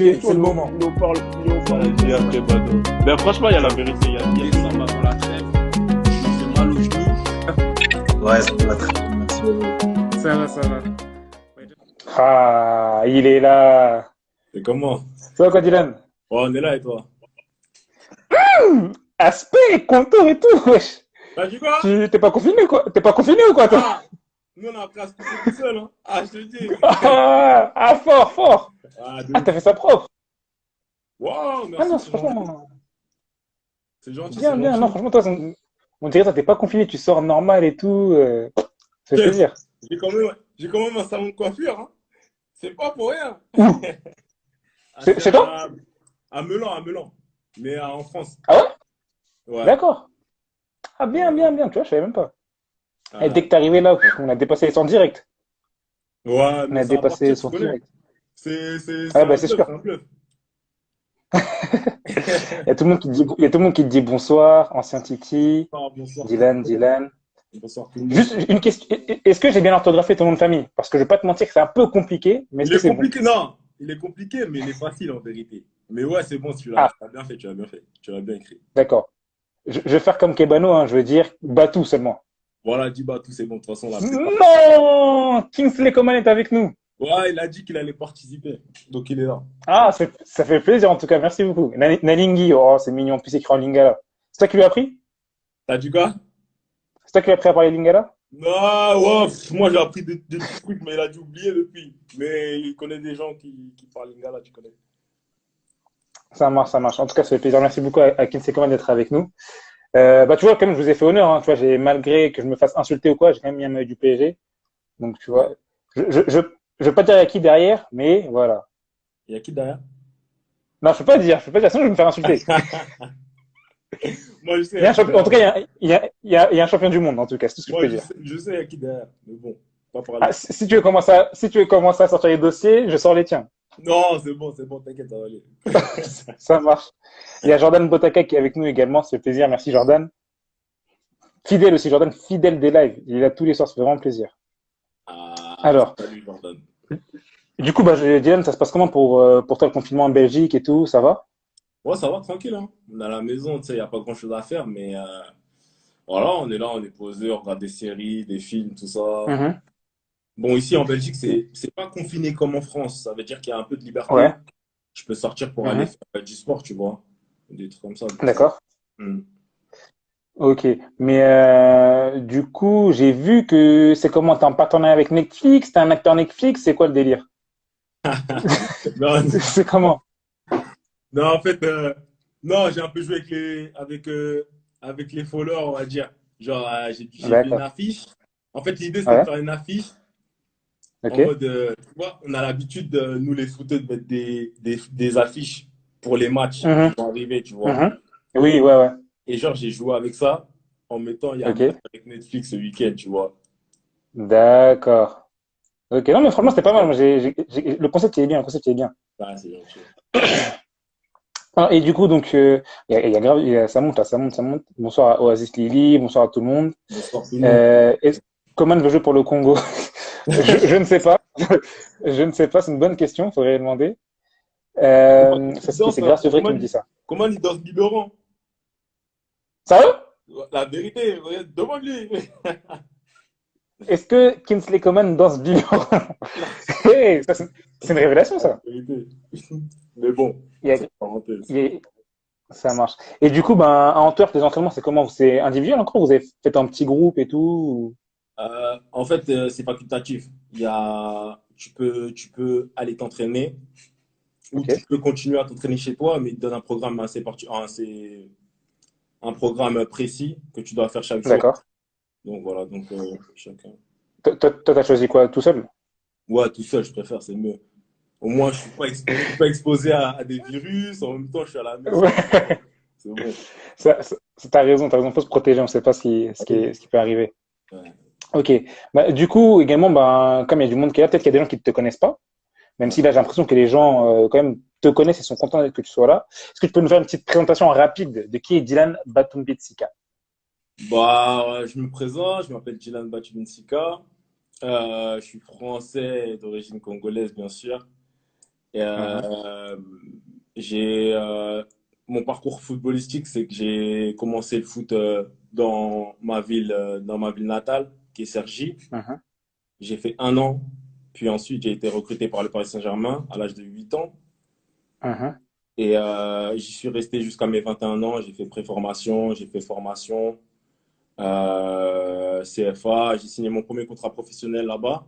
C'est le moment. Voilà, j'ai après Bado. Mais franchement, il y a la vérité. Il y a ça avant la trêve. Je me fais mal au genou. Ouais, ça va très bien, merci beaucoup. Ça va, ça va. Ah, il est là. C'est comment? Ça va quoi, Dylan? Oh, on est là et toi? Aspect, contour et tout, wesh. T'as dit quoi? Tu t'es pas confiné, quoi? T'es pas confiné ou quoi, toi? Ah! Nous, on a presque tout seul, hein. Ah, je te dis. Fort, fort. Ah, de Ah, ouf. t'as fait ça propre. Wow, Ah merci, non, c'est gentil. franchement, C'est gentil, c'est bien, bien. Non, gentil. franchement, toi, on dirait que t'es pas confiné, tu sors normal et tout. Ça fait Chef, plaisir. j'ai quand même un salon de coiffure, hein. C'est pas pour rien. Où? Ah, C'est c'est chez toi? à Melan, à Melan. Mais en France. Ah ouais? Ouais. D'accord. Ah, bien, Ouais. bien, bien. Tu vois, je savais même pas. Et Ah, dès que t'es arrivé là, on a dépassé les 100 direct. ouais, On mais a ça va dépassé les partir, tu 100 connais. direct. C'est Ah, bah, un c'est bluff, sûr. c'est un bluff. Il y a tout le monde qui te dit, il y a tout le monde qui te dit bonsoir, ancien Titi, Bonsoir, bonsoir tout le Dylan, monde. Dylan. Bonsoir tout le monde. Juste une question. Est-ce que j'ai bien orthographié ton nom de famille? Parce que je vais pas te mentir que c'est un peu compliqué, mais est-ce Il que est c'est bon? compliqué, non. Il est compliqué, mais il est facile en vérité. Mais ouais, c'est bon, Ah, tu l'as bien fait, tu l'as bien fait. Tu l'as bien écrit. d'accord. Je vais faire comme Kebano, hein, je veux dire Batou seulement. Voilà, dis tout, c'est bon. De toute façon, on l'a préparé. Non! Kingsley Coman est avec nous. Ouais, il a dit qu'il allait participer. Donc, il est là. Ah, ça fait plaisir en tout cas, merci beaucoup. Nalingi, oh, c'est mignon, en plus écrit en lingala. C'est toi qui lui as appris? T'as dit quoi? C'est toi qui lui as appris à parler lingala? Non, ouais, moi j'ai appris des petits trucs, mais il a dû oublier depuis. Mais il connaît des gens qui parlent lingala, tu connais. Ça marche, ça marche. En tout cas, ça fait plaisir. Merci beaucoup à Kingsley Coman d'être avec nous. Bah, tu vois, comme je vous ai fait honneur, hein, tu vois, malgré que je me fasse insulter ou quoi, j'ai quand même mis un maillot du PSG. Donc, tu vois, je vais pas dire à qui derrière, mais voilà. Il y a qui derrière? Non, je peux pas dire, sinon je vais me faire insulter. Moi je sais, il Il y y a a un qui champion, en tout derrière. cas, il y a un champion du monde, en tout cas, c'est tout ce que je Moi peux je dire. sais, je sais, il y a qui derrière. Mais bon, pas Ah, parler. si tu veux commencer à sortir les dossiers, je sors les tiens. Non, c'est bon, t'inquiète, ça va aller. Ça marche. Il y a Jordan Botaka qui est avec nous également, ça fait plaisir. Merci Jordan. Fidèle aussi, Jordan, fidèle des lives. Il est là tous les soirs, ça fait vraiment plaisir. Ah, Alors, salut Jordan. du coup, bah, Dylan, ça se passe comment pour toi le confinement en Belgique et tout, ça va? Ouais, ça va, tranquille, hein. On est à la maison, tu sais, il n'y a pas grand-chose à faire, mais voilà, on est là, on est posé, on regarde des séries, des films, tout ça. Mhm. Bon, ici en Belgique, c'est pas confiné comme en France. Ça veut dire qu'il y a un peu de liberté. Ouais. Je peux sortir pour aller Mhm. faire du sport, tu vois. Des trucs comme ça. D'accord. Hmm. Ok. Mais du coup, j'ai vu que c'est comment, t'es en partenariat avec Netflix, t'es un acteur Netflix, c'est quoi le délire? Non, C'est comment? non, en fait, non, j'ai un peu joué avec les followers, on va dire. Genre, j'ai fait une D'accord. affiche. En fait, l'idée, c'était de Ouais. faire une affiche en Ok. mode, tu vois, on a l'habitude, nous les footeux, de mettre des affiches pour les matchs qui Mhm. vont arriver, tu vois. Mhm. Oui, ouais, ouais. Et genre, j'ai joué avec ça en mettant, il y a un Ok. match avec Netflix ce week-end, tu vois. D'accord. Ok. Non, mais franchement, c'était pas mal. Moi, le concept, il est bien. Le concept, il est bien. Ah, c'est gentil. Ah, et du coup, donc, ça monte, là, ça monte, ça monte. Bonsoir à Oasis Lily, bonsoir à tout le monde. Bonsoir tout le monde. Coman veut jouer pour le Congo? Je ne sais pas. Je ne sais pas. C'est une bonne question. Il faudrait demander. Comment Ça, il danse, c'est grâce vrai comment qui me dit ça. il danse biberon? Sérieux? La vérité, regarde, demande-lui. Est-ce que Kingsley Coman danse bien? Hey, ça, c'est une révélation, La ça. vérité. Mais bon, Il y a, c'est une parenthèse. il y a- Ça marche. Et du coup, ben, à Antwerp, les entraînements, c'est comment? C'est individuel encore? Vous avez fait un petit groupe et tout? En fait, c'est facultatif. Tu peux aller t'entraîner ou Ok, tu peux continuer à t'entraîner chez toi, mais il te donne un programme un programme précis que tu dois faire chaque jour. d'accord. Donc voilà, donc chacun. Toi, t'as choisi quoi? Tout seul? Ouais, tout seul, je préfère, c'est mieux. Au moins, je suis pas exposé à des virus. En même temps, je suis à la maison. Ouais. C'est bon. T'as raison, t'as raison. Faut se protéger. On sait pas ce qui peut arriver. Ouais. Ok. Bah, du coup, également, ben, comme il y a du monde qui est là, peut-être qu'il y a des gens qui ne te connaissent pas. Même si là, j'ai l'impression que les gens, quand même, te connaissent et sont contents que tu sois là. Est-ce que tu peux nous faire une petite présentation rapide de qui est Dylan Batumbetsika? Bah, je me présente, je m'appelle Dylan Batubinsika. Je suis français d'origine congolaise, bien sûr. Et, Mhm. j'ai mon parcours footballistique, c'est que j'ai commencé le foot dans ma ville natale, qui est Cergy. Mhm. J'ai fait 1 an, puis ensuite j'ai été recruté par le Paris Saint-Germain à l'âge de 8 ans. Mhm. Et j'y suis resté jusqu'à mes 21 ans. J'ai fait préformation, j'ai fait formation, CFA. J'ai signé mon premier contrat professionnel là-bas.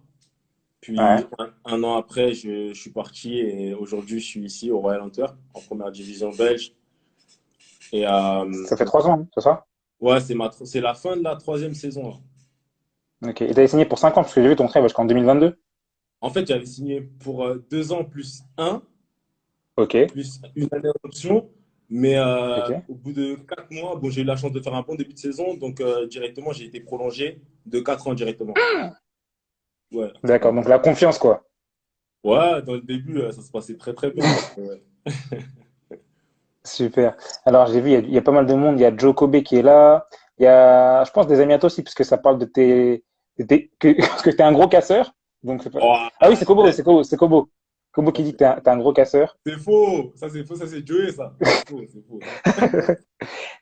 Puis Ouais. un an après, je suis parti et aujourd'hui, je suis ici au Royal Antwerp, en première division belge. Et Ça fait 3 ans, hein, c'est ça? ouais, c'est la fin de la troisième saison, là. Ok. Et t'avais signé pour 5 ans, parce que j'ai vu ton trait jusqu'en 2022. En fait, j'avais signé pour 2 ans plus un, Ok. plus une année d'option. Mais Ok. au bout de 4 mois, bon, j'ai eu la chance de faire un bon début de saison. Donc, directement, j'ai été prolongé de 4 ans directement. Ouais. D'accord. Donc la confiance, quoi. Ouais, dans le début, ça se passait très, très bien. Ouais. Super. Alors j'ai vu, il y a pas mal de monde. Il y a Joe Kobe qui est là. Il y a, je pense, des amis à toi aussi, puisque ça parle que t'es un gros casseur. Donc, Oh, ah oui, c'est Kobo, arrête. c'est Kobo, c'est Kobo. Kobo qui dit que t'es un gros casseur. C'est faux. Ça, c'est faux. Ça, c'est Joey, ça. C'est faux, c'est faux.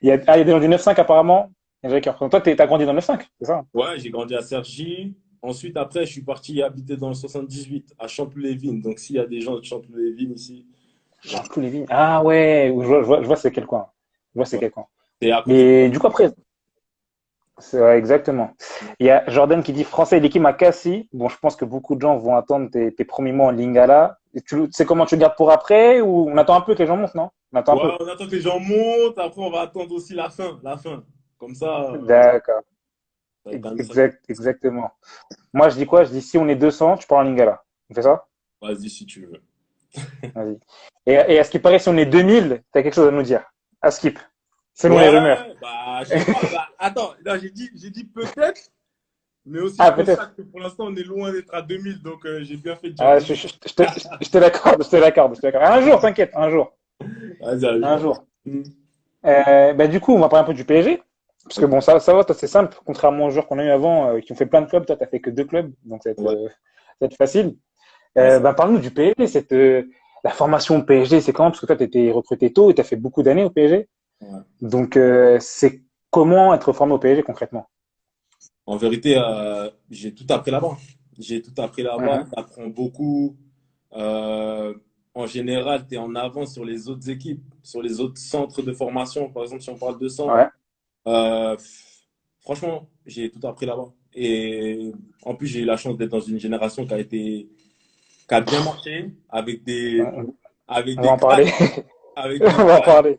Il y a des gens du 9-5 apparemment. Il y a des gens qui représentent. Toi, t'as grandi dans le 9-5, c'est ça? Ouais, j'ai grandi à Cergy. Ensuite, après, je suis parti habiter dans le 78, à Champlou-les-Vignes. Donc, s'il y a des gens de Champlou-les-Vignes ici, ouais. Chanteloup les vignes. Ah ouais, je vois c'est quel coin. Je vois c'est Ouais. quel coin. C'est à côté de Mais moi. du coup, après, c'est ouais, exactement. Il y a Jordan qui dit français, l'équipe à Cassis. Bon, je pense que beaucoup de gens vont attendre tes premiers mots en Lingala. Et tu sais comment tu le gardes pour après ou on attend un peu que les gens montent, non? On attend un Ouais, peu. on attend que les gens montent. Après, on va attendre aussi la fin. La fin. Comme ça, D'accord. ça va être un sacré. Exactement. Moi, je dis quoi? Je dis si on est 200, tu parles en Lingala. On fait ça? Vas-y, si tu veux. Vas-y. Et à ce qui paraît, si on est 2000, t'as quelque chose à nous dire. À Skip. Selon les rumeurs. Ouais, bah, je sais pas. Bah, attends, là, j'ai dit peut-être, mais aussi Ah, je peut-être. constate que pour l'instant, on est loin d'être à 2000, donc j'ai bien fait de dire Ah, 2000. je te l'accorde, je te l'accorde, je te l'accorde. Un jour, t'inquiète, un jour. Vas-y, un Un jour. jour. Hmm. Bah, du coup, on va parler un peu du PSG. Parce que Ok. bon, ça va, toi, c'est simple. Contrairement aux joueurs qu'on a eu avant, qui ont fait plein de clubs, toi, t'as fait que 2 clubs. Donc, Ouais, ça va être facile. ouais, ça. Bah, parle-nous du PSG. La formation au PSG, c'est quand? Parce que toi, t'étais recruté tôt et t'as fait beaucoup d'années au PSG. Ouais. Donc, c'est comment être formé au PSG concrètement? En vérité, j'ai tout appris là-bas. J'ai tout appris là-bas. Mhm. Tu apprends beaucoup. Euh, En général, tu es en avance sur les autres équipes, sur les autres centres de formation. Par exemple, si on parle de centre, Ouais. franchement, j'ai tout appris là-bas. Et en plus, j'ai eu la chance d'être dans une génération qui a bien marché, On, avec on va des en parler. cracks, avec des On va en cracks. parler.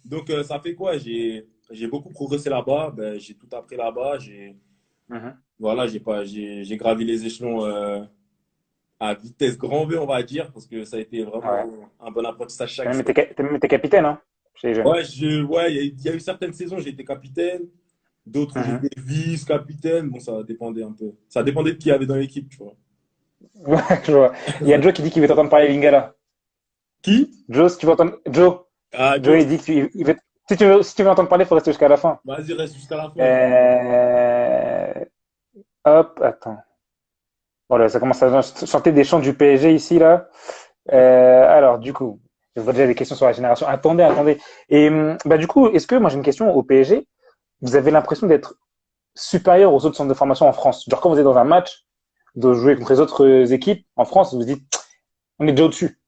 Donc, ça fait quoi? J'ai beaucoup progressé là-bas. Ben, j'ai tout appris là-bas. Mhm. Voilà, j'ai gravi les échelons à vitesse grand V, on va dire, parce que ça a été Ouais. vraiment un bon apprentissage T'as chaque même jour. été capitaine, hein, chez les jeunes. Ouais, il y a eu certaines saisons, j'ai été capitaine, d'autres où Mhm. j'étais vice-capitaine. Bon, ça dépendait un peu. Ça dépendait de qui y avait dans l'équipe, tu vois. Ouais, je vois. Il y a Joe qui dit qu'il veut t'entendre parler Lingala. Qui? Joe, si tu veux entendre, Ah, Joe, Joe, il dit que si tu veux entendre parler, il faut rester jusqu'à la fin. vas-y, reste jusqu'à la fin. Euh, hop, attends. Voilà, ça commence à chanter des chants du PSG ici, là. Alors, du coup, je vois déjà des questions sur la génération. Attendez. Et bah, du coup, est-ce que, moi j'ai une question au PSG, vous avez l'impression d'être supérieur aux autres centres de formation en France? Genre, quand vous êtes dans un match, de jouer contre les autres équipes en France, vous vous dites, on est déjà au-dessus,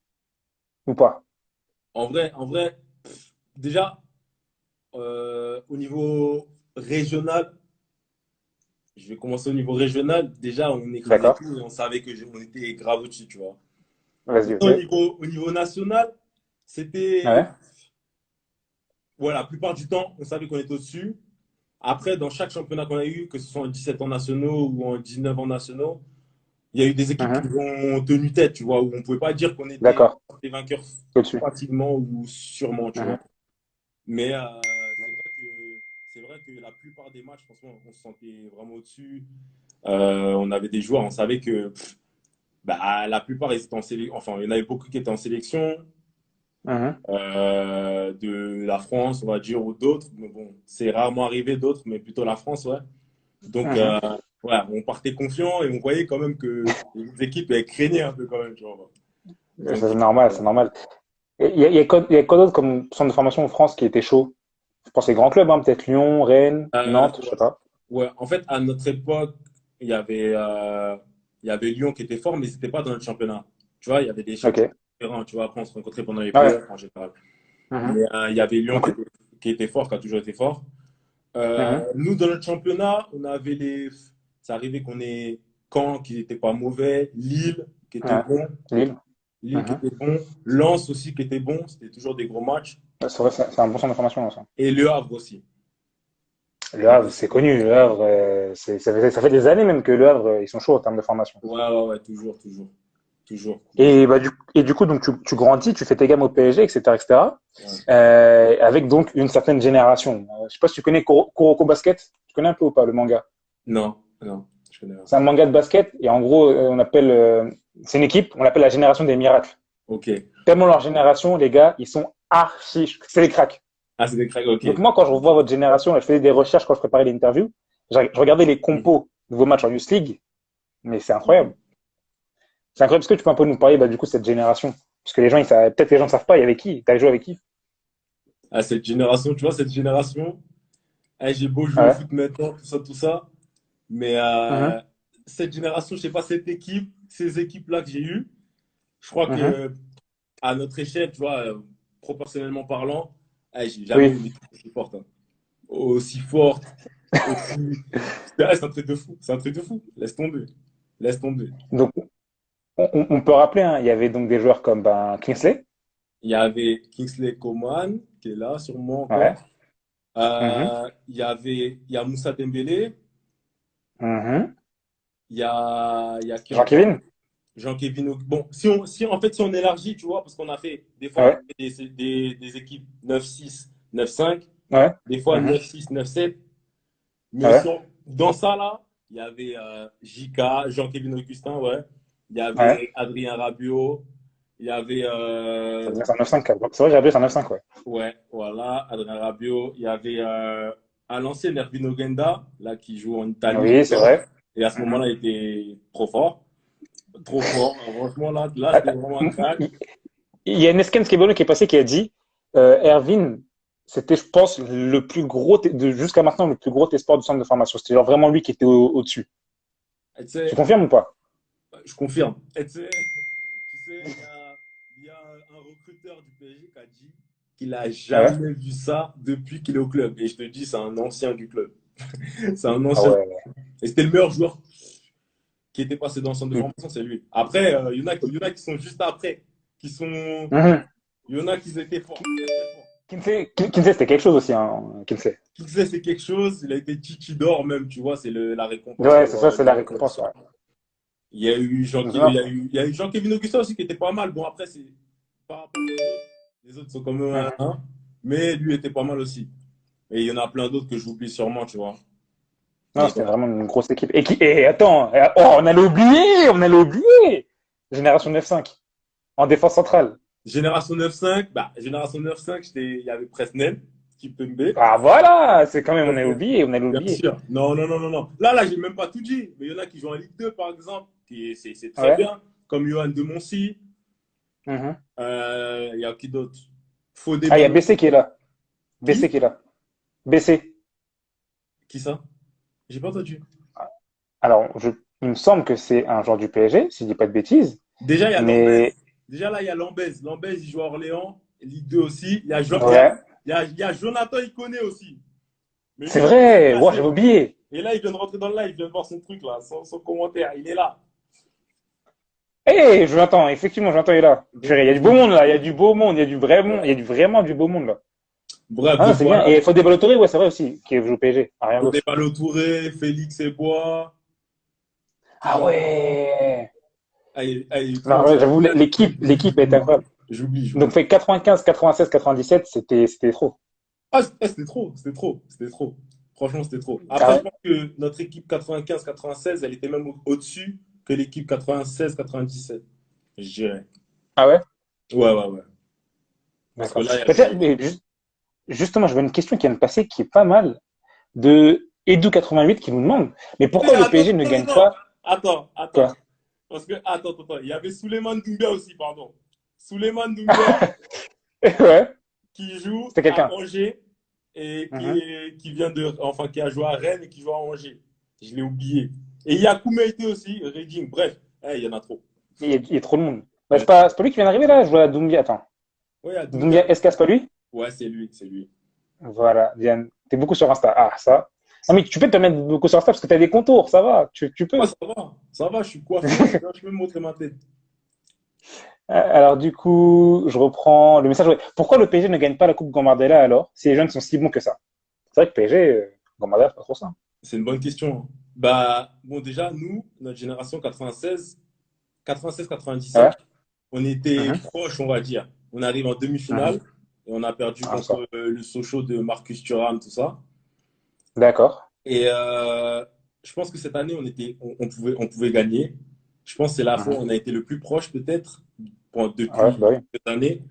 ou pas? En vrai, déjà, au niveau régional, je vais commencer au niveau régional. Déjà, on écrasait D'accord. tout et on savait on était grave au-dessus, tu vois. Vas-y, Maintenant, ok. au niveau national, c'était, Ouais. ouais, la plupart du temps, on savait qu'on était au-dessus. Après, dans chaque championnat qu'on a eu, que ce soit en 17 ans nationaux ou en 19 ans nationaux, il y a eu des équipes qui Mhm. nous ont tenu tête, tu vois, où on ne pouvait pas dire qu'on était D'accord. des vainqueurs Au-dessus. facilement ou sûrement, tu vois. Mhm. Mais c'est vrai que la plupart des matchs, franchement, on se sentait vraiment au-dessus. On avait des joueurs, on savait que bah, la plupart, ils étaient en sélection. Enfin, il y en avait beaucoup qui étaient en sélection Mhm. de la France, on va dire, ou d'autres. Mais bon, c'est rarement arrivé d'autres, mais plutôt la France, ouais. Donc, Mhm. ouais, on partait confiant et on voyait quand même que les équipes elles craignaient un peu quand même, tu vois. Donc, C'est normal, c'est normal. Et il y a quoi d'autre comme centre de formation en France qui était chaud? Je pense les grands clubs, hein, peut-être Lyon, Rennes, Nantes, je ouais, sais pas. ouais. En fait, à notre époque, il y avait, euh, il y avait Lyon qui était fort, mais c'était pas dans le championnat. Tu vois, il y avait des championnats Ok. différents. Tu vois, après, on se rencontrait pendant les Ouais. playoffs en général. Mhm. Mais il y avait Lyon Donc, qui était fort, qui a toujours été fort. mhm. Nous, dans notre championnat, on avait les. Ça arrivait qu'on ait Caen qui n'était pas mauvais, Lille qui était Ouais. bon, Lille. Lille qui Mhm. était bon, Lens aussi qui était bon, c'était toujours des gros matchs, Ouais, c'est vrai, c'est un bon centre de formation, ça. et Le Havre aussi. Le Havre, c'est connu. Le Havre, ça fait des années même que Le Havre, ils sont chauds en termes de formation. Ouais, ouais, ouais, toujours, toujours, toujours. Et du coup, donc, tu grandis, tu fais tes gammes au PSG, etc., etc. Ouais. Avec donc une certaine génération. Je sais pas si tu connais Kuroko Basket. Tu connais un peu ou pas le manga? Non, non, je connais pas. C'est un manga de basket et en gros, c'est une équipe, on l'appelle la génération des miracles. Ok. Tellement leur génération, les gars, ils sont c'est des cracks. Ah, c'est des cracks, ok. Donc moi, quand je revois votre génération, là, je faisais des recherches quand je préparais l'interview, je regardais les Mhm. compos de vos matchs en Youth League, mais c'est Mhm. incroyable. C'est incroyable. Est-ce que tu peux un peu nous parler, bah, du coup, de cette génération? Parce que peut-être les gens ne savent pas, il y avait qui? T'as joué avec qui? Ah, cette génération, tu vois, cette génération, j'ai beau jouer au Ouais. foot maintenant, tout ça, mais Mhm. cette génération, je sais pas, cette équipe, ces équipes-là que j'ai eues, je crois Mhm. que à notre échelle, tu vois, proportionnellement parlant, j'ai jamais eu Oui. une équipe aussi forte, hein. Aussi forte, aussi. C'est un truc de fou. C'est un truc de fou. Laisse tomber. Laisse tomber. Donc, on peut rappeler, hein, il y avait donc des joueurs comme ben, Kingsley. Il y avait Kingsley Coman, qui est là, sûrement Ouais. encore. Mhm. Il y a Moussa Dembélé. Mhm. Il y a qui encore? Jean-Kévin? Jean-Kévin. Bon, si on élargit, tu vois, parce qu'on a fait, des fois, Ouais. on a fait des équipes 9-6, 9-5, Ouais. des fois Mhm. 9-6, 9-7. Mais Ouais. dans ça, là, il y avait JK, Jean-Kévin Augustin, ouais. Il y Ouais. avait Adrien Rabiot. Il y avait, Ça veut dire que c'est un 9-5. C'est vrai, j'ai appelé, c'est un 9-5, ouais. ouais, voilà, Adrien Rabiot. Il y avait à l'ancienne Ervin Ogenda, là, qui joue en Italie, Oui, tu c'est vois. vrai. Et à ce Mhm. moment-là, il était trop fort. Trop fort. Franchement, là Ah, c'était vraiment un crack. il y a Nesken Skebolo qui est passé qui a dit Erwin, c'était, je pense, le plus gros, jusqu'à maintenant, le plus gros espoir du centre de formation. C'était genre vraiment lui qui était au-dessus. Et tu Tu sais, confirmes ou pas? je confirme. Et tu sais, il y a un recruteur du PSG qui a dit qu'il a Ouais. jamais vu ça depuis qu'il est au club. Et je te dis, c'est un ancien du club. C'est un Ah ancien. ouais. Et c'était le meilleur joueur qui était passé dans le centre de Il- formation, c'est lui. Après, il y en a qui sont juste après, qui sont. Mhm. Il y en a qui étaient forts. Très, très forts. Kinsey, c'était quelque chose aussi, hein, Kinsey. Qui sait, c'est quelque chose. Il a été Titi d'or même, tu vois, c'est la récompense Ouais, c'est ça, c'est du la meilleur récompense, ouais. joueur. Non. Il y a eu Jean-Kévin Augusta aussi qui était pas mal. Bon, après, c'est par rapport aux autres. Les autres sont quand même Mhm. un. Mais lui était pas mal aussi. Et il y en a plein d'autres que j'oublie sûrement, tu vois. Non, Mais c'était ouais. vraiment une grosse équipe. Et attends, oh, on allait oublier! Génération 9-5, en défense centrale. Génération 9-5, bah, Génération 9-5, il y avait Presnel, Kipembe. Ah voilà, c'est quand même, on allait Bien oublier. sûr. Non, non, non, non, non. Là, j'ai même pas tout dit. Mais il y en a qui jouent en Ligue 2, par exemple, c'est très Ouais. bien. Comme Johan de Moncy. Mhm. Il y a qui d'autre? Fodé Ah, il y a Ballo. BC qui est là. BC Qui? qui est là. BC. Qui ça? J'ai pas entendu. Alors, il me semble que c'est un joueur du PSG, si je dis pas de bêtises. Déjà, il y a Lambez. Mais, Déjà, là, il y a Lambez. Lambez, il joue à Orléans. Ligue 2 aussi. ouais, Il y a Jonathan Iconé aussi. Mais c'est lui, après, il est vrai. Wow, j'avais blessé. oublié. Et là, il vient de rentrer dans le live. Il vient de voir son truc, là, son commentaire. Il est là. Eh, Jonathan, effectivement, Jonathan est là. Donc, Purée, il y a du beau monde là, il y a du beau monde, il y a du vrai monde, il y a vraiment du beau monde là. bref, Ah, donc c'est bien. voilà. Et il faut Ballo-Touré, ouais, c'est vrai aussi, qui joue au PSG, à rien Fodé d'autre. Ballo-Touré, Félix Ebois. Qui Ah encore? ouais. Ah, il y a eu trop Non, de ouais, joueurs. j'avoue, l'équipe est incroyable. Donc, J'oublie. fait 95, 96, 97, c'était trop. Ah, c'était trop, c'était trop, c'était trop. Franchement, c'était trop. Ah Après, je ouais. pense que notre équipe 95-96, elle était même au-dessus que l'équipe 96-97. Je dirais. Ah ouais? Ouais, ouais, ouais. Parce que D'accord. là, il y Mais tiens, avait. justement, je vois une question qui vient de passer qui est pas mal de Edu88 qui nous demande, mais Mais pourquoi le attends, PSG ne non, non, gagne non. pas Attends, attends. quoi? Parce que, attends. Il y avait Souleymane Doumbia aussi, pardon. Souleymane Doumbia, Ouais, qui joue c'était à quelqu'un. Angers et Mhm. qui vient enfin, qui a joué à Rennes et qui joue à Angers. Je l'ai oublié. Et il y a Koumeité aussi, Reading. Bref, il y en a trop. Il y a trop de monde. Bah, Ouais, c'est pas lui qui vient d'arriver là, je vois à Doumbia. Attends. ouais, il y a Doumbia. Doumbia Esca, c'est pas lui? Ouais, c'est lui, c'est lui. Voilà, Diane. T'es beaucoup sur Insta. Ah, ça. Ah, mais tu peux te mettre beaucoup sur Insta parce que t'as des contours, ça va. Tu Ouais, peux. ça va, je suis coiffé, je peux me montrer ma tête. Alors, du coup, je reprends le message. Ouais. Pourquoi le PSG ne gagne pas la Coupe Gambardella alors, si les jeunes sont si bons que ça? C'est vrai que PSG, Gambardella, c'est pas trop ça. C'est une bonne question, hein. Bah, bon, déjà, nous, notre génération 96, 96-97, Ouais. on était Mhm. proche, on va dire. On arrive en demi-finale Mhm. et on a perdu Ah, ça. contre le Sochaux de Marcus Thuram, tout ça. D'accord. Et je pense que cette année, on pouvait gagner. Je pense que c'est la fois où Mhm. on a été le plus proche, peut-être, bon, Ouais, depuis bah oui. cette année.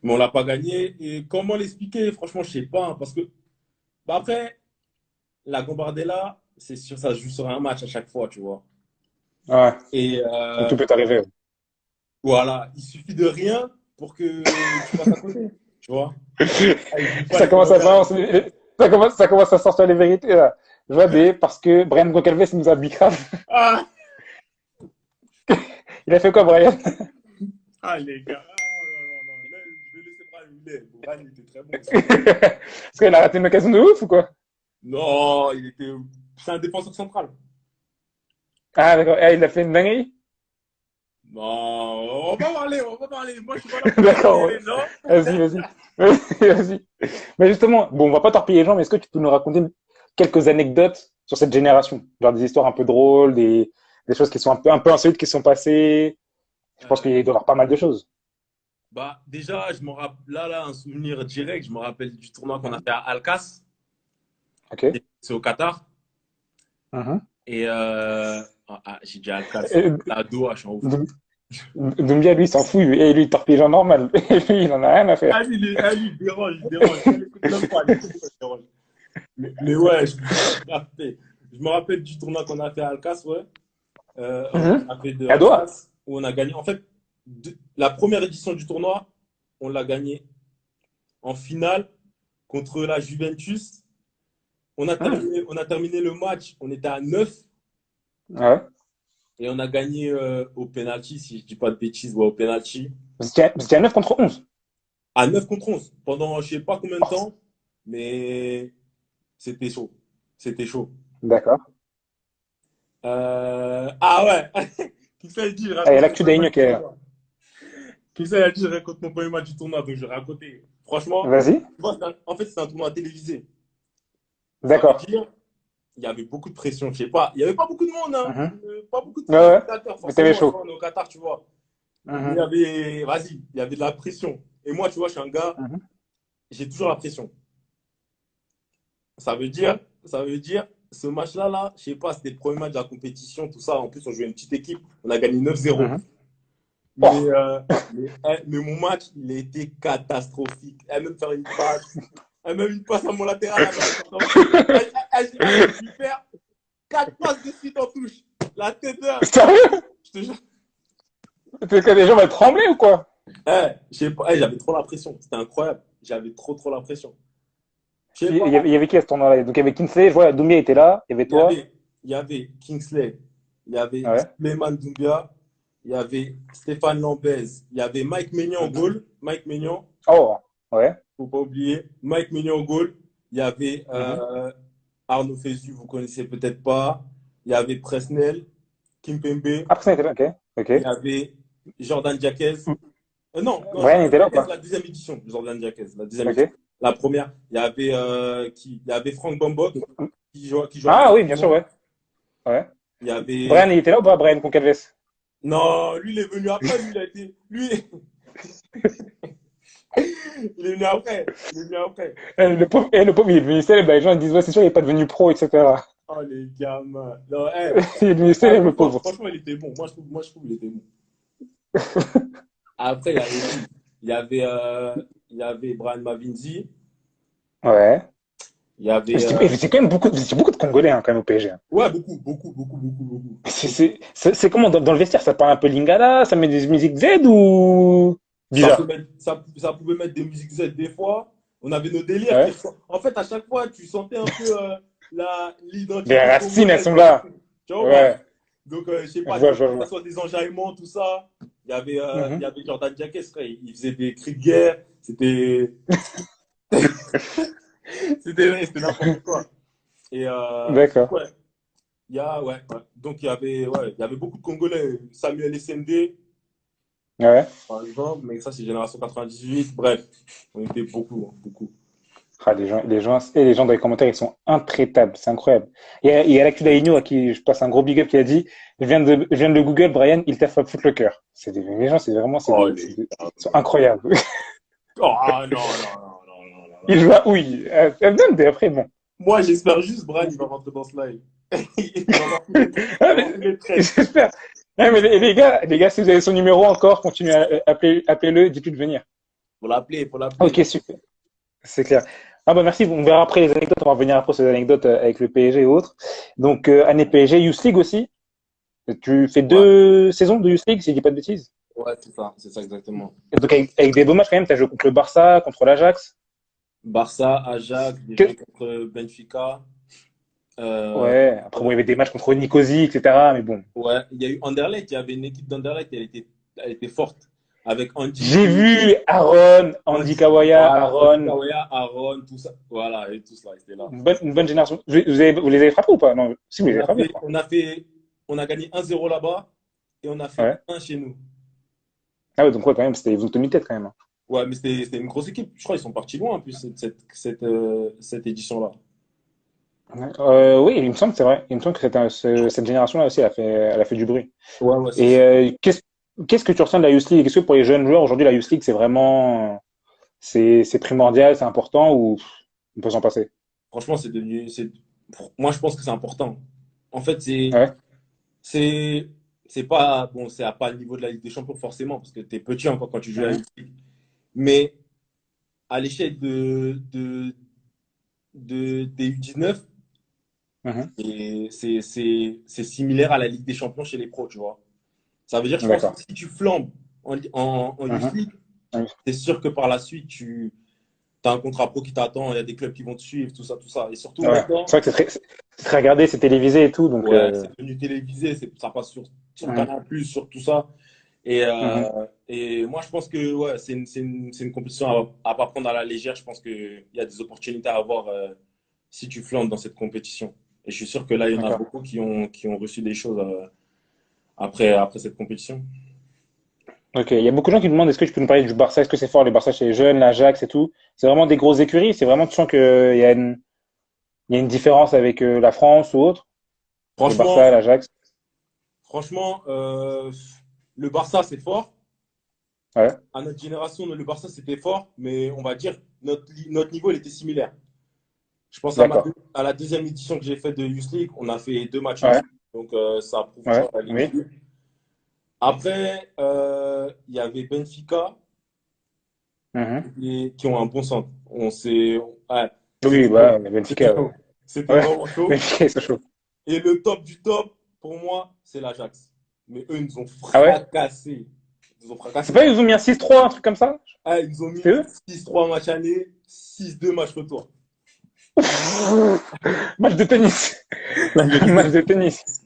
Mais on l'a pas gagné. Et comment l'expliquer? Franchement, je sais pas, hein, parce que, bah après, la Gambardella, c'est sûr, ça se joue sur un match à chaque fois, tu vois. Ouais. Et Donc tout peut arriver. voilà, il suffit de rien pour que tu passes à côté, tu vois. Ah, ils disent pas Ça les commence à commentaires. balancer, ça commence à sortir les vérités, là. Je vois des, parce que Brian Goncalves nous a bicrave. Ah, Il a fait quoi, Brian? ah les gars, ah, non, non, non. Là, je vais laisser Brian Muller. Brian il était très bon aussi. Parce qu'il a raté une occasion de ouf ou quoi? Non, il était. C'est un défenseur central. Ah, d'accord. Ah, il a fait une dinguerie? Non, on va parler, on va parler. Moi, je suis pas là pour D'accord, ouais. parler, non? Vas-y, vas-y. Vas-y, vas-y. Mais justement, bon, on va pas torpiller les gens, mais est-ce que tu peux nous raconter quelques anecdotes sur cette génération? Genre des histoires un peu drôles, des choses qui sont un peu insolites qui sont passées. Je pense qu'il doit y avoir pas mal de choses. Bah, déjà, je me rappelle, là, un souvenir direct, je me rappelle du tournoi qu'on a Mhm. fait à Alcas. Ok. C'est au Qatar. Mhm. Et j'ai dit Alcas, Et la Doha, je suis en fou. Doum- Doumbia, lui, il s'en fout. Et lui, il torpille les gens normal. Et lui, il en a rien à faire. Il dérange, il dérange. Il écoute même pas, il écoute pas, il dérange. Mais ouais, je me rappelle du tournoi qu'on a fait à Alcas, ouais. Mhm. On a fait de À Doha. Alcas, où on a gagné. En fait, la première édition du tournoi, on l'a gagné en finale contre la Juventus. Mhm. On a terminé le match, on était à 9 Ouais. et on a gagné au penalty, si je dis pas de bêtises, ouais, au penalty. Vous étiez à 9 contre 11. À 9 contre 11 pendant je sais pas combien de Oh, temps, mais c'était chaud. C'était chaud. d'accord. Ah ouais, qui ça, il dit, je Ah, il y a raconte mon l'actu premier match d'Aigno du qui est là. tournoi. Qui ça, il a dit, je raconte mon premier match du tournoi, donc je vais raconter. Franchement, Vas-y. tu vois, en fait, c'est un tournoi télévisé. Ça veut D'accord. dire, il y avait beaucoup de pression. Je sais pas, il y avait pas beaucoup de monde, hein. Mhm. Pas beaucoup de Ouais, ouais. téléspectateurs, Mais t'avais forcément, tu vois, chaud. on est au Qatar, tu vois. Mais il y Mhm. avait, vas-y, il y avait de la pression. Et moi, tu vois, je suis un gars, Mhm. j'ai toujours la pression. Ça veut dire, ce match-là, là, je sais pas, c'était le premier match de la compétition, tout ça. En plus, on jouait une petite équipe, on a gagné 9-0. Mhm. Mais, Oh. mais mon match, il a été catastrophique. Elle même faire une passe. Elle même une passe à mon latéral. J'ai dû faire 4 passes de suite en touche. La tête d'heure. Sérieux? Je te jure. C'est que les gens vont trembler ou quoi? Je sais pas, j'avais trop la pression. C'était incroyable. J'avais trop la pression. Je sais pas. Il y avait qui à ce tournoi-là? Donc il y avait Kinsey, je vois, Doumbia était là, il y avait toi. Il y avait Kingsley. Il y avait Ouais. Souleymane Doumbia. Il y avait Stéphane Lambez. Il y avait Mike Maignan en Mhm. goal. Mike Maignan. Oh, ouais. Faut pas oublier. Mike Maignan au goal. Il y avait Mhm. Arnaud Fezu, vous connaissez peut-être pas. Il y avait Presnel, Kimpembe. Après, ça était là, ok. Il y Ok. avait Jordan Jaquez. Non, Brian Jordan était là ou Jaquez, pas? la deuxième édition. Jordan Jaquez, la deuxième édition. Ok. La première, il y avait il y avait Franck Bambok qui joue Ah actuellement oui, bien avec sûr, moi. ouais. Ouais. Il y avait Brian, il était là ou pas, Brian Goncalves? non, lui il est venu après, lui il a été lui il est venu après, il est venu après. Le pauvre, il est devenu célèbre. Les gens ils disent, ouais, c'est sûr, il est pas devenu pro, etc. Oh les gamins. Non, Il est devenu célèbre, le pauvre. franchement, il était bon. Moi, je trouve qu'il était bon. Après, il y avait qui? Il y avait, il y avait Brian Mavinzi. Ouais. Il y avait, C'est quand même beaucoup, c'est beaucoup de Congolais, hein, quand même, au PSG. Hein. ouais, beaucoup. C'est comment dans le vestiaire, ça parle un peu lingala, ça met des musiques Z ou. Bizarre. Ça pouvait mettre des musiques Z des fois. On avait nos délires. Ouais. En fait, à chaque fois, tu sentais un peu Les l'identité racines, elles congolaise sont dans le là. truc. Tu vois ou pas? Ouais. Donc, je sais Je pas, vois, des je vois, fois, je que vois. ce soit des enjaillements, tout ça. Il y Mhm. avait Jordan Jacques, frère, il faisait des cris de guerre. C'était n'importe quoi. Et D'accord. ouais, il y avait beaucoup de Congolais. Samuel SMD, Ouais. par exemple, mais ça, c'est génération 98. Bref, on était beaucoup, hein, beaucoup. Ah, les gens dans les commentaires, ils sont intraitables. C'est incroyable. Il y a l'actu d'Aïno à qui je passe un gros big up qui a dit, je viens de le Google, Brian, il t'a fait foutre le cœur. Les gens, c'est vraiment, Oh, ils sont incroyables. oh, ah, non, non, non, non, non, non, Ils non. jouent à oui. Après, bon. Moi, j'espère juste, Brian, il va rentrer dans ce live. Il va avoir tous les, il Ah, va avoir tous les trades. j'espère. Non, mais les gars, si vous avez son numéro encore, continuez à appelez-le, dites-lui de venir. Pour l'appeler. Ok, super. C'est clair. Ah bah merci, on verra après les anecdotes, on va revenir après sur les anecdotes avec le PSG et autres. Donc année PSG, Youth League aussi. Tu fais Ouais, 2 saisons de Youth League, si je dis pas de bêtises. ouais, c'est ça exactement. Et donc avec des beaux matchs quand même, tu as joué contre le Barça, contre l'Ajax. Barça, Ajax, des jeux Que- contre Benfica. Euh, Ouais, après bon, il y avait des matchs contre Nicosie, etc. Mais bon. ouais, il y a eu Anderlecht, il y avait une équipe d'Anderlecht, elle était forte. Avec J'ai vu Aaron, Andy Kawaya, voilà, Andy Aaron, Kawaya, Aaron, tout ça. Voilà, et tout cela, ils étaient là. une bonne génération. Vous les avez frappés ou pas? Non, si vous les On avez a frappés, je fait, crois. on a fait, on a gagné 1-0 là-bas et on a fait Ouais. 1 chez nous. Ah ouais, donc ouais, quand même, ils vous ont tenu tête quand même, hein. Ouais, mais c'était une grosse équipe. Je crois qu'ils sont partis loin en plus cette édition-là. Ouais. Oui, il me semble, c'est vrai. Il me semble que cette génération-là aussi, elle a fait du bruit. Ouais, ouais, c'est Et ça. qu'est-ce que tu ressens de la Youth League? Est-ce que pour les jeunes joueurs, aujourd'hui, la Youth League, c'est vraiment, c'est primordial, c'est important ou on peut s'en passer? Franchement, moi, je pense que c'est important. En fait, Ouais. c'est, c'est pas, bon, c'est à pas le niveau de la Ligue des Champions forcément, parce que tu es petit encore quand tu joues à la Mhm. Ligue. Mais à l'échelle des U19, Mhm. et c'est similaire à la Ligue des Champions chez les pros, tu vois. Ça veut dire, je pense que D'accord. si tu flambes en Youth Mhm. League, Oui. c'est sûr que par la suite, tu as un contrat pro qui t'attend, il y a des clubs qui vont te suivre, tout ça, tout ça. Et surtout Ouais. maintenant, C'est vrai que c'est très regardé, c'est télévisé et tout, donc ouais, c'est devenu télévisé, ça passe sur mhm. Canal+, sur tout ça. Et, Mhm. moi, je pense que ouais, c'est une compétition à pas prendre à la légère. Je pense qu'il y a des opportunités à avoir si tu flanques dans cette compétition. Et je suis sûr que là, il y en a D'accord. beaucoup qui ont reçu des choses après cette compétition. Ok. Il y a beaucoup de gens qui me demandent est-ce que tu peux nous parler du Barça? Est-ce que c'est fort les Barça chez les jeunes, l'Ajax et tout? C'est vraiment des grosses écuries? C'est vraiment, tu sens qu'il y a il y a une différence avec la France ou autre? Le Barça, Franchement, l'Ajax? franchement, le Barça, c'est fort. Ouais. À notre génération, le Barça, c'était fort, mais on va dire notre niveau, il était similaire. Je pense D'accord. à la deuxième édition que j'ai faite de Youth League, on a fait 2 matchs Ouais. ensemble. Donc, ça prouve, tu Ouais. vois, la ligne Oui. de. Après, il y avait Benfica Mhm. qui ont un bon centre. Ouais, Oui, c'était bah, mais Benfica, ouais. chaud. C'était Ouais, vraiment chaud. Benfica, ils sont chauds. Et le top du top, pour moi, c'est l'Ajax. Mais eux, ils nous ont Ah ouais? fracassé. Ils nous ont C'est fracassé. pas, ils vous ont mis un 6-3, un truc comme ça? Ah, ils nous ont C'était mis eux? 6-3 match aller, 6-2 match retour. Match de tennis. Match de tennis.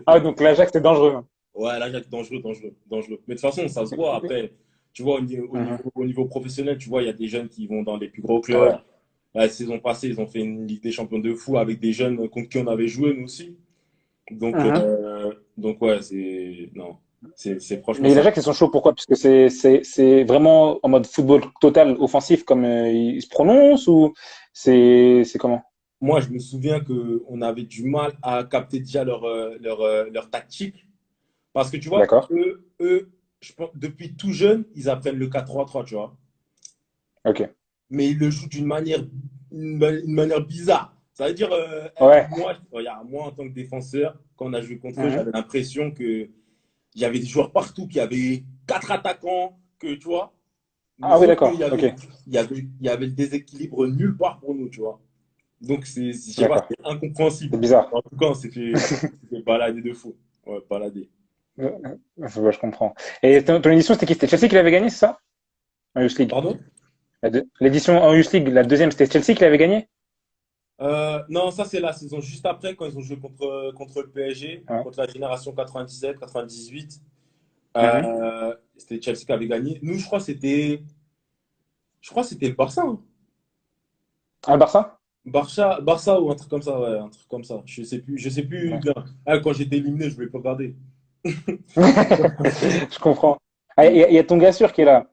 Ah, donc l'Ajax, c'est dangereux, hein. Ouais, l'Ajax, dangereux, dangereux, dangereux. Mais de toute façon, ça se voit après. Tu vois, Mhm. au niveau professionnel, tu vois, il y a des jeunes qui vont dans les plus gros clubs. Ouais. La saison passée, ils ont fait une Ligue des Champions de fou avec des jeunes contre qui on avait joué, nous aussi. Mhm. Donc ouais, non, c'est franchement Mais ça. l'Ajax, ils sont chauds, pourquoi? Parce que c'est vraiment en mode football total offensif comme ils se prononcent ou c'est comment? Moi, je me souviens qu'on avait du mal à capter déjà leur tactique. Parce que tu vois, D'accord. je pense, depuis tout jeune, ils apprennent le 4-3-3, tu vois. Ok. Mais ils le jouent une manière bizarre. Ça veut dire, Ouais. moi, regarde, moi, en tant que défenseur, quand on a joué contre eux, Mhm. j'avais l'impression que il y avait des joueurs partout, qui avaient 4 attaquants, que tu vois. Mais Ah oui, sauf qu'il d'accord. Ok. il y avait le déséquilibre nulle part pour nous, tu vois. Donc, je sais pas, D'accord. c'est incompréhensible. C'est bizarre. En tout cas, c'était baladé de fou. Ouais, baladé. Ouais, je comprends. Et ton édition, c'était qui? C'était Chelsea qui l'avait gagné, c'est ça? en Youth League? Pardon? L'édition en Youth League, la deuxième, c'était Chelsea qui l'avait gagné? Non, ça c'est la saison juste après quand ils ont joué contre le PSG, Ouais. contre la génération 97-98. Mhm. C'était Chelsea qui avait gagné. Nous, je crois que c'était le Barça, hein. Ah, le Barça? Barça ou un truc comme ça, ouais, un truc comme ça. Je sais plus Ouais. bien. Ah, quand j'étais éliminé, je voulais pas regarder. Je comprends. Ah, il y a ton gars sûr qui est là.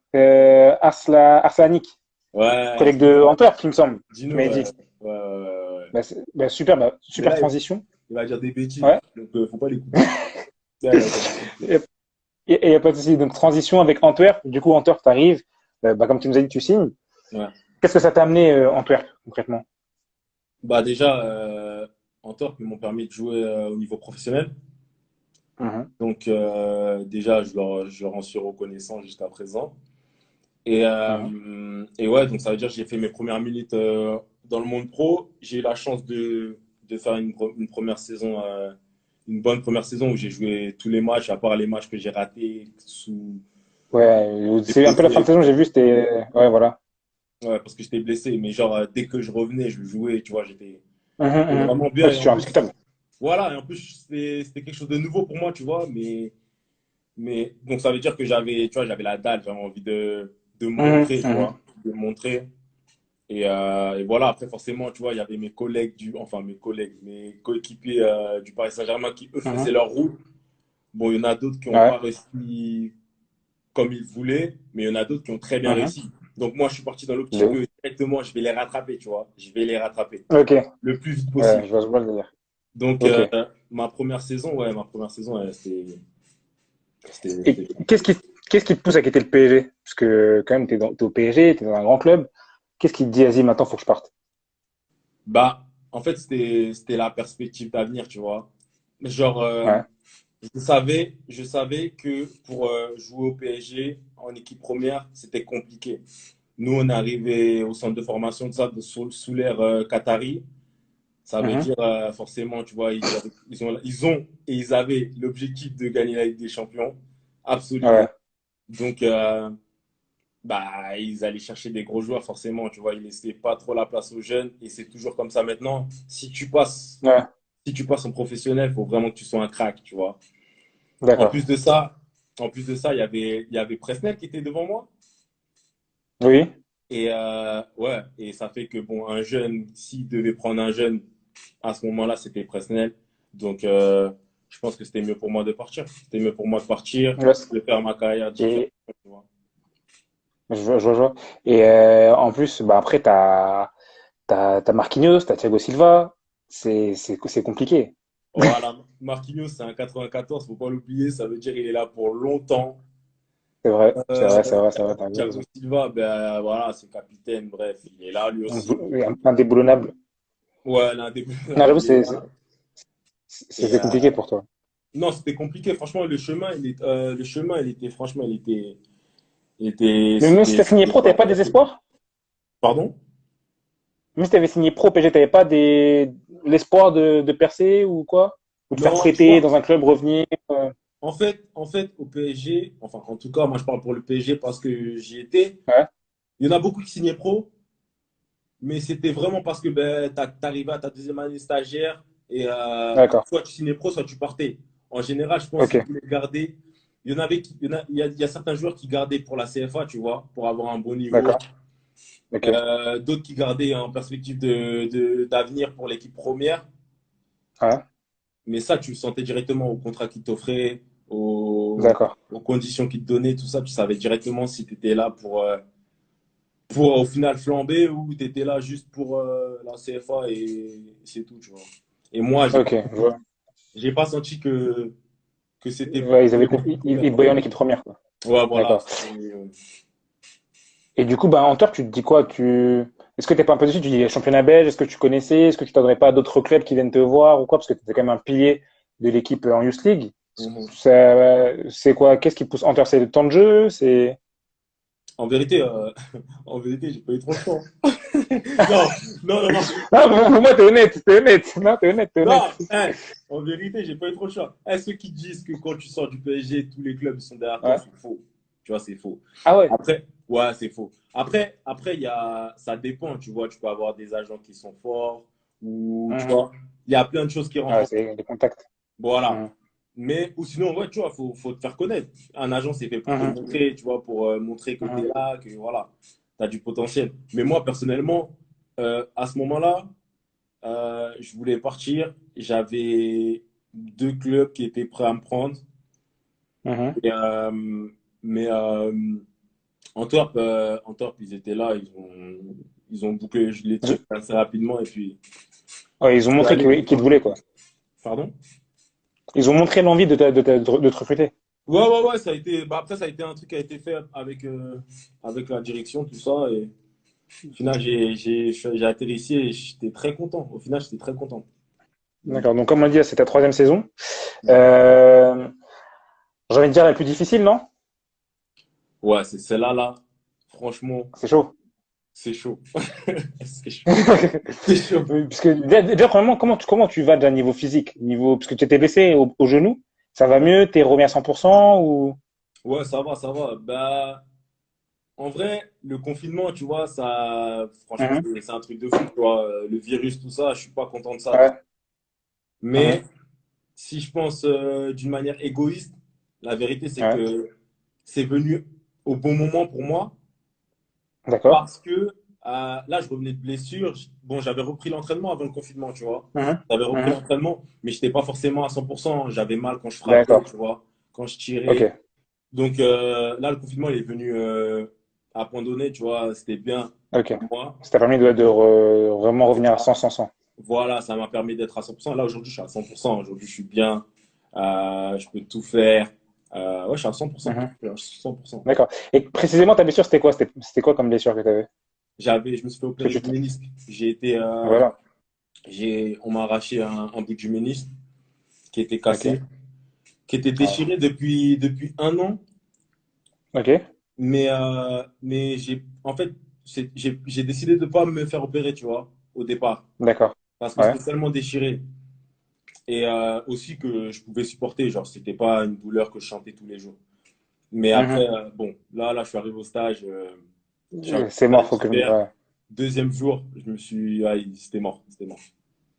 Arslanich, Ouais, collègue de Antwerp, il me semble. Tu Dino, m'avais ouais. dit. Ouais, ouais, ouais, ouais. Super, Mais super là, transition. il va dire des bêtises, Ouais. donc faut pas l'écouter. Ouais, il va dire des bêtises. Et y a pas de souci. Donc, transition avec Antwerp. Du coup, Antwerp, t'arrives. Comme tu nous as dit, tu signes. Ouais. Qu'est-ce que ça t'a amené, Antwerp, concrètement? Bah déjà, en Torque, ils m'ont permis de jouer au niveau professionnel. Mhm. Donc déjà, je leur en suis reconnaissant jusqu'à présent. Mhm. Et ouais, donc ça veut dire que j'ai fait mes premières minutes dans le monde pro. J'ai eu la chance de faire une première saison, une bonne première saison où j'ai joué tous les matchs, à part les matchs que j'ai ratés sous Ouais, des c'est un peu la fin de blessés. saison, j'ai vu, c'était. Ouais, voilà. Ouais, parce que j'étais blessé. Mais genre, dès que je revenais, je jouais, tu vois, Mhm, j'étais mhm. vraiment bien. Ouais, Et c'est en sûr, plus, indiscutable. voilà, et en plus, c'était quelque chose de nouveau pour moi, tu vois. Mais donc ça veut dire que j'avais la dalle, j'avais envie de Mhm, montrer, tu mhm. vois, de montrer. Et voilà, après forcément, tu vois, il y avait mes collègues mes coéquipiers du Paris Saint-Germain qui, eux, faisaient Mhm. leur route. Bon, il y en a d'autres qui n'ont Ouais. pas réussi comme ils voulaient, mais il y en a d'autres qui ont très bien Mhm. réussi. Donc moi, je suis parti dans l'optique De que directement, je vais les rattraper, tu vois. Je vais les rattraper ouf. Ok. le plus vite Ouais, possible. je vois le délire. Donc Ok. ma première saison, ouais, c'était, Et c'était- qu'est-ce qui te pousse à quitter le PSG? Parce que, quand même, t'es au PSG, t'es dans un grand club. Qu'est-ce qui te dit, vas-y, maintenant, faut que je parte? Bah, en fait, c'était la perspective d'avenir, tu vois. Genre, Ouais. je savais que pour jouer au PSG en équipe première, c'était compliqué. Nous, on est arrivé au centre de formation de ça, sous l'ère Qatari. Ça veut Mhm. dire forcément, tu vois, ils ont et ils avaient l'objectif de gagner la Ligue des Champions, absolument. Ouais. Donc, bah, ils allaient chercher des gros joueurs, forcément, tu vois, ils laissaient pas trop la place aux jeunes, et c'est toujours comme ça maintenant. Ouais. Si tu passes en professionnel, il faut vraiment que tu sois un crack, tu vois. En D'accord. plus de ça, en plus de ça, il y avait Presnel qui était devant moi. Oui. Et ouais, et ça fait que bon, un jeune, s'il devait prendre un jeune, à ce moment-là, c'était Presnel. Donc, je pense que c'était mieux pour moi de partir. C'était mieux pour moi de partir, Ouais. de faire ma carrière différente, Et tu vois. je vois. Et en plus, bah après, t'as Marquinhos, t'as Thiago Silva. C'est compliqué. Voilà, Marquinhos, c'est un 94, faut pas l'oublier, ça veut dire il est là pour longtemps. C'est vrai, c'est Euh, vrai, c'est vrai, c'est vrai, t'as bien Thiago raison. Silva, ben voilà, c'est capitaine, bref, il est là lui aussi. Indéboulonnable. Ouais, Non, j'avoue, il est là. Et c'était compliqué pour toi. non, c'était compliqué. Franchement, le chemin, il était, franchement, Mais même si t'as signé c'était pro, pas t'avais pas très des facile. espoirs? Pardon? Même si t'avais signé pro PSG, t'avais pas l'espoir de percer ou quoi? Ou de faire Non, tu prêter vois, dans un club, revenir? en fait, au PSG, enfin, en tout cas, moi, je parle pour le PSG parce que j'y étais. Ouais, Il y en a beaucoup qui signaient pro, mais c'était vraiment parce que ben, t'arrivais à ta deuxième année stagiaire et d'accord. soit tu signais pro, soit tu partais. En général, je pense Ok, qu'ils voulaient garder. Il y en avait il y a certains joueurs qui gardaient pour la CFA, tu vois, pour avoir un bon niveau. d'accord. Ok. D'autres qui gardaient en perspective d'avenir pour l'équipe première. Ouais, Mais ça, tu le sentais directement au contrat qu'ils t'offraient, d'accord. aux conditions qu'ils te donnaient, tout ça. Tu savais directement si tu étais là pour au final flamber ou tu étais là juste pour la CFA et c'est tout, tu vois. Et moi, j'ai Ok, pas, je vois. j'ai pas senti que c'était Ouais, ils avaient, pour l'équipe première, ils quoi. voyaient en équipe première, quoi. Ouais, voilà. D'accord. Et du coup, bah, en toi, tu te dis quoi? Est-ce que t'es pas un peu dessus? Tu dis championnat belge, est-ce que tu connaissais? Est-ce que tu t'adresses pas à d'autres clubs qui viennent te voir ou quoi? Parce que tu étais quand même un pilier de l'équipe en Youth League. Mhm. C'est quoi? Qu'est-ce qui te pousse? Hunter, c'est le temps de jeu? C'est. En vérité, en vérité, j'ai pas eu trop le choix. Non, non, non, non. Ah, pour moi, t'es honnête, t'es honnête. Non, t'es honnête, t'es honnête. Non, hein, en vérité, j'ai pas eu trop le choix. Ceux qui disent que quand tu sors du PSG, tous les clubs sont derrière toi, Ouais. c'est faux. Tu vois, c'est faux. Ah ouais. Après, ouais, c'est faux. Après, ça dépend, tu vois. Tu peux avoir des agents qui sont forts ou, tu Mhm. vois, il y a plein de choses qui rentrent Ouais, en compte. c'est des contacts. Voilà. Mhm. Mais, ou sinon, ouais, tu vois, faut te faire connaître. Un agent, c'est fait pour te Mhm. montrer, tu vois, pour montrer que tu es Mhm. là, que voilà, tu as du potentiel. Mais moi, personnellement, à ce moment-là, je voulais partir. J'avais deux clubs qui étaient prêts à me prendre. Mhm. Et, mais Antwerp, ils étaient là. Ils ont bouclé les trucs Ils assez rapidement. Et puis, ouais, ils ont je suis montré allé. qu'ils te voulaient, quoi. Pardon? Ils ont montré l'envie de te recruter. Ouais, ouais, ouais. Ça a été, bah, après, ça a été un truc qui a été fait avec la direction, tout ça. Et au final, j'ai atterri ici et j'étais très content. Au final, j'étais très content. Donc, D'accord. Donc, comme on dit, c'est ta troisième saison. ouais. Euh, j'ai envie de dire la plus difficile, non? Ouais, c'est celle-là, là. Franchement, C'est chaud. c'est chaud. C'est chaud. C'est chaud. Puisque déjà, premièrement, comment tu vas d'un niveau physique, niveau, parce que tu étais blessé au genou, ça va mieux, t'es remis à 100% ou? Ouais, ça va, ça va. Bah, en vrai, le confinement, tu vois, ça, franchement, Mhm. c'est un truc de fou, tu vois. Le virus, tout ça, je suis pas content de ça. Ouais. Mais Mhm. si je pense d'une manière égoïste, la vérité, c'est Ouais. que c'est venu au bon moment pour moi D'accord. parce que là, je revenais de blessure. Bon, j'avais repris l'entraînement avant le confinement, tu vois. Mhm. J'avais repris Mhm. l'entraînement, mais je n'étais pas forcément à 100%. J'avais mal quand je frappais, D'accord. tu vois, quand je tirais. Ok. Donc là, le confinement, il est venu à point donné, tu vois, c'était bien Ok. pour moi. Ça t'a permis vraiment revenir à 100. Voilà, ça m'a permis d'être à 100%. Là, aujourd'hui, je suis à 100%. Aujourd'hui, je suis bien. Je peux tout faire. Ouais, je suis à 100%. Mhm. Je suis à 100%. D'accord. Et précisément, ta blessure, c'était quoi? C'était quoi comme blessure que tu avais? Je me suis fait Que opérer tu du ménisque. Voilà. On m'a arraché un bout du ménisque qui était Ok. cassé, qui était Ouais. déchiré depuis un an. Ok. Mais en fait, j'ai décidé de ne pas me faire opérer, tu vois, au départ. D'accord. Parce que Ouais. c'était tellement déchiré. Et aussi que je pouvais supporter, genre, c'était pas une douleur que je chantais tous les jours. Mais après, Mhm. bon, là, je suis arrivé au stage, je suis arrivé C'est au mort, stage faut que d'hiver. ouais. Deuxième jour, c'était mort, c'était mort.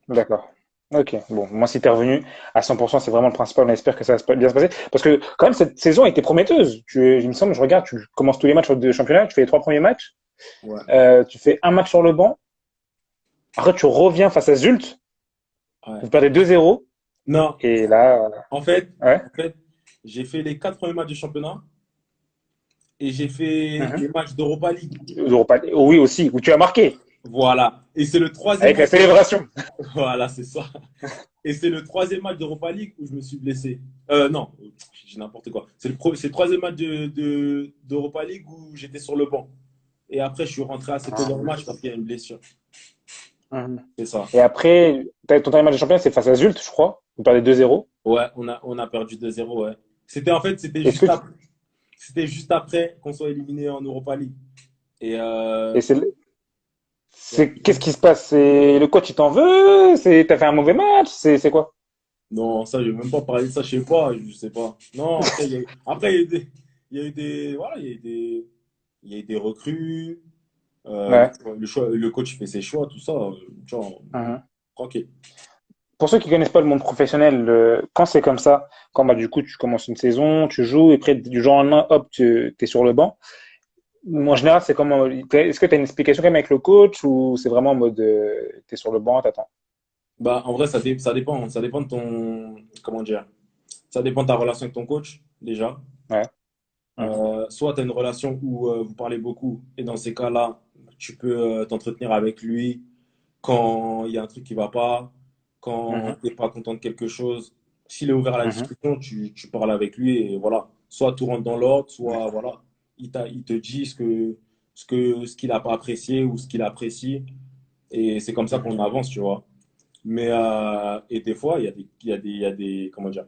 D'accord. Ok. Bon, moi, si t'es revenu à 100%, c'est vraiment le principal. On espère que ça va bien se passer. Parce que, quand même, cette saison a été prometteuse. Il me semble, je regarde, tu commences tous les matchs de championnat, tu fais les trois premiers matchs, Ouais, tu fais un match sur le banc. Après, tu reviens face à Zult, ouais. vous perdez 2-0. Non, Et là, en fait, ouais. en fait, j'ai fait les quatre premiers matchs du championnat et j'ai fait Mhm. les matchs d'Europa League. Oui, aussi, où tu as marqué, Voilà. Et c'est le troisième avec la match. célébration. Voilà, c'est ça. Et c'est le troisième match d'Europa League où je me suis blessé. Non, j'ai n'importe quoi. C'est le troisième match d'Europa League où j'étais sur le banc. Et après, je suis rentré assez tôt dans le match parce qu'il y a une blessure. Mhm. C'est ça. Et après, ton dernier match de championnat, c'est face à Zult, je crois. Vous perdez 2-0. Ouais, on a perdu 2-0, ouais. C'était Est-ce que c'était juste après qu'on soit éliminé en Europa League. Et et ouais. qu'est-ce qui se passe? C'est le coach, il t'en veut? T'as fait un mauvais match? C'est quoi? Non, ça, je vais même pas parler de ça, je sais pas, je sais pas. Non, après, voilà, il y a eu des recrues. Ouais. Le coach fait ses choix, tout ça. Tu vois, Mhm. tranquille. Pour ceux qui connaissent pas le monde professionnel, quand c'est comme ça, quand bah, du coup tu commences une saison, tu joues, et après du jour au lendemain, hop, tu es sur le banc. En général, c'est comment? Est-ce que tu as une explication quand même avec le coach ou c'est vraiment en mode t'es sur le banc, t'attends? Bah, en vrai, ça dépend. Ça dépend de ton. Comment dire? Ça dépend de ta relation avec ton coach, déjà. Ouais. Mhm. Soit tu as une relation où vous parlez beaucoup, et dans ces cas-là, tu peux t'entretenir avec lui quand il y a un truc qui va pas, quand Mhm. tu n'es pas content de quelque chose. S'il est ouvert à la Mhm. discussion, tu parles avec lui et voilà. Soit tout rentre dans l'ordre, soit voilà, il te dit ce qu'il n'a pas apprécié ou ce qu'il apprécie. Et c'est comme ça Mhm. qu'on avance, tu vois. Mais et des fois, comment dire,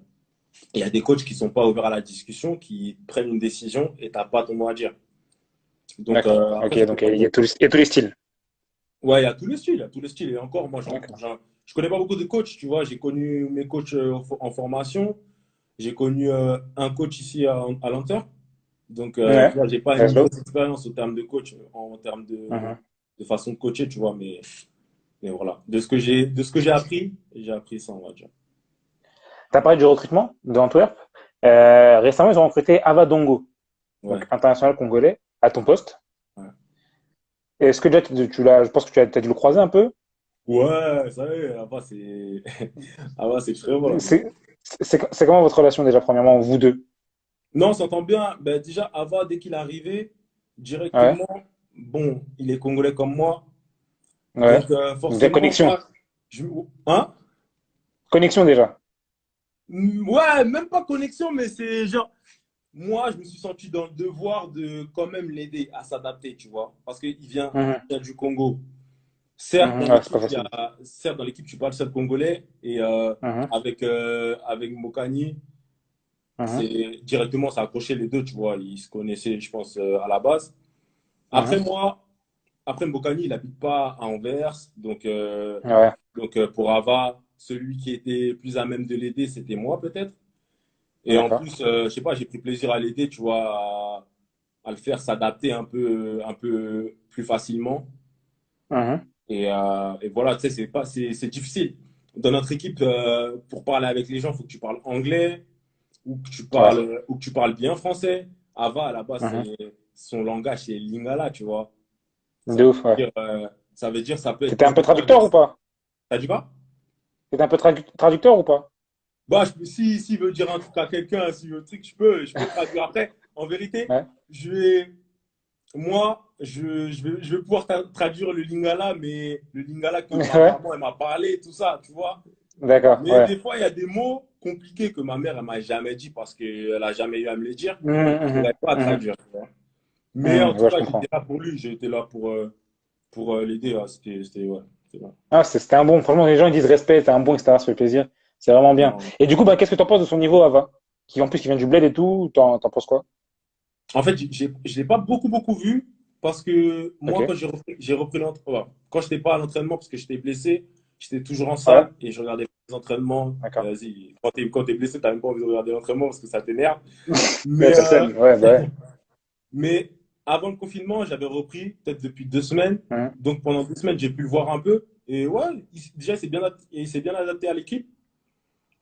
il y a des coachs qui sont pas ouverts à la discussion, qui prennent une décision et t'as pas ton mot à dire. Donc D'accord. après, Ok, ça donc dépend. il y a tous les styles. Ouais, il y a tous les styles, il y a tous les styles. Et encore, moi, D'accord. je connais pas beaucoup de coachs, tu vois. J'ai connu mes coachs en formation. J'ai connu un coach ici à l'Antwerp. Donc, Ouais. tu vois, j'ai pas une Let's go. grosse expérience au terme de coach, en termes Mhm. de façon de coacher, tu vois, mais voilà. De ce que j'ai appris ça, on va dire. T'as parlé du recrutement d'Antwerp. Récemment, ils ont recruté Ava Dongo, Ouais, donc international congolais, à ton poste. ouais. Est-ce que déjà je pense que t'as dû le croiser un peu. Ouais, ça y est, là-bas, c'est, là-bas, c'est le frérot, là. C'est c'est comment votre relation déjà, premièrement, vous deux? Non, on s'entend bien. Ben, déjà, Ava, dès qu'il est arrivé, Ouais, directement, bon, il est congolais comme moi. ouais. Donc, Donc, déjà, forcément, connexion. moi, hein? Connexion déjà. Ouais, même pas connexion, mais c'est genre, moi, je me suis senti dans le devoir de quand même l'aider à s'adapter, tu vois. Parce qu'il Mhm, vient du Congo. ouais, c'est pas facile. Certes, dans l'équipe, tu parles seul congolais. Et Mhm, avec Mokani, mhm, c'est directement, ça accroché les deux, tu vois. Ils se connaissaient, je pense, à la base. Après, mhm. moi, après Mbokani, il n'habite pas à Anvers. Ouais, Pour Ava, celui qui était plus à même de l'aider, c'était moi, peut-être. Et en d'accord. plus, je sais pas, j'ai pris plaisir à l'aider, tu vois, à le faire s'adapter un peu plus facilement. Mhm, Et voilà, tu sais, c'est difficile. Dans notre équipe, pour parler avec les gens, il faut que tu parles anglais ouais. ou que tu parles bien français. Ava, à la base, Mhm. son langage, c'est Lingala, tu vois. Ça De veut ouf, ouais. ça veut dire, ça peut être T'étais un peu compliqué traducteur avec. ou pas? T'as dit quoi? T'étais un peu traducteur ou pas? Bah, s'il veut dire un truc à quelqu'un, s'il veut un truc, je peux traduire. Après, en vérité, Ouais. je vais, je vais pouvoir traduire le Lingala, mais le Lingala que ma Ouais, maman, elle m'a parlé, tout ça, tu vois. d'accord, Mais ouais. des fois, il y a des mots compliqués que ma mère, elle m'a jamais dit parce qu'elle a jamais eu à me les dire. Mhm, Je mhm, n'arrive pas à mhm, traduire, tu vois. Mais en mhm. tout Ouais, je cas, comprends. j'étais là pour lui, j'ai été là pour l'aider. Ah, ouais, c'est bon. Ah, c'était un bon. Franchement, les gens ils disent respect, c'est un bon, etc. Ça fait plaisir. C'est vraiment bien. Non. Et du coup, bah, qu'est-ce que t'en penses de son niveau, Ava? Qui, en plus, qui vient du bled et tout, t'en penses quoi? En fait, je l'ai pas beaucoup vu parce que moi, Ok. j'ai repris l'entraînement, quand je n'étais pas à l'entraînement parce que j'étais blessé, j'étais toujours en Ouais, salle et je regardais les entraînements. d'accord. Vas-y, quand t'es blessé, t'as même pas envie de regarder l'entraînement parce que ça t'énerve. Ouais, Mais, ça scène. Ouais, bah ouais. mais avant le confinement, j'avais repris peut-être depuis 2 semaines. Mhm, Donc pendant 2 semaines, j'ai pu le voir un peu. Et ouais, déjà, il s'est bien adapté à l'équipe.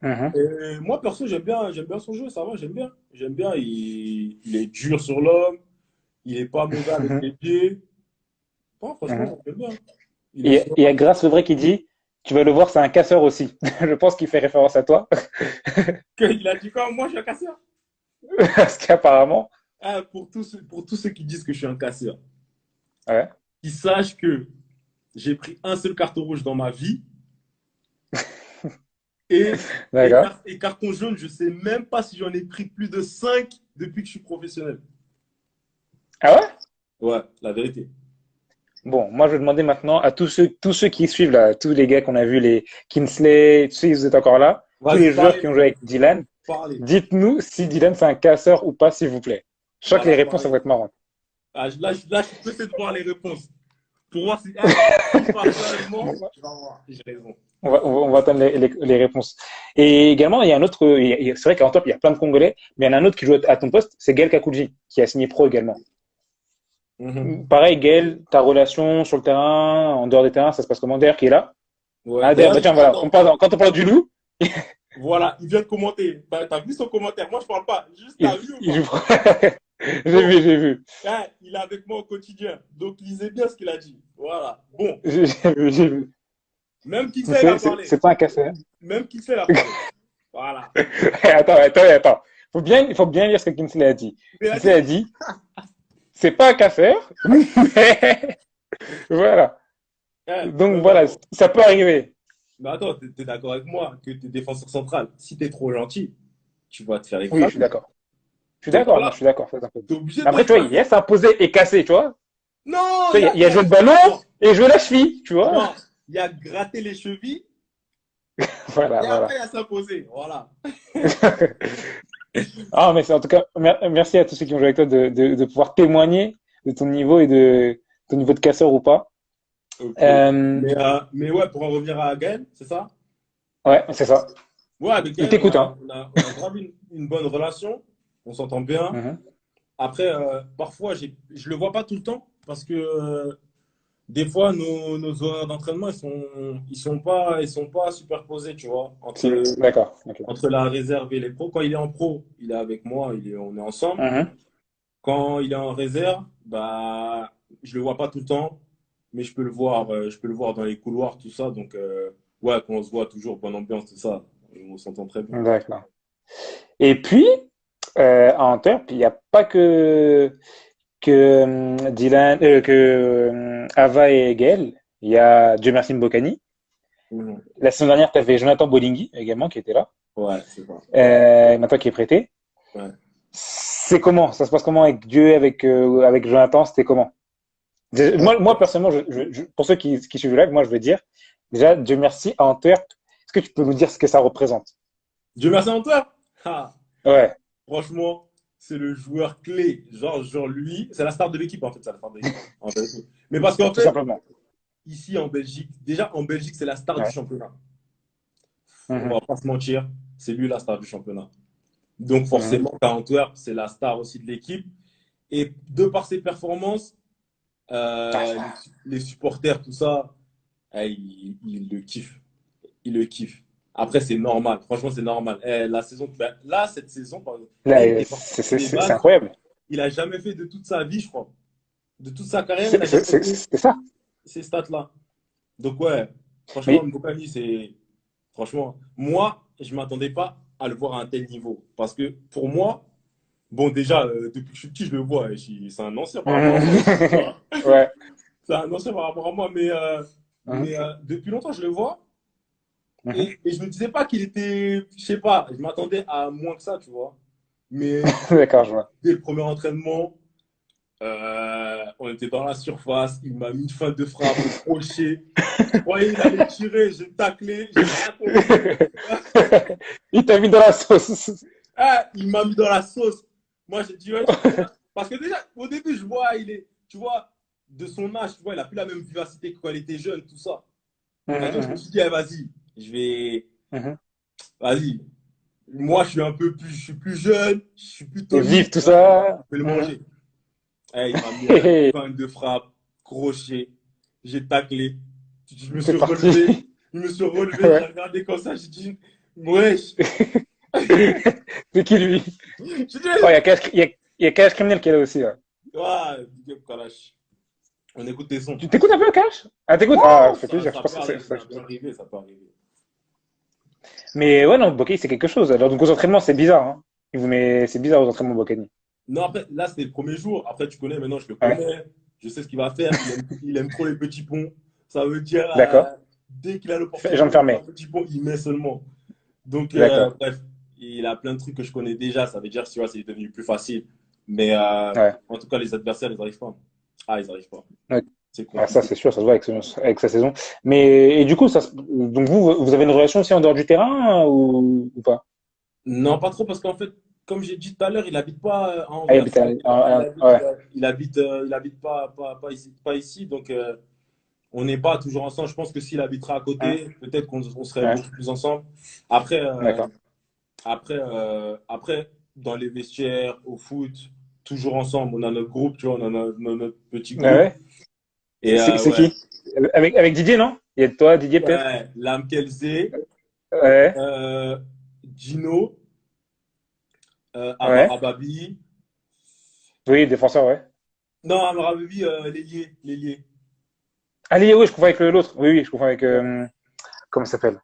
mhm, Et moi, perso, j'aime bien son jeu, ça va, j'aime bien. J'aime bien, il est dur sur l'homme. Il est pas mauvais avec mhm, les pieds. Non, mhm. franchement, j'aime bien. Il est Et il y a serein. Grâce vrai qui dit, tu vas le voir, c'est un casseur aussi. Je pense qu'il fait référence à toi. Il a dit quoi? Moi, je suis un casseur. Parce qu'apparemment, Ah, pour tous ceux qui disent que je suis un casseur, ouais, qu'ils sachent que j'ai pris un seul carton rouge dans ma vie et, d'accord. et carton jaune, je sais même pas si j'en ai pris plus de 5 depuis que je suis professionnel. Ah ouais? Ouais, la vérité. Bon, moi je vais demander maintenant à tous ceux qui suivent là, tous les gars qu'on a vus, les Kinsley, si vous êtes encore là, tous Vas-y, les joueurs parlez, qui ont les joué gars. avec Dylan, Parlez. dites-nous si Dylan c'est un casseur ou pas, s'il vous plaît. Je crois que les Voilà, réponses ça parlez. va être marrant. Ah, là, je suis pressé de voir les réponses. Pour voir si, hein, si personnellement, Bon, je vais voir. J'ai raison. on va attendre les réponses. Et également, il y a un autre, c'est vrai qu'en top, il y a plein de Congolais, mais il y en a un autre qui joue à ton poste, c'est Gaël Kakouji, qui a signé pro également. Mhm. Pareil, Gaël, ta relation sur le terrain, en dehors des terrains, ça se passe comment? D'ailleurs, qui est là? Ouais. Ah, d'ailleurs, bah D'ailleurs, tiens, voilà, attends. quand on parle du loup, Voilà, il vient de commenter. T'as vu son commentaire? Moi, je parle pas. Juste, t'as vu ou il joue. pas? J'ai Bon, vu, j'ai vu. hein, il est avec moi au quotidien. Donc, lisez bien ce qu'il a dit. Voilà. Bon, J'ai vu, j'ai vu. même Kingsley a parlé. C'est pas un casseur. Même Kingsley a parlé. Voilà. Attends. Il faut bien lire ce que Kinsley a dit. Il a Kinsley a dit, dit, c'est pas un casseur, mais voilà. hein, Donc non, mais voilà, attends. ça peut arriver. Mais attends, t'es d'accord avec moi que t'es défenseur central. Si t'es trop gentil, tu vas te faire Oui, je écraser. suis d'accord. Je suis Donc d'accord, non, je voilà, suis d'accord. Ça, c'est un peu- t'es obligé Mais de après, tu vois, il y a l'écraser. s'imposer et casser, tu vois. Non, Tu vois, il y a joué le ballon non, et jouer la cheville, tu vois. non. Il y a gratté les chevilles Voilà, et après, voilà. il y a s'imposer. Voilà. Ah, mais c'est en tout cas, merci à tous ceux qui ont joué avec toi de pouvoir témoigner de ton niveau et de ton niveau de casseur ou pas. Ok. Euh, Mais ouais, pour en revenir à Gaël, c'est ça? ouais, c'est ça. Ouais, avec Il Gaël, t'écoute, hein. on a grave une bonne relation. On s'entend bien. Mhm. après parfois, je le vois pas tout le temps parce que des fois, nos horaires d'entraînement, ils sont pas superposés, tu vois, D'accord. Ok. entre la réserve et les pros. Quand il est en pro, il est avec moi, on est ensemble. Mhm. Quand il est en réserve, bah, je le vois pas tout le temps, mais je peux le voir dans les couloirs, tout ça. Donc, ouais, quand on se voit toujours, bonne ambiance, tout ça, on s'entend très bien. D'accord. Et puis, à Antwerp, il n'y a pas que Dylan, Ava et Gaël. Il y a Dieu merci Mbokani. Mhm. La semaine dernière, tu avais Jonathan Bolingui également qui était là, Ouais, c'est ça. maintenant qui est prêté. Ouais. C'est comment? Ça se passe comment avec Dieu, avec Jonathan? C'était comment? Moi personnellement, pour ceux qui suivent le live, moi je veux dire, déjà, Dieu merci à Antwerp. Est-ce que tu peux nous dire ce que ça représente? Dieu merci Antoine. Ah, Ouais, franchement, c'est le joueur clé. Genre lui, c'est la star de l'équipe en fait, c'est la star de l'équipe. En vérité. Mais parce qu'en tout fait, simplement. ici en Belgique, déjà en Belgique, c'est la star du Ouais. championnat. On Mhm, va pas se mentir, c'est lui la star du championnat. Donc mhm. forcément, qu'à Antwerp, c'est la star aussi de l'équipe. Et de par ses performances, Ah, euh, les supporters, tout ça, ils le kiffent. Ils le kiffent. Après, c'est normal. Franchement, c'est normal. La saison, ben, là, cette saison, par exemple, là, il était parti sur des c'est bases. incroyable. Il a jamais fait de toute sa vie, je crois. De toute sa carrière, il n'a jamais fait C'est ça. ces stats-là. Donc, ouais, franchement, Mais Mbokani, c'est. Franchement, moi, je ne m'attendais pas à le voir à un tel niveau. Parce que pour moi, bon, déjà, depuis que je suis petit, je le vois. C'est un ancien par rapport à moi aussi, tu mhm. vois. Ouais. C'est un ancien par rapport à moi. Mhm, Depuis longtemps, je le vois. mhm. Et je ne me disais pas qu'il était. Je sais pas, je m'attendais à moins que ça, tu vois. Mais D'accord, je vois. dès le premier entraînement, on était dans la surface. Il m'a mis une fin de frappe au crochet. Je croyais qu'il allait tirer. J'ai taclé. J'ai rien compris. Il t'a mis dans la sauce. Ah, il m'a mis dans la sauce. Moi, j'ai dit, ouais, parce que déjà, au début, je vois, tu vois, de son âge, tu vois, il a plus la même vivacité que quand il était jeune, tout ça. Et donc, je me Mhm, suis dit, eh, vas-y, je vais, mhm. vas-y. Moi, je suis plus jeune, je suis plus Et vive tonique, tout vas-y, ça. je vais le Mhm. manger. Eh, il m'a mis un fin de frappe, crochet, j'ai taclé, je me C'est suis parti. relevé, j'ai Ouais. regardé comme ça, j'ai dit, wesh. C'est qui lui? J'ai dit, Oh, il y a Cash Criminel qui est là aussi, là. ouais, big up, Kalash. On écoute tes sons. Tu t'écoutes un peu, Cash? Ah, t'écoutes? Ah, ça Ouais, fait plaisir. Je ça pense peut que arriver, c'est. ça peut arriver, ça peut arriver. Mais ouais, non, Bokeh, c'est quelque chose. Alors, donc, aux entraînements, c'est bizarre, hein. C'est bizarre aux entraînements, Bokeh. Non, après, là, c'était le premier jour. Après, tu connais, maintenant, je le Ouais. connais. Je sais ce qu'il va faire. Il aime trop les petits ponts. Ça veut dire, D'accord. dès qu'il a l'opportunité Jambes de faire fermées. un petit pont, il met seulement. Donc, D'accord. bref, il a plein de trucs que je connais déjà. Ça veut dire, tu vois, c'est devenu plus facile. Mais Ouais. en tout cas, les adversaires, ils n'arrivent pas. Ah, ils n'arrivent pas. Ouais. C'est Ah, ça, compliqué. c'est sûr, ça se voit avec sa saison. Mais, et du coup, donc vous avez une relation aussi en dehors du terrain, ou pas? Non, pas trop, parce qu'en fait, comme j'ai dit tout à l'heure, il habite pas à Ah, il Anvers. habite ouais. Il habite pas ici. Donc, on n'est pas toujours ensemble. Je pense que s'il habiterait à Hum, côté, peut-être on serait ouais. beaucoup plus ensemble. Après, D'accord. après, dans les vestiaires, au foot, toujours ensemble. On a notre groupe, tu vois, notre petit Ouais, groupe. ouais. Et C'est ouais, qui? Avec Didier, non? Il y a toi, Didier, peut-être? ouais, Lam Kelze, Ouais. euh, Gino, Ouais. Amarababi. Oui, défenseur, ouais. Non, Amarababi, l'ailier. Allez, oui, je confonds avec l'autre. Oui, oui, je confonds avec, Ouais. comment il s'appelle?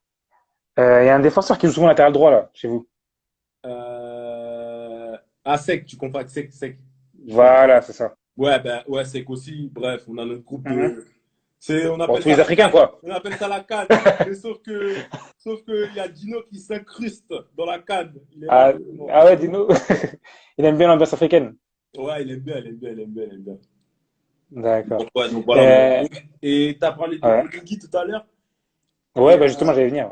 Il y a un défenseur qui joue souvent latéral droit, là, chez vous. Sec, tu comprends avec Sec. Voilà, c'est ça. Ouais, ben, ouais, Sec aussi. Bref, on a notre groupe Mhm. de. On Bon, appelle tous ça les la Africains, canne. quoi. On appelle ça la canne. Mais sauf que il y a Dino qui s'incruste dans la canne. Il est là Ah, actuellement. ah ouais, dis-nous. Il aime bien l'ambiance africaine. Ouais, il aime bien, il aime bien, il aime bien, il aime bien. D'accord. Donc, ouais, donc voilà. Euh, Et tu as parlé de ouais. Bolingui tout à l'heure. Ouais, Et bah justement, j'allais venir.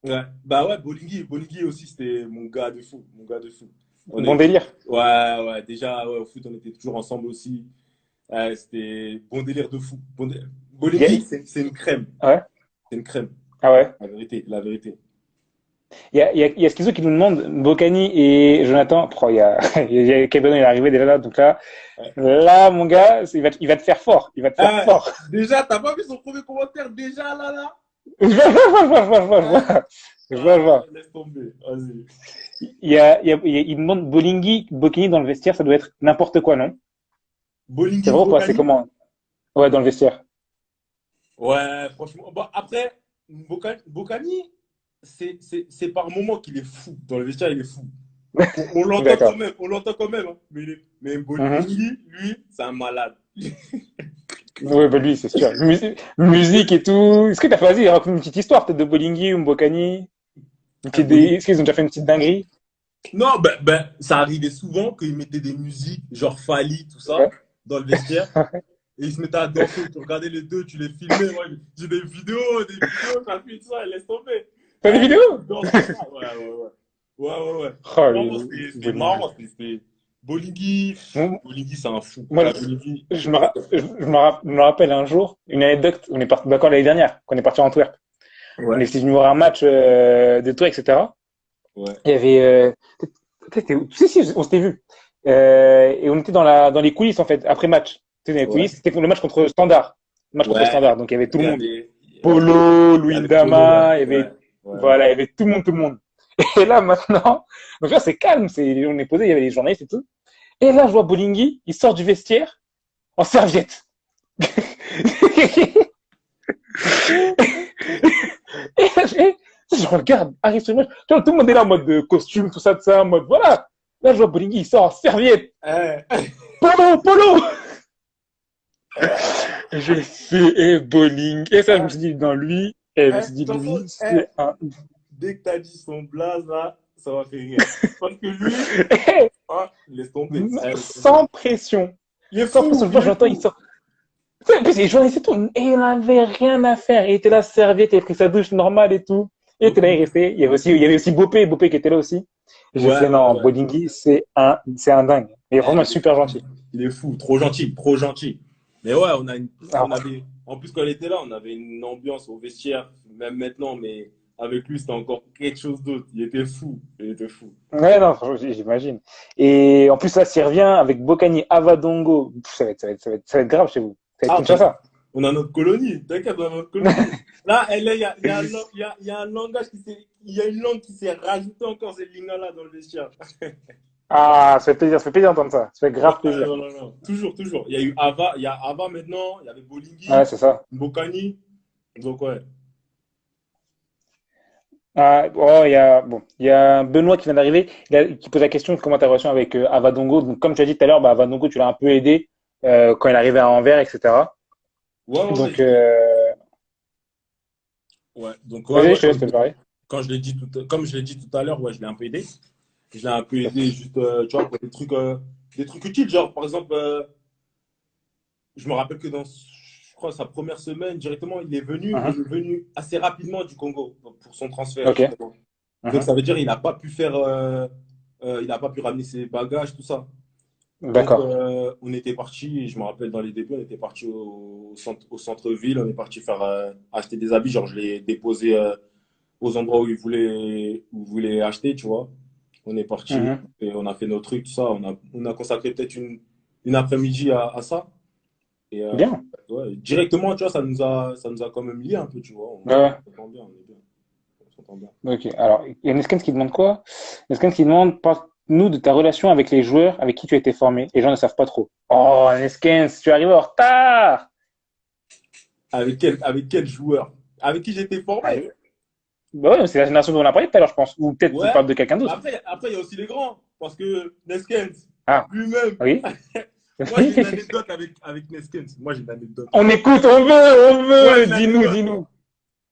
ouais, bah ouais, Bolingui aussi, c'était mon gars de fou. Mon gars de fou. On Bon est. délire. Ouais, ouais, déjà, ouais, au foot, on était toujours ensemble aussi. C'était bon délire de fou. Il y a- Bolingui, c'est une crème. Ouais. C'est une crème. Ah ouais. La vérité, la vérité. Il y a Schizo qui nous demande, Bocani et Jonathan. Oh, il y a Kevin, il est arrivé déjà là. Donc Ouais. là, mon gars, il va te faire fort. Il va te faire Ah, fort. déjà, t'as pas vu son premier commentaire déjà là là? Je vois. Je vois, je Ah, vois. laisse tomber. Vas-y. Il demande Bolingui, Bocani dans le vestiaire, ça doit être n'importe quoi, non? C'est Bolingis vrai ou pas? C'est Bocani? comment? Ouais, dans le vestiaire. Ouais, franchement. Bon, après, Bocani, c'est par moment qu'il est fou. Dans le vestiaire, il est fou. On l'entend quand D'accord. même, on l'entend quand même, hein. Mais Mhm. Bolingis, lui, c'est un malade. Ouais, bah lui, c'est sûr. Musique et tout. Est-ce que t'as choisi, raconte une petite histoire, peut-être de Bolingui ou Mbokani? Est-ce qu'ils ont déjà fait une petite dinguerie? Non, ça arrivait souvent qu'ils mettaient des musiques, genre Fali, tout ça, Ouais. dans le vestiaire, et ils se mettaient à danser. Tu regardais les deux, tu les filmais. Moi, j'ai des vidéos, ça fait ça, laisse tomber. T'as des Ils vidéos? dansent comme ça. Ouais, ouais, ouais. Ouais, ouais, ouais. Oh, Vraiment, c'était Bolingui. marrant. Bolingui, Moi, Bolingui, c'est un fou. moi, Bolingui. je me rappelle un jour, une anecdote, on est parti, d'accord, l'année dernière, qu'on est parti à Antwerp. On Ouais, était venu voir un match de toi, etc. ouais, Il y avait, tu sais, si, on s'était vu. Et on était dans les coulisses, en fait, après match. Tu sais, dans les ouais. coulisses, c'était pour le match contre Standard. Le match contre Ouais, Standard. Donc, il y avait tout le monde. ouais, Polo, il y avait Polo, ouais, Luindama, il y ouais, avait, ouais, ouais. voilà, il y avait tout le monde, tout le monde. Et là, maintenant, donc là, c'est calme, on est posé, il y avait les journalistes et tout. Et là, je vois Bolingui, il sort du vestiaire en serviette. Et là, je regarde, arrive sur moi, tu vois, tout le monde est là en mode de costume, tout ça, en mode, voilà. Là, je vois Bolingui, il sort en serviette. Eh, Polo, polo! Je fais, bowling. Et ça, je me suis dit, dans lui, je me suis dit, de toute façon, lui, c'est un. dès que t'as dit son blaze, là, ça m'a fait rire. Parce que lui, ah, laisse tomber. Laisse tomber. Sans pression. Il est Sans pression. fou, Je vois, il est j'entends, il fou. sort. En plus, les journalistes et tout. Et il n'avait rien à faire. Il était là, serviette, il a pris sa douche normale et tout. Il était là, il restait. Il y avait aussi Bopé qui était là aussi. Et j'ai Ouais, fait, ouais, non, ouais. Bolingui, c'est un dingue. Il est vraiment Il est super gentil. il est fou, trop gentil, trop gentil. Mais ouais, on Alors, avait, en plus quand il était là, on avait une ambiance au vestiaire, même maintenant, mais avec lui, c'était encore quelque chose d'autre. Il était fou, il était fou. ouais, non, franchement, j'imagine. Et en plus, là, s'il revient avec Bokani Avadongo, ça va être grave chez vous. Ça va être Ah, Kinshasa. on a notre colonie, t'inquiète, on a notre colonie. Là, il y a un langage il y a une langue qui s'est rajoutée encore, c'est Lingala dans le vestiaire. Ah, ça fait plaisir d'entendre ça. Ça fait Ouais, grave plaisir. non, non, non. Toujours, toujours. Il y a Ava maintenant, il y avait Ouais, Bolingui, c'est ça. Mbokani. Donc, ouais. Ah, oh, il y a Benoît qui vient d'arriver, qui pose la question de comment ta relation avec Avadongo. Donc, comme tu as dit tout à l'heure, bah, Avadongo, tu l'as un peu aidé quand il arrivait à Anvers, etc. Ouais, ouais, ouais. Donc, Ouais. Donc, ouais, vas-y, ouais, je te laisse te parler. comme je l'ai dit tout à l'heure, ouais, je l'ai un peu aidé. Je l'ai un peu aidé juste, tu vois, pour des trucs utiles. Genre, par exemple, je me rappelle que je crois, sa première semaine, directement, il Mhm. est venu assez rapidement du Congo pour son transfert, Ok. justement. Donc, Mhm. ça veut dire qu'il n'a pas pu faire, il n'a pas pu ramener ses bagages, tout ça. Donc, D'accord. on était parti, je me rappelle dans les débuts, on était parti au centre-ville, on est parti faire acheter des habits. Genre, je l'ai déposé aux endroits où il voulait acheter, tu vois. On est parti Mhm. et on a fait nos trucs, tout ça. On a consacré peut-être une après-midi à ça. Et Bien. ouais, directement, tu vois, ça nous a quand même lié un peu, tu vois. Ouais, ouais. On s'entend bien, on est bien. On s'entend bien. Ok. Alors, il y a Neskens qui demande quoi? Neskens qui demande, parle-nous de ta relation avec les joueurs avec qui tu as été formé. Les gens ne savent pas trop. Oh, Neskens, tu arrives en retard! Avec quel joueur? Avec qui j'étais formé? Allez. Bah ouais, c'est la génération dont on a parlé tout à l'heure, je pense. Ou peut-être tu Ouais. parles de quelqu'un Mais d'autre. après, il y a aussi les grands. Parce que Neskens, Ah, lui-même, oui. moi, j'ai une anecdote avec Neskens. Moi, j'ai une anecdote. On écoute, on Moi, j'ai veut. une Dis-nous, anecdote. dis-nous.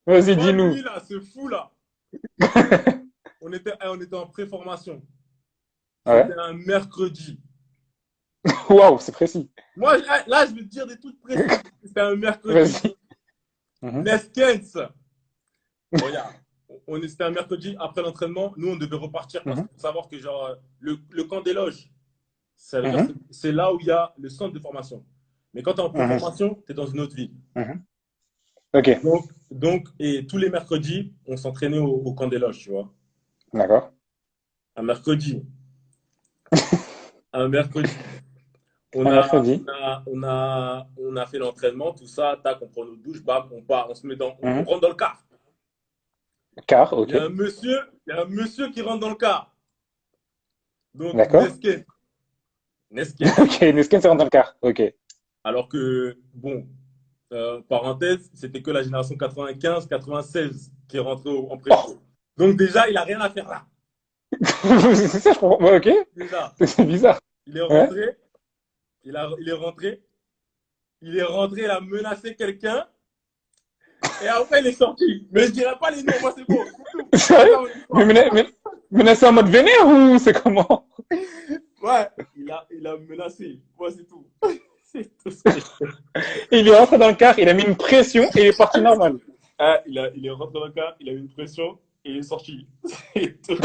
Vas-y, Moi, dis-nous. lui, là, ce fou, là, on était en préformation. C'était Ouais. un mercredi. Waouh, c'est précis. Moi, là, je vais te dire des trucs précis. C'était un mercredi. Vas-y. Mhm. Neskens, regarde, c'était un mercredi après l'entraînement. Nous, on devait repartir parce Mhm. qu'il faut savoir que genre, le camp des loges, ça veut dire Mhm. c'est là où il y a le centre de formation. Mais quand tu es en Mhm. préformation, tu es dans une autre ville. Mhm. Ok. Et tous les mercredis, on s'entraînait au camp des loges, tu vois. D'accord. Un mercredi. Un mercredi. On Un a, mercredi. on a fait l'entraînement, tout ça, tac, on prend nos douches, bam, on part, on Mhm. rentre dans le car. Car, Il y a ok. un monsieur, il y a un monsieur qui rentre dans le car. Donc, D'accord. Nesken. Ok, Nesken c'est rentré dans le car. Ok. Alors que, bon, parenthèse, c'était que la génération 95-96 qui est rentrée en Oh! prépa. Donc déjà, il a rien à faire là. C'est ça, je comprends. Ouais, ok. Déjà, C'est bizarre. il est Ouais. rentré, il est rentré, il a menacé quelqu'un et après il est sorti. Mais je dirais pas les noms, moi c'est bon, c'est tout. C'est Sérieux? ça mon Mais, histoire. menacé en mode vénère ou c'est comment? Ouais, il a menacé. Moi c'est tout. C'est tout ce que je sais. Il est rentré dans le car, il a mis une pression et il est parti normal. Ah, il est rentré dans le car, il a eu une pression et il est sorti. C'est tout.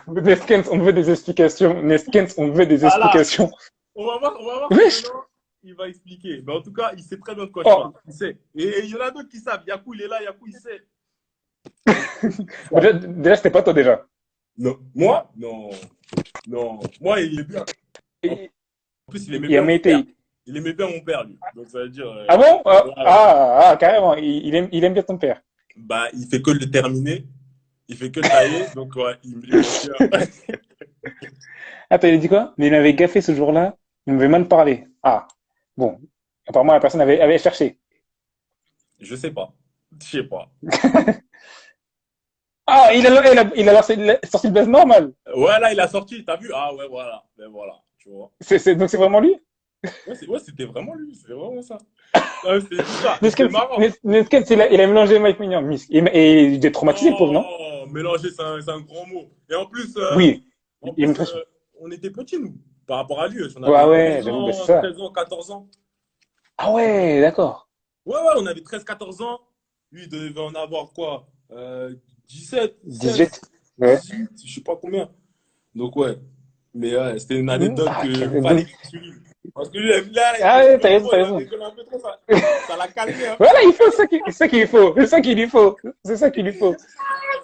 Neskens, on veut des explications. Neskens, on veut des Voilà. explications. On va voir si Wesh! maintenant il va expliquer. Mais en tout cas, il sait très bien de quoi je parle. Oh! Il sait. Et il y en a d'autres qui savent. Yakou, il est là, Yakou, il sait. Déjà, c'était pas toi déjà. Non. Moi? Non. Non. Moi, il est bien. En Il plus, il aimait il a bien mon père. été. Il aimait bien mon père, lui. Donc, ça veut dire. Ah bon? Voilà. Carrément. Il aime bien ton père. Bah, il fait que le terminer. Il fait que le tailler. Donc, ouais, il me dit mon père. Attends, il a dit quoi? Mais il m'avait gaffé ce jour-là. Il m'avait mal parlé. Ah, bon. Apparemment, la personne avait cherché. Je sais pas. Je sais pas. Ah, il a sorti le buzz normal. Ouais, là, il a sorti. T'as vu? Ah, ouais, voilà. Ben voilà. Tu vois. Donc c'est vraiment lui? Ouais, c'était vraiment lui. C'était vraiment ça. Ah, c'était tout ça. Et c'était marrant. Nesken, il a mélangé Mike Mignon. Et il était traumatisé, le pauvre, non? Oh, mélanger, c'est un grand mot. Et Oui, en il a plus une pression. on était petits, nous, par rapport à lui. On Ouais, avait ouais, j'avoue, bah, c'est ça. 13 ans, 14 ans. Ah ouais, d'accord. Ouais, ouais, on avait 13 14 ans. Lui, il devait en avoir quoi? 17, 16, 18. Ouais. 18, je sais pas combien. Donc, ouais. Mais ouais, c'était une anecdote Ah, que fallait donc, qu'il suive. Parce que lui, là, ah il ouais, t'as rigole raison, trop, t'as il a raison. rigolé un peu trop, ça l'a calmé, hein. Voilà, il faut, c'est ça qu'il faut. C'est ça qu'il lui faut. C'est ça qu'il lui faut.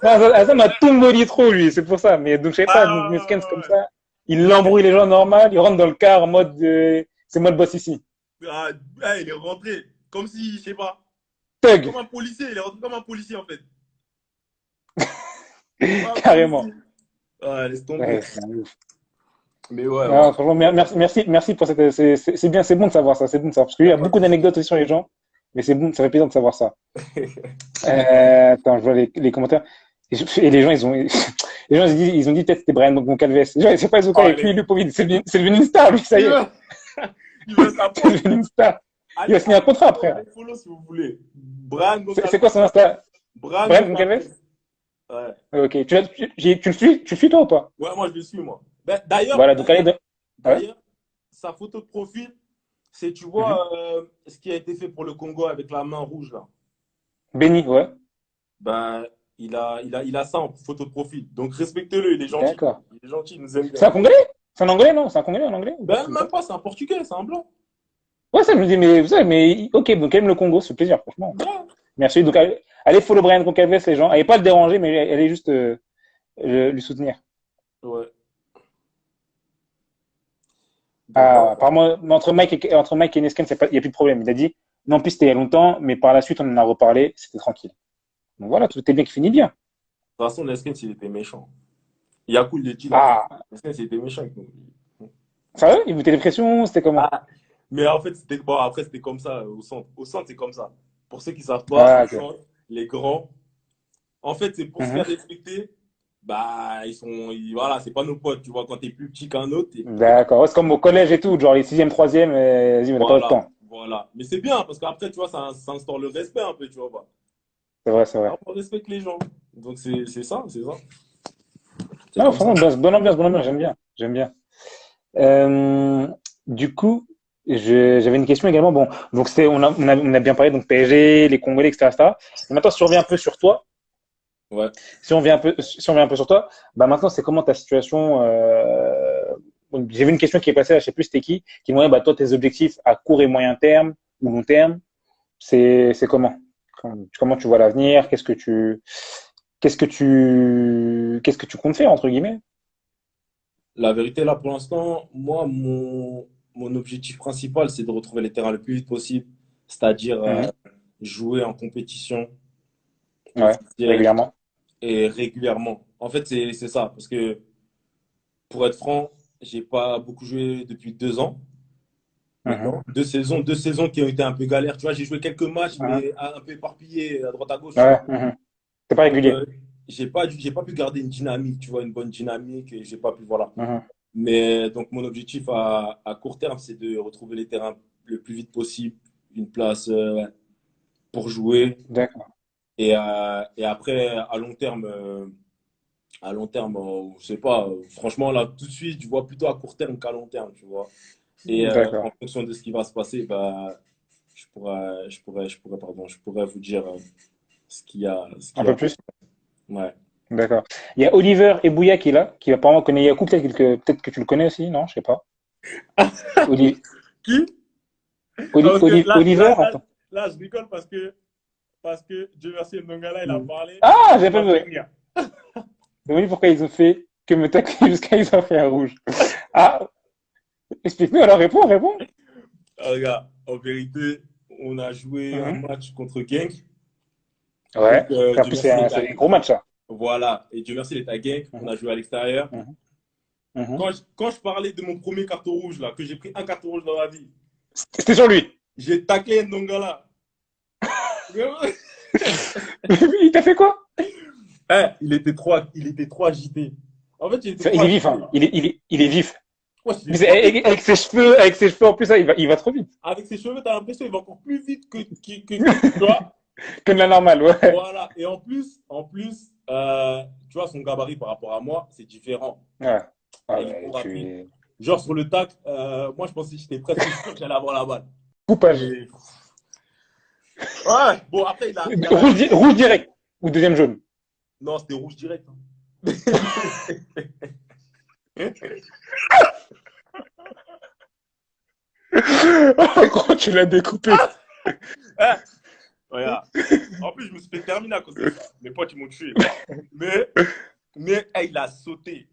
Non, ça m'a tout maudit trop, lui, c'est pour ça. Mais donc, je sais pas, Neskens comme Ah, ça, il embrouille les gens normal, il rentre dans le car en mode, c'est moi le boss ici. ouais. Ah, il est rentré comme si, je sais pas, Thug, comme un policier. Il est rentré comme un policier, en fait. Comme un carrément. policier. Ouais, laisse tomber. Ouais, c'est un ouf. Mais ouais, Non, voilà. franchement, merci pour cette, c'est bien, c'est bon de savoir ça, c'est bon de savoir. Parce qu'il Y y a a pas beaucoup de souci. d'anecdotes aussi sur les gens, mais c'est bon, ça fait plaisir de savoir ça. Attends, je vois les commentaires. Et les gens, les gens, ils ont dit peut-être que c'était Brian Goncalves. Genre, c'est pas Zoka, Oh, et puis lui, pour lui, c'est devenu une star, lui, ça y Il est. veut, il veut sa C'est pote. devenu une star. Il va signer un contrat après, là. Allez follow si vous voulez. Brian C'est Goncalves. quoi son Insta? Brian Brian Goncalves? Goncalves. Ouais. Ok. Tu le suis, toi, ou pas? Ouais, moi je le suis, moi. Voilà, donc allez, ouais. D'ailleurs, sa photo de profil, c'est, tu Mhm. vois, ce qui a été fait pour le Congo avec la main rouge, là. Benny, ouais. Ben, il a ça en photo de profil. Donc respectez-le, il est gentil. D'accord. Il est gentil, il nous aime C'est bien. un Congolais? C'est un Anglais, non? C'est un Congolais en anglais? Ou quelque chose Ben, comme même ça? pas, c'est un Portugais, c'est un blanc. Ouais, ça, je me dis, mais, vous savez, mais, ok, donc quand même le Congo, c'est plaisir, franchement. Ouais. Merci. Donc, allez follow Brian Goncalves, les gens. Allez pas le déranger, mais allez juste, lui soutenir. Ouais. Donc, Ah, voilà. apparemment, entre Mike et Nesken, il n'y a plus de problème. Il a dit, non, puis c'était il y a longtemps, mais par la suite, on en a reparlé, c'était tranquille. Donc voilà, tout est bien qui finit bien. De toute façon, Neskens, il était méchant. Yacoul le dit là. Ah, Neskens, il était méchant avec nous. sérieux? Il vous mettait des pressions, c'était comment? Ah, mais en fait, c'était bon, après, c'était comme ça au centre. Au centre, c'est comme ça. Pour ceux qui ne savent pas, Ah, au ok. centre, les grands, en fait, c'est pour se faire Mhm. respecter. Bah, voilà, c'est pas nos potes. Tu vois, quand t'es plus petit qu'un autre, t'es plus. D'accord. Ouais, c'est comme au collège et tout, genre les sixième, troisième, vas-y, on n'a pas votre Voilà, temps. voilà. Mais c'est bien, parce qu'après, tu vois, ça instaure le respect un peu, tu vois. Bah. C'est vrai, c'est vrai. Alors, on respecte les gens. Donc, c'est ça, c'est ça. C'est Non, comme ça. franchement, bonne ambiance, j'aime bien, j'aime bien. Euh, du coup, j'avais une question également. Bon, donc on a bien parlé donc PSG, les Congolais, etc., etc. Et maintenant, si on revient un peu sur toi, Ouais. si on vient un peu sur toi, bah maintenant, c'est comment ta situation donc, j'ai vu une question qui est passée, là, je sais plus c'était qui demandait, bah toi, tes objectifs à court et moyen terme ou long terme, c'est comment? Comment tu vois l'avenir? qu'est-ce que tu comptes faire, entre guillemets? La vérité, là, pour l'instant, moi, mon objectif principal, c'est de retrouver les terrains le plus vite possible, c'est-à-dire Mhm. jouer en compétition Ouais, officielle régulièrement. et régulièrement. En fait, c'est ça, parce que pour être franc, j'ai pas beaucoup joué depuis 2 ans. Mhm. Maintenant, 2 saisons qui ont été un peu galères. Tu vois, j'ai joué quelques matchs, Mhm. mais un peu éparpillés à droite à gauche, tu Ouais, vois. mhm. C'est pas Donc, régulier. j'ai pas pu garder une dynamique, tu vois, une bonne dynamique, et j'ai pas pu, voilà. Mhm. Mais donc, mon objectif à court terme, c'est de retrouver les terrains le plus vite possible, une place pour jouer. D'accord. Et après, je sais pas, franchement, là, tout de suite, je vois plutôt à court terme qu'à long terme, tu vois. Et en D'accord. fonction de ce qui va se passer, bah, je pourrais vous dire ce Un qu'il y peu a. plus? Ouais. D'accord. Il y a Oliver Ebouya qui est là, qui apparemment connaît Yakou, peut-être que tu le connais aussi, non? Je sais pas. Oli- Qui? Ah, parce que Oliver, attends. là, je rigole parce que Dieu merci, Ndongala, il a parlé, Ah, il j'ai pas m'a vu. fait rire. Demande pourquoi ils ont fait que me tacler jusqu'à ils ont fait un rouge. Ah, explique-nous alors, réponds, réponds. Ah, regarde, en vérité, on a joué un Mhm. match contre Genk. Donc, Ouais. En Dieu plus, merci, il était c'est à... un gros match, ça. Voilà. Et Dieu merci, il était à Genk. On Mhm. a joué à l'extérieur. Mhm. Mhm. Quand je parlais de mon premier carton rouge, là, que j'ai pris un carton rouge dans ma vie, C'était sur lui. j'ai taclé Ndongala. Il t'a fait quoi? Eh, il était trop agité. En fait, il était trop Il est vif, agité. hein. Il est vif. Ouais, Mais en fait, avec ses cheveux en plus, ça, il va trop vite. avec ses cheveux, t'as l'impression qu'il va encore plus vite tu vois. Que de la normale, ouais. Voilà. Et en plus, tu vois, son gabarit par rapport à moi, c'est différent. Ouais. Ah Il est ouais, trop rapide. tu... Genre sur le tac, moi je pensais que j'étais presque sûr que j'allais avoir la balle. Coupage. Et ouais, bon après il a Rouge direct. Ou deuxième jaune. non, c'était rouge direct, hein. Oh, gros, tu l'as découpé. Eh, regarde. En plus, je me suis fait terminer à cause de ça. Mes potes ils m'ont tué. Mais il a sauté.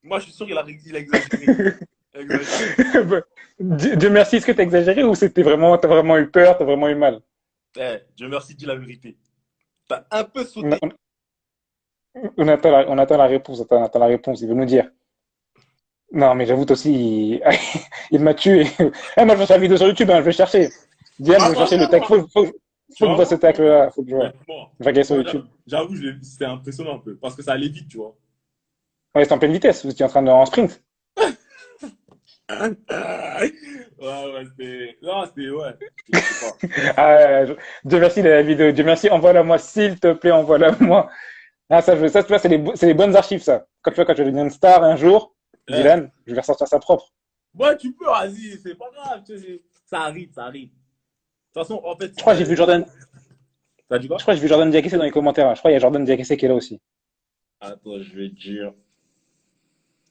Moi je suis sûr qu'il a exagéré. Exagéré. Dieu merci, est-ce que t'as exagéré ou t'as vraiment eu peur, t'as vraiment eu mal? Dieu merci, dis la vérité. T'as un peu On, sauté. on- on attend la réponse, on attend la réponse, il veut nous dire. Non, mais j'avoue, toi aussi, il m'a tué. Eh, moi, je vais faire la vidéo sur YouTube, hein, je vais chercher. Diane, je Ah vais bah chercher le non, tag. moi. Faut que je vois ce tag-là, faut que je vois. Honnêtement, Je vais regarder sur moi, YouTube. j'avoue, c'était impressionnant un peu parce que ça allait vite, tu vois. Ouais, c'est en pleine vitesse, vous étiez en train de, en sprint. Ouais, ouais, c'était. Non, c'était. Ouais. Je sais pas. Ah, Dieu merci la vidéo. Dieu merci, envoie-la-moi, s'il te plaît, envoie-la-moi. Ah, ça, tu vois, c'est les bonnes archives, ça. Quand je vais devenir une star un jour, Eh, Dylan, je vais ressortir ça propre. ouais, tu peux, vas-y, c'est pas grave. Tu sais, ça arrive, ça arrive. De toute façon, en fait, Je crois que j'ai vu Jordan, t'as dit je quoi? crois que j'ai vu Jordan Diakité dans les commentaires, hein. Je crois qu'il y a Jordan Diakité qui est là aussi. Attends, je vais te dire.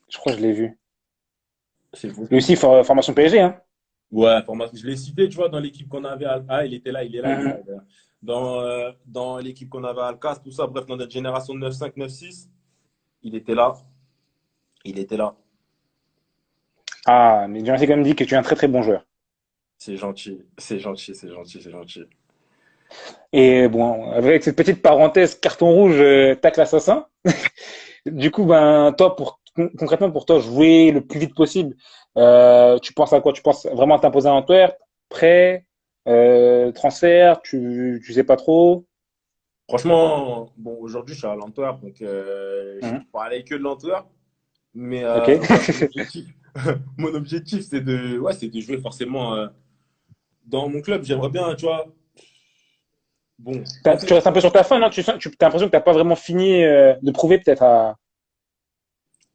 Je crois que je l'ai vu. C'est Lui beaucoup. aussi, formation PSG, hein. Ouais, formation. Je l'ai cité, tu vois, dans l'équipe qu'on avait. Ah, il était là, il est là, il est là. Mhm. D'ailleurs. Dans l'équipe qu'on avait à Alcas, tout ça, bref, dans notre génération 9-5, 9-6, il était là. Il était là. Ah, mais Dieu merci quand même dit que tu es un très très bon joueur. C'est gentil, c'est gentil, c'est gentil, c'est gentil. Et bon, avec cette petite parenthèse, carton rouge, tacle l'assassin. Du coup, ben, toi, concrètement, pour toi, jouer le plus vite possible, tu penses à quoi? Tu penses vraiment à t'imposer à Antwerp? Prêt? Transfert? Tu sais pas trop? Franchement, bon, aujourd'hui, je suis à l'Antwerp, donc je Mhm. parlais que de l'Antwerp. Mais Ok. ouais, mon objectif, mon objectif, c'est de jouer forcément dans mon club. J'aimerais bien, tu vois. Bon, en Tu fait, restes un peu sur ta fin, non? Tu as l'impression que t'as pas vraiment fini de prouver peut-être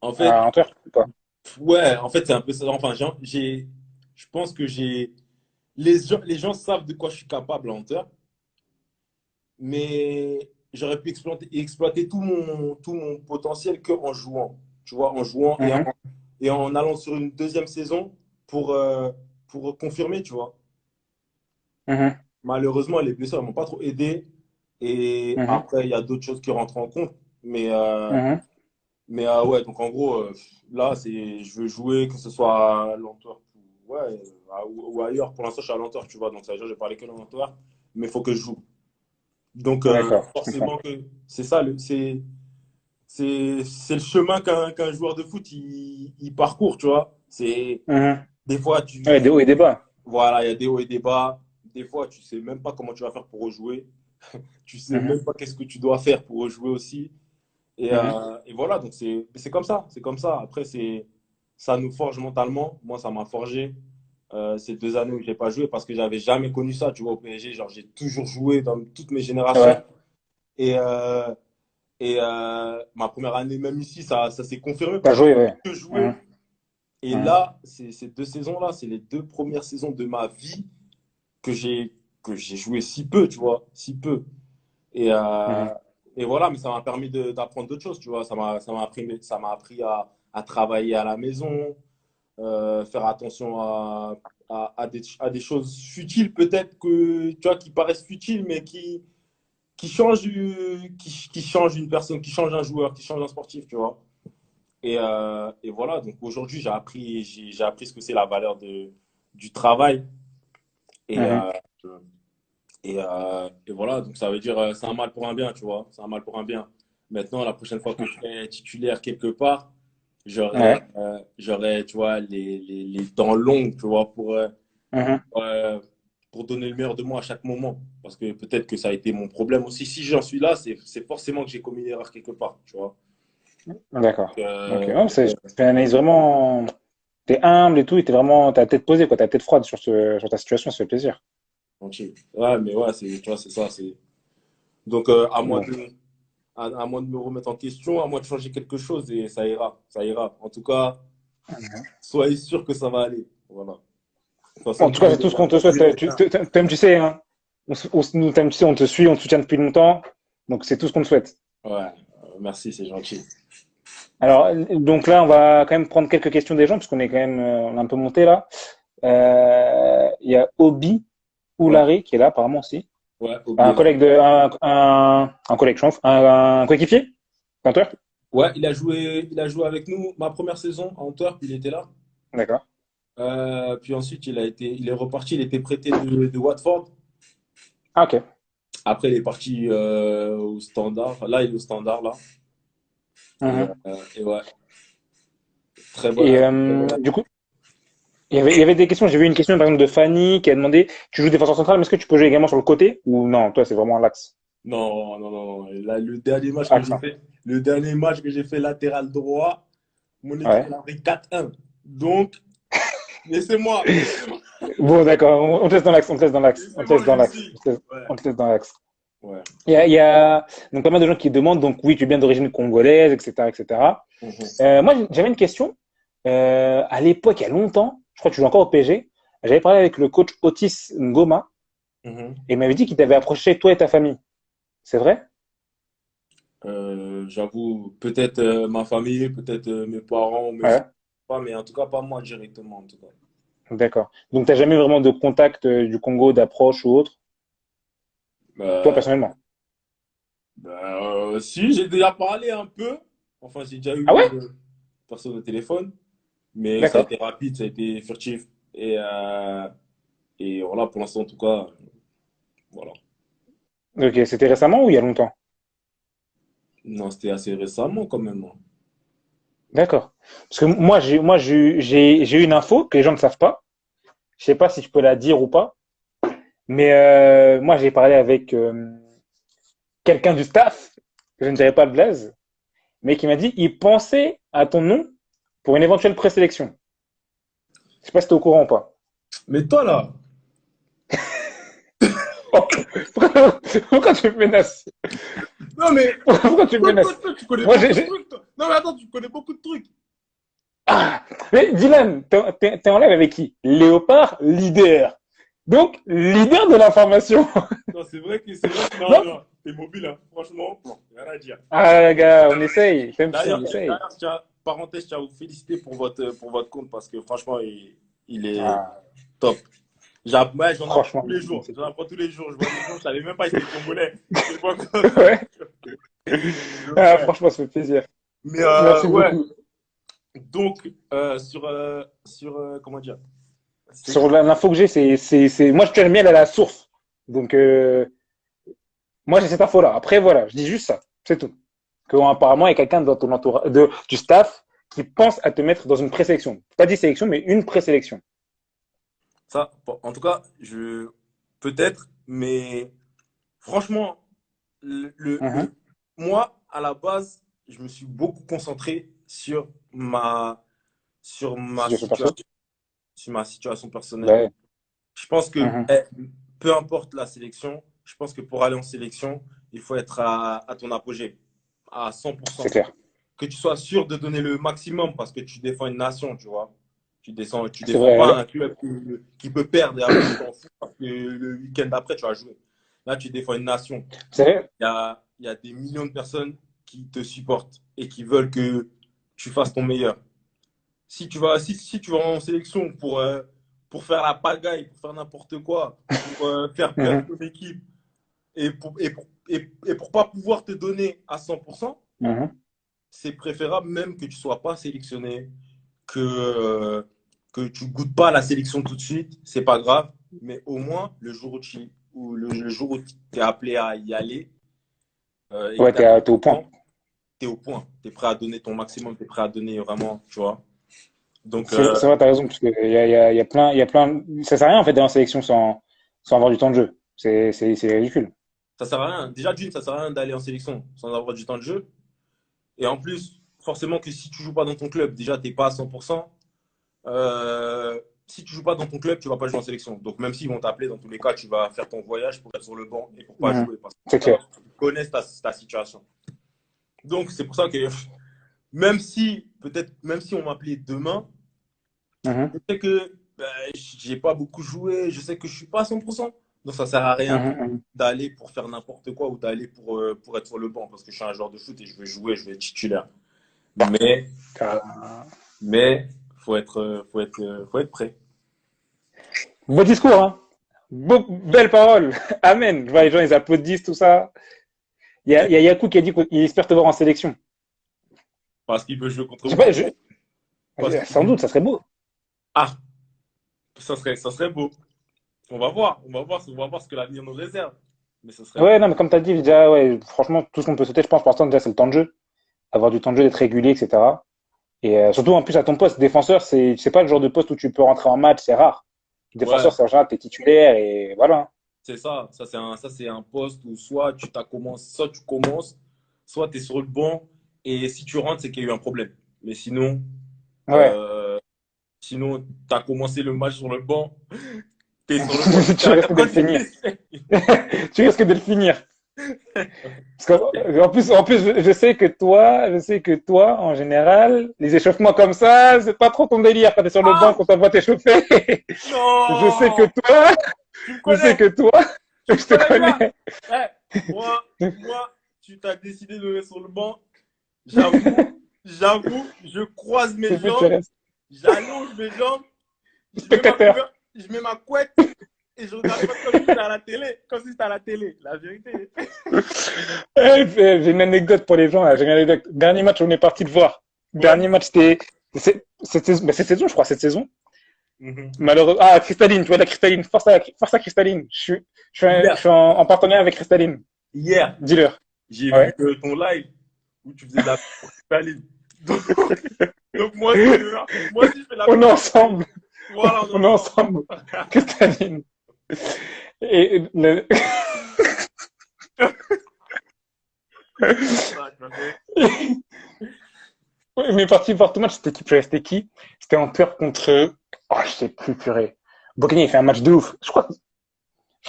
en fait, à Antwerp ou pas? ouais, en fait, c'est un peu ça. Enfin, je pense que les gens savent de quoi je suis capable à Antwerp, mais j'aurais pu exploiter tout mon potentiel qu'en jouant. Tu vois, en jouant Mhm. et en allant sur une deuxième saison pour, euh, pour confirmer, tu vois. Mhm. Malheureusement, les blessures ne m'ont pas trop aidé. Et Mhm. après, il y a d'autres choses qui rentrent en compte. Mais, Mhm. ouais, donc en gros, là, je veux jouer, que ce soit à l'Antwerp ouais, ou ailleurs. Pour l'instant, je suis à l'Antwerp, tu vois. Donc, ça veut dire que je vais parler que l'Antwerp, mais il faut que je joue. Donc, D'accord, je comprends. forcément, que c'est ça, c'est le chemin qu'un joueur de foot il parcourt, tu vois. Mhm. Des fois, Ouais, des hauts et des bas. voilà, il y a des hauts et des bas. Des fois, tu sais même pas comment tu vas faire pour rejouer. Tu sais Mhm. même pas qu'est-ce que tu dois faire pour rejouer aussi. Mhm. Et voilà, donc c'est comme ça, c'est comme ça. Après, ça nous forge mentalement. Moi, ça m'a forgé ces 2 années où j'ai pas joué parce que j'avais jamais connu ça, tu vois, au PSG. Genre, j'ai toujours joué dans toutes mes générations. Ouais, Et, ma première année, même ici, ça s'est confirmé t'as parce que joué, j'ai ouais. que joué. Mhm. Et Mhm. là, ces 2 saisons-là, c'est les 2 premières saisons de ma vie que j'ai joué si peu, tu vois, si peu. Et, Mhm. voilà, mais ça m'a permis d'apprendre d'autres choses, tu vois. Ça m'a appris à travailler à la maison, faire attention à des choses futiles, peut-être que, tu vois, qui paraissent futiles, mais qui changent, qui changent une personne, qui changent un joueur, qui changent un sportif, tu vois. Et voilà, donc aujourd'hui, j'ai appris ce que c'est la valeur du travail. Et, Mhm. voilà, donc ça veut dire c'est un mal pour un bien, tu vois. C'est un mal pour un bien. Maintenant, la prochaine fois que je serai titulaire quelque part, Ouais. j'aurai, tu vois, les dents longues, tu vois, Mhm. euh, pour donner le meilleur de moi à chaque moment. Parce que peut-être que ça a été mon problème aussi. Si j'en suis là, c'est forcément que j'ai commis une erreur quelque part, tu vois. D'accord. Ok. Euh, Ouais, c'est une analyse vraiment. T'es humble et tout, et t'es vraiment. T'as la tête posée, quoi. T'as la tête froide sur ta situation, ça fait plaisir. Tranquille. Ouais, mais ouais, tu vois, c'est ça. Donc, Bon. à moi de me remettre en question, à moi de changer quelque chose et ça ira. Ça ira. En tout cas, soyez sûr que ça va aller. Voilà. De toute façon, En tout cas, c'est tout ce qu'on te souhaite. T'aimes, tu sais, hein. Nous, t'aimes, tu sais, on te suit, on te soutient depuis longtemps. Donc, c'est tout ce qu'on te souhaite. Ouais, merci, c'est gentil. Alors, donc là, on va quand même prendre quelques questions des gens, parce qu'on est quand même, on a un peu monté là. Il y a Obi Ouais, Oulari qui est là, apparemment aussi. ouais, Un oubliez là. collègue un collègue, je pense, un coéquipier, canteur. Ouais, il a joué avec nous ma première saison à Antwerp, il était là. D'accord. Puis ensuite, il est reparti, il était prêté de Watford. Ah, ok. Après, il est parti au Standard. Là, il est au Standard, là. Mhm. Et ouais, très bon. Et Très bon. du coup, il y avait des questions. J'ai vu une question, par exemple, de Fanny qui a demandé, tu joues défenseur central, mais est-ce que tu peux jouer également sur le côté? Ou non, toi, c'est vraiment l'axe. Non, non, non, non. Là, Axe, hein. le dernier match que j'ai fait latéral droit, mon équipe Ouais. elle a pris 4-1. Donc, laissez-moi, laissez-moi, Bon, d'accord. On te laisse dans l'axe, on te laisse dans l'axe, on te laissez-moi laisse dans l'axe, réussir. Ouais, on te laisse dans l'axe. ouais. Il y a donc pas mal de gens qui demandent, donc oui, tu es bien d'origine congolaise, etc., etc. Mhm, Moi, j'avais une question. À l'époque, il y a longtemps, je crois que tu joues encore au PSG, j'avais parlé avec le coach Otis Ngoma mhm. et il m'avait dit qu'il t'avait approché, toi et ta famille. C'est vrai? J'avoue, peut-être ma famille, peut-être mes parents, mes frères, Ouais, pas, mais en tout cas, pas moi directement, en tout cas. d'accord. Donc, t'as jamais vraiment de contact du Congo, d'approche ou autre, toi Euh, personnellement? si, j'ai déjà parlé un peu. Enfin, j'ai déjà Ah eu ouais? personne au téléphone, mais ça a D'accord. été rapide, ça a été furtif. Et voilà, pour l'instant, en tout cas, voilà. Ok, c'était récemment ou il y a longtemps? Non, c'était assez récemment quand même, hein. D'accord. Parce que moi, j'ai une info que les gens ne savent pas. Je sais pas si je peux la dire ou pas, mais moi, j'ai parlé avec quelqu'un du staff, je ne dirais pas le blaze, mais qui m'a dit il pensait à ton nom pour une éventuelle présélection. Je sais pas si t'es au courant ou pas. Mais toi, là, Oh, pourquoi tu me menaces? non, mais Pourquoi tu me menaces? tu connais Moi, beaucoup de trucs, toi. Non, mais attends, tu connais beaucoup de trucs. Ah, mais Dylan, t'es en live avec qui? Léopard, leader. Donc, leader de l'information. Non, c'est vrai que, non, Non? non, t'es mobile, hein. Franchement, rien à dire. Ah, gars, on essaye. Même si on essaye. D'ailleurs, parenthèse, je tiens à vous féliciter pour votre compte parce que franchement, il est Ah, top. Ouais, j'en apprends franchement, tous les jours. c'est J'en cool. apprends tous les jours. Je vois des gens, je savais même pas qu'ils étaient congolais. Je sais pas quoi. Ouais. Donc, Ah, ouais. franchement, ça fait plaisir. Mais Merci ouais, beaucoup. donc sur comment dire? C'est Sur l'info que j'ai, moi, je tiens bien aller à la source. Donc, moi, j'ai cette info-là. Après, voilà, je dis juste ça. C'est tout. Apparemment, il y a quelqu'un dans ton entourage, du staff qui pense à te mettre dans une présélection. Pas dit sélection, mais une présélection. ça. Bon, en tout cas, je peut-être, mais franchement, Mhm. moi, à la base, je me suis beaucoup concentré sur ma Situation perso. situation, sur ma situation personnelle. Ouais. Je pense que Mhm. peu importe la sélection, je pense que pour aller en sélection, il faut être à ton apogée, à C'est 100%. clair. Que tu sois sûr de donner le maximum parce que tu défends une nation, tu vois. Tu C'est défends vrai. pas un club qui peut perdre et après tu t'en fous parce que le week-end d'après tu vas jouer. Là, tu défends une nation. C'est vrai. Il y a des millions de personnes qui te supportent et qui veulent que tu fasses ton meilleur. Si tu vas en sélection pour faire la pagaille, pour faire n'importe quoi, pour faire perdre Mhm. ton équipe et pour pas pouvoir te donner à 100%, Mhm. c'est préférable même que tu sois pas sélectionné, que tu goûtes pas la sélection tout de suite, c'est pas grave, mais au moins le jour où tu es appelé à y aller et que Ouais, tu es t'es au point. au point, tu es prêt à donner ton maximum, tu es prêt à donner vraiment, tu vois. Donc, C'est vrai, t'as raison, parce que il y a plein, ça sert à rien, en fait, d'aller en sélection sans avoir du temps de jeu. C'est ridicule. ça sert à rien. Déjà, d'une, ça sert à rien d'aller en sélection sans avoir du temps de jeu. Et en plus, forcément que si tu joues pas dans ton club, déjà, tu n'es pas à 100%. Si tu joues pas dans ton club, tu vas pas jouer en sélection. Donc même s'ils vont t'appeler, dans tous les cas, tu vas faire ton voyage pour être sur le banc et pour pas Mhm. jouer parce C'est clair. qu'ils connaissent ta situation. Donc c'est pour ça que même si on m'appelait demain, Mhm. je sais que j'ai pas beaucoup joué, je sais que je suis pas à 100%. Donc ça sert à rien Mhm. Mhm. d'aller pour faire n'importe quoi ou d'aller pour être sur le banc parce que je suis un joueur de foot et je veux jouer, je veux être titulaire. Mais Carrément. mais faut être prêt. Beau discours, hein. Belle parole. Amen. Je vois les gens, ils applaudissent, tout ça. Il y a Yakou qui a dit qu'il espère te voir en sélection. Parce qu'il veut jouer Je contre sais pas, moi. Parce qu'il sans doute, ça serait beau. Ah, ça serait beau. On va voir ce que l'avenir nous réserve. Mais ça serait Ouais, beau. non, mais comme tu as dit, déjà, ouais, franchement, tout ce qu'on peut sauter, je pense, pour l'instant, déjà, c'est le temps de jeu. Avoir du temps de jeu, d'être régulier, etc. Et surtout, en plus, à ton poste, défenseur, c'est pas le genre de poste où tu peux rentrer en match, c'est rare. Ouais, Défenseur, c'est en général, t'es titulaire et voilà. c'est ça. Ça, c'est un poste où soit tu commences, soit tu es sur le banc. Et si tu rentres, c'est qu'il y a eu un problème. Mais Ouais. euh, sinon, tu as commencé le match sur le banc, tu es sur le banc Tu jusqu'à la risques de le 90e finir. essai. Tu risques de le finir. Parce en plus, je sais que toi, en général, les échauffements comme ça, c'est pas trop ton délire quand t'es sur le banc, Ah, qu'on t'envoie t'échauffer. Je sais que non! toi, Tu me je sais connais! que toi, Tu je me te connais bien! connais. Eh, tu t'as décidé de me mettre sur le banc. J'avoue, je croise mes C'est plus, tu jambes, restes j'allonge mes jambes, spectateur. je mets ma couette et je regarde pas comme si c'était à la télé, comme si c'était à la télé, la vérité. J'ai une anecdote pour les gens, là. J'ai une anecdote. Dernier match, on est parti de voir. Ouais. Dernier match, c'était cette saison, je crois, cette saison. Mhm. Malheureusement. Ah, Cristalline, tu vois la Cristalline. Force à Cristalline. Je Hier, suis en partenariat avec Cristalline. hier, Dis-leur. j'ai vu Ouais. ton live où tu faisais de la pub pour Cristalline. Donc, donc moi aussi, moi aussi, je fais de la On pub est pour Cristalline. ensemble. Voilà, on est On est ensemble. ensemble. Cristalline. Et Ça, tu m'as fait- mais parti pour tout match, c'était qui? C'était en peur contre, oh, je sais plus, purée. Bocagni, il fait un match de ouf. Je crois que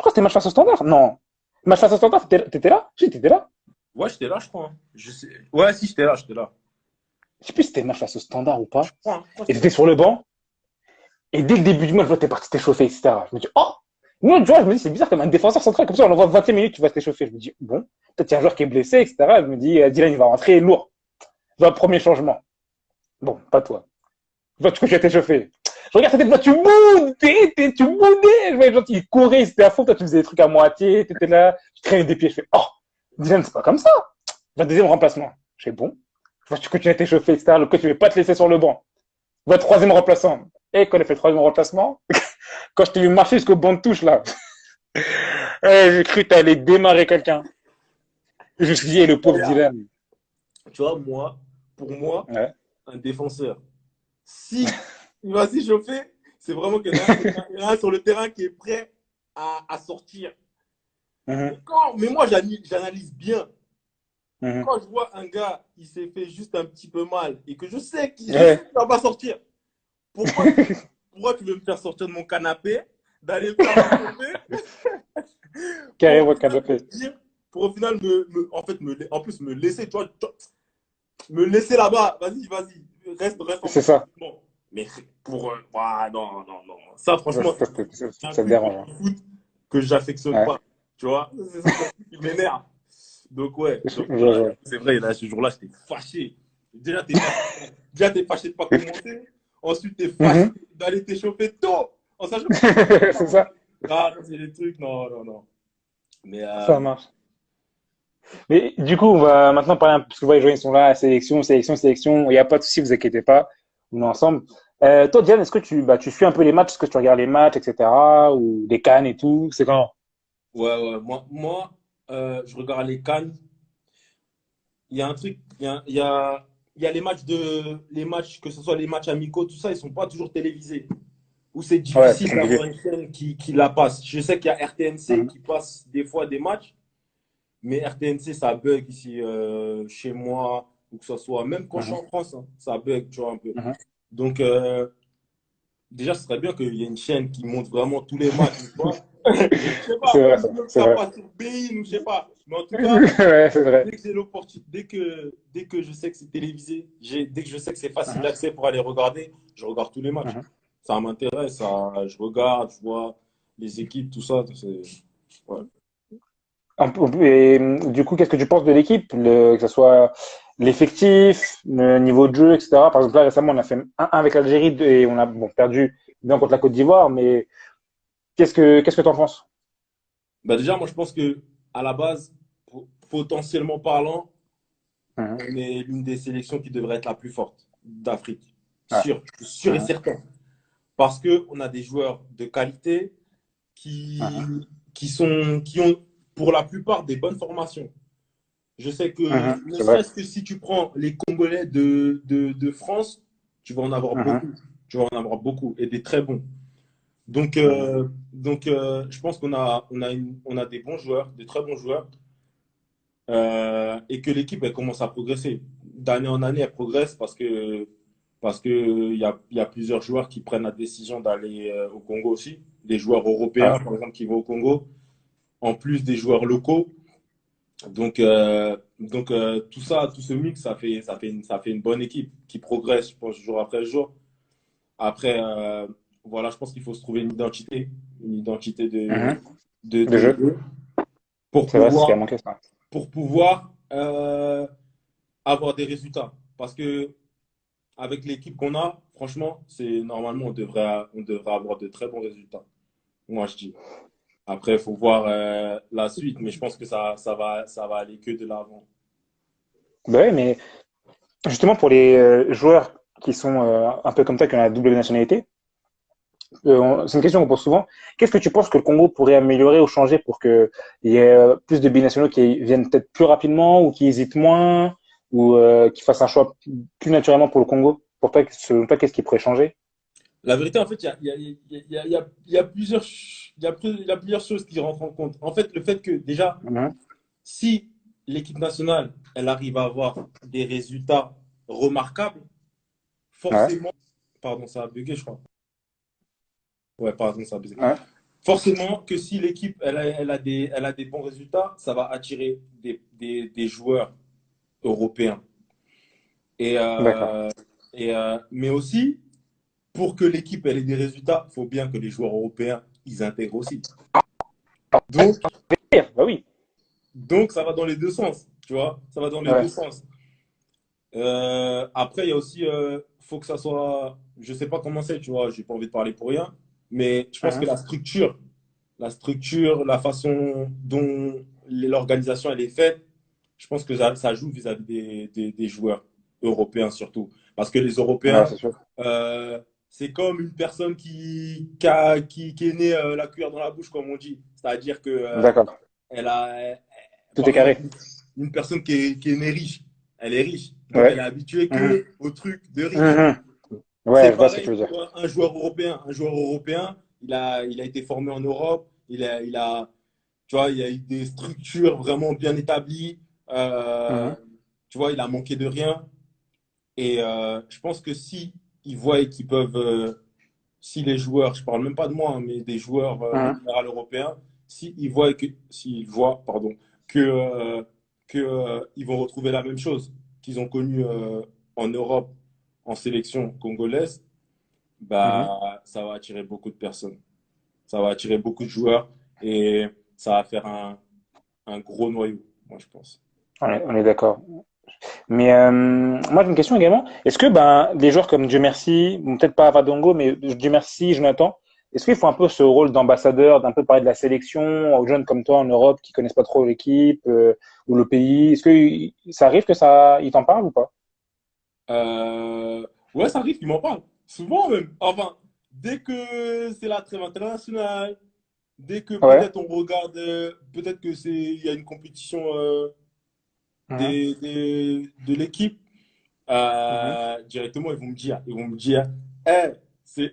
c'était match face au standard. Non. Match face au standard, t'étais là? Si, t'étais là. Ouais, j'étais là, je crois. Hein. Je sais. Ouais, si, j'étais là. Je sais plus si c'était match face au standard ou pas. Je crois que Et j'étais t'étais là. sur le banc. Et dès le début du match, je vois que t'es parti t'échauffer, etc. Je me dis, oh! Non, tu vois, je me dis, c'est bizarre, comme un défenseur central, comme ça, on l'envoie 20 minutes, tu vas t'échauffer. Je me dis, bon, peut-être qu'il y a un joueur qui est blessé, etc. Je me dis, Dylan, il va rentrer lourd. Je vois le premier changement. Bon, pas toi. Je vois, tu vas t'échauffer. Je regarde ta tête, toi, tu boudais. Je voyais les gens qui couraient, c'était à fond. Toi, tu faisais des trucs à moitié, t'étais là, tu traînais des pieds. Je fais, oh, Dylan, c'est pas comme ça. Va deuxième remplacement. Je fais bon. Je vois que tu continues à t'échauffer, etc. Le coach ne veut pas te laisser sur le banc. Va troisième remplaçant. Et quand il a fait le troisième remplacement, quand je t'ai vu marcher jusqu'au banc de touche, là, j'ai cru que t'allais démarrer quelqu'un. Je me suis dit, le pauvre Regarde, Dylan. tu vois, moi, pour moi, Ouais. un défenseur, si il va s'échauffer, c'est vraiment qu'il y en a un sur le terrain qui est prêt à sortir. Mhm, Mais moi, j'analyse bien. mhm. Quand je vois un gars, il s'est fait juste un petit peu mal et que je sais Ouais. qu'il va pas sortir, pourquoi tu veux me faire sortir de mon canapé, d'aller me faire chauffer pour au Carrément final canapé. me dire, pour au final en fait, en plus me laisser, me laisser là-bas. Vas-y, reste en C'est mode ça. bon. Mais pour. Non, non, non. Ça, Ça, franchement, c'est un ça te truc dérange. dans le foot que j'affectionne Ouais. pas. Tu vois, c'est ça qui m'énerve. Donc, ouais. Donc, voilà. Ouais. C'est vrai, là, ce jour-là, j'étais fâché. Déjà, t'es fâché de pas commencer. Ensuite, t'es fâché Mhm. d'aller t'échauffer tôt. En sachant que C'est ça. ah, non, c'est des trucs, non, non, non. Mais Ça marche. Mais du coup, on va maintenant parler un peu, parce que ouais, les gens ils sont là, sélection, sélection, sélection. Il n'y a pas de souci, vous inquiétez pas. On est ensemble. Toi, Diane, est-ce que tu suis un peu les matchs? Est-ce que tu regardes les matchs, etc. Ou les CAN et tout? C'est quand? ouais, ouais. Je regarde les Cannes. Il y a un truc, il y a les matchs, que ce soit les matchs amicaux, tout ça, ils sont pas toujours télévisés. Ou c'est Ouais, c'est difficile compliqué. d'avoir une chaîne qui la passe. Je sais qu'il y a RTNC Mhm, qui passe des fois des matchs, mais RTNC, ça bug ici chez moi, ou que ce soit, même quand je suis mhm, en France, hein, ça bug, tu vois, un peu. mhm. Donc, déjà, ce serait bien qu'il y ait une chaîne qui montre vraiment tous les matchs, tu vois. Je sais pas, C'est vrai, ça. même que C'est ça vrai. passe sur Bein, ou je sais pas. Mais en tout cas, Ouais, c'est vrai. dès que j'ai l'opportunité, dès que je sais que c'est télévisé, dès que je sais que c'est facile Mhm, d'accès pour aller regarder, je regarde tous les matchs. mhm. Ça m'intéresse, je regarde, je vois les équipes, tout ça. Ouais. Et du coup, qu'est-ce que tu penses de l'équipe, que ce soit l'effectif, le niveau de jeu, etc. Par exemple, là, récemment, on a fait 1-1 avec l'Algérie et on a bon, perdu bien contre la Côte d'Ivoire, mais qu'est-ce que tu en penses? Bah déjà, moi, je pense que à la base, potentiellement parlant, Mhm. on est l'une des sélections qui devrait être la plus forte d'Afrique. Ouais. Sûr et Mhm, certain. Parce qu'on a des joueurs de qualité qui, mhm, qui ont pour la plupart des bonnes formations. Je sais que, mhm. ne C'est vrai. serait-ce que si tu prends les Congolais de France, tu vas en avoir Mhm, beaucoup. Tu vas en avoir beaucoup et des très bons. mhm. Je pense on a des bons joueurs, des très bons joueurs, et que l'équipe, elle commence à progresser. D'année en année, elle progresse parce que il y a plusieurs joueurs qui prennent la décision d'aller au Congo aussi. Des joueurs Ouais. européens, par exemple, qui vont au Congo, en plus des joueurs locaux. Tout ça, tout ce mix, ça fait une bonne équipe qui progresse, je pense, jour après jour. Après, voilà, je pense qu'il faut se trouver une identité Mhm. De de jeu. jeu pour C'est vrai, c'est ce qui a pouvoir, manqué, ça. pour pouvoir avoir des résultats. Parce que avec l'équipe qu'on a, franchement, c'est normalement on devrait avoir de très bons résultats. Moi, je dis. Après, il faut voir la suite, mais je pense que ça va aller que de l'avant. Bah ouais, mais justement, pour les joueurs qui sont un peu comme toi, qui ont la double nationalité, c'est une question qu'on pose souvent. Qu'est-ce que tu penses que le Congo pourrait améliorer ou changer pour qu'il y ait plus de binationaux qui viennent peut-être plus rapidement ou qui hésitent moins ou qui fassent un choix plus naturellement pour le Congo? Pour toi, selon toi, qu'est-ce qui pourrait changer? La vérité, en fait, il y a plusieurs choses qui rentrent en compte. En fait, le fait que déjà, Mhm. si l'équipe nationale, elle arrive à avoir des résultats remarquables, Ouais, forcément, pardon, ça a bugué, je crois. Ouais, pardon, ça a bugué. ouais, Forcément que si l'équipe, elle a des bons résultats, ça va attirer des joueurs européens. Et, d'accord. mais aussi, pour que l'équipe ait des résultats, il faut bien que les joueurs européens, ils intègrent aussi. Donc, Bah oui, donc, ça va dans les deux sens, tu vois, ça va dans les deux ouais. sens. Après, il y a aussi, faut que ça soit, je sais pas comment c'est, tu vois, j'ai pas envie de parler pour rien, mais je pense que Mhm. la façon dont l'organisation elle est faite, je pense que ça joue vis-à-vis des joueurs européens surtout. Parce que les Ouais, Européens, c'est sûr. euh, c'est comme une personne qui est née la cuillère dans la bouche, comme on dit. C'est-à-dire que D'accord. elle a, elle- Tout est par exemple, carré. une personne qui est née riche, elle est riche. Donc elle Ouais. est habituée Mhm. que aux trucs de riche. Mhm. Ouais, C'est je vois ce que tu pareil veux dire. pour un joueur européen. Un joueur européen, il a été formé en Europe, tu vois, il a eu des structures vraiment bien établies. Euh, Mhm. tu vois, il a manqué de rien. Et je pense que si ils voient qu'ils peuvent, si les joueurs, je parle même pas de moi, hein, mais des joueurs en Mhm. général européens, s'ils voient, pardon, que ils vont retrouver la même chose qu'ils ont connu en Europe en sélection congolaise, Mhm. bah ça va attirer beaucoup de personnes, ça va attirer beaucoup de joueurs et ça va faire un gros noyau, moi je pense. On est d'accord. Mais moi, j'ai une question également. Est-ce que ben, des joueurs comme Dieu merci, bon, peut-être pas Avadongo, mais Dieu merci, Jonathan, est-ce qu'il faut un peu ce rôle d'ambassadeur, d'un peu parler de la sélection aux jeunes comme toi en Europe qui connaissent pas trop l'équipe ou le pays? Est-ce que ça arrive que ça, ils t'en parlent ou pas? Ouais, ça arrive qu'ils m'en parlent. Souvent même. Enfin, dès que c'est la trêve internationale, dès que Ouais. peut-être on regarde, peut-être il y a une compétition Mhm. de l'équipe, Mhm. directement ils vont me dire, eh,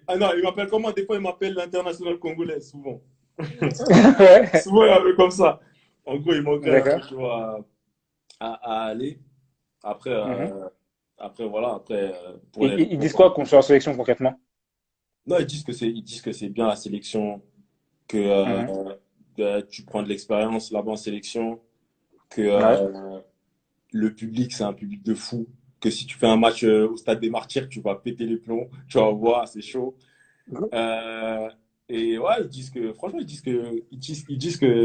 ah non, ils m'appellent comment? Des fois, ils m'appellent l'international congolais, souvent. Ouais. Souvent, ils m'appellent comme ça. En gros, ils m'encouragent un peu, D'accord. tu vois, à aller. Après, Mhm. voilà, après, pour Et les ils raisons disent comme quoi tout. sur la sélection concrètement? Non, ils disent que c'est bien la sélection, que Mhm. tu prends de l'expérience là-bas en sélection, que Ouais. le public, c'est un public de fou, que si tu fais un match au Stade des Martyrs, tu vas péter les plombs, tu vas voir, c'est chaud. Euh, et ouais, franchement, ils disent que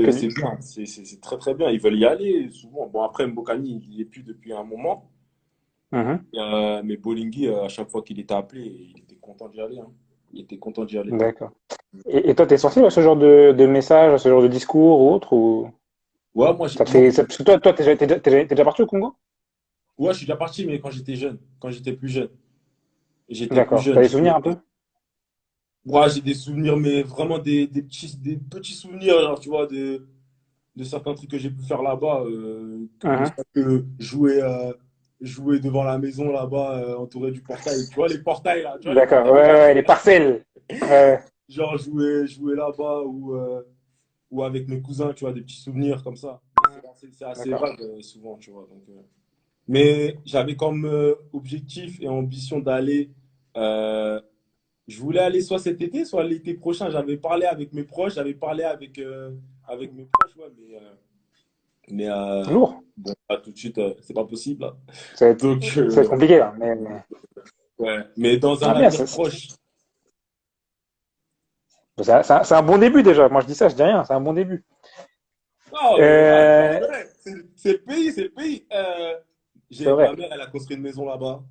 Que- c'est bien, c'est très très bien. Ils veulent y aller souvent. Bon, après, Mbokani, il n'y est plus depuis un moment. Mhm. Mais Bolingui, à chaque fois qu'il était appelé, il était content d'y aller, hein. Il était content d'y aller. D'accord. Et toi, t'es sensible à ce genre de message, à ce genre de discours ou autre, ou Ouais, ça te fait, parce que toi, t'es déjà parti au Congo? ouais, je suis déjà parti, mais quand j'étais jeune, quand j'étais plus jeune. J'étais plus D'accord. jeune. T'as des souvenirs un peu? Ouais, j'ai des souvenirs, mais vraiment des petits souvenirs, genre, tu vois, de certains trucs que j'ai pu faire là-bas. Ne Mhm. serait-ce que jouer devant la maison là-bas, entouré du portail. Tu vois, les portails là, tu vois, les D'accord. portails Ouais, de ouais, quartier les là. parcelles. Ouais. Genre, jouer là-bas ou avec mes cousins, tu vois, des petits souvenirs comme ça. Mais c'est assez D'accord. vague souvent, tu vois. Donc, mais j'avais comme objectif et ambition d'aller. euh, je voulais aller soit cet été, soit l'été prochain. J'avais parlé avec mes proches, j'avais parlé avec mes proches, ouais, mais Lourd. bon, pas tout de suite, c'est pas possible, là. Ça va être, Donc, ça va être compliqué là. ouais. Mais dans un Ah bien, avenir proche. c'est un bon début déjà. Moi, je dis ça, je dis rien. C'est un bon début. Non, mais ouais, c'est Euh, vrai, c'est le pays, c'est le pays. c'est Ma vrai. mère, elle a construit une maison là-bas.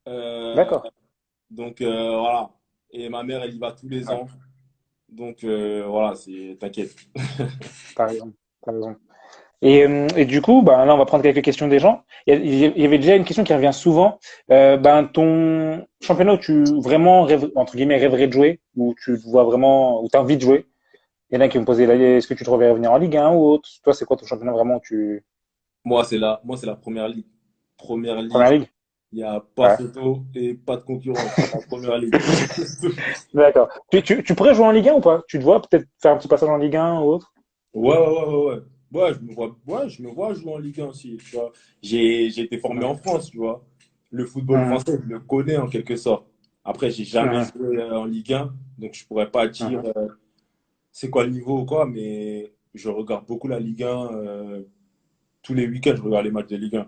Euh, D'accord. donc, voilà. Et ma mère, elle y va tous les Ouais, ans. Donc, voilà, t'inquiète. t'as raison. T'as raison. Et du coup, bah, là, on va prendre quelques questions des gens. Il y avait déjà une question qui revient souvent. Ben, ton championnat où tu vraiment entre guillemets rêverais de jouer, où tu vois vraiment, où tu as envie de jouer. Il y en a qui me posaient, est-ce que tu te reverrais revenir en Ligue 1 ou autre? Toi, c'est quoi ton championnat vraiment où tu... Moi, c'est la première ligue. Première ligue, Première Ligue? il n'y a pas Ouais. photo et pas de concurrence. La première ligue. D'accord. Tu pourrais jouer en Ligue 1 ou pas? Tu te vois peut-être faire un petit passage en Ligue 1 ou autre? Ouais, ouais, ouais, ouais, ouais. Ouais, je me vois jouer en Ligue 1 aussi, tu vois. J'ai été formé en Mhm. France, tu vois. Le football Mhm. français, je le connais en quelque sorte. Après, j'ai jamais Mhm. joué en Ligue 1, donc je pourrais pas dire Mhm. c'est quoi le niveau ou quoi, mais je regarde beaucoup la Ligue 1. Tous les week-ends, je regarde les matchs de Ligue 1.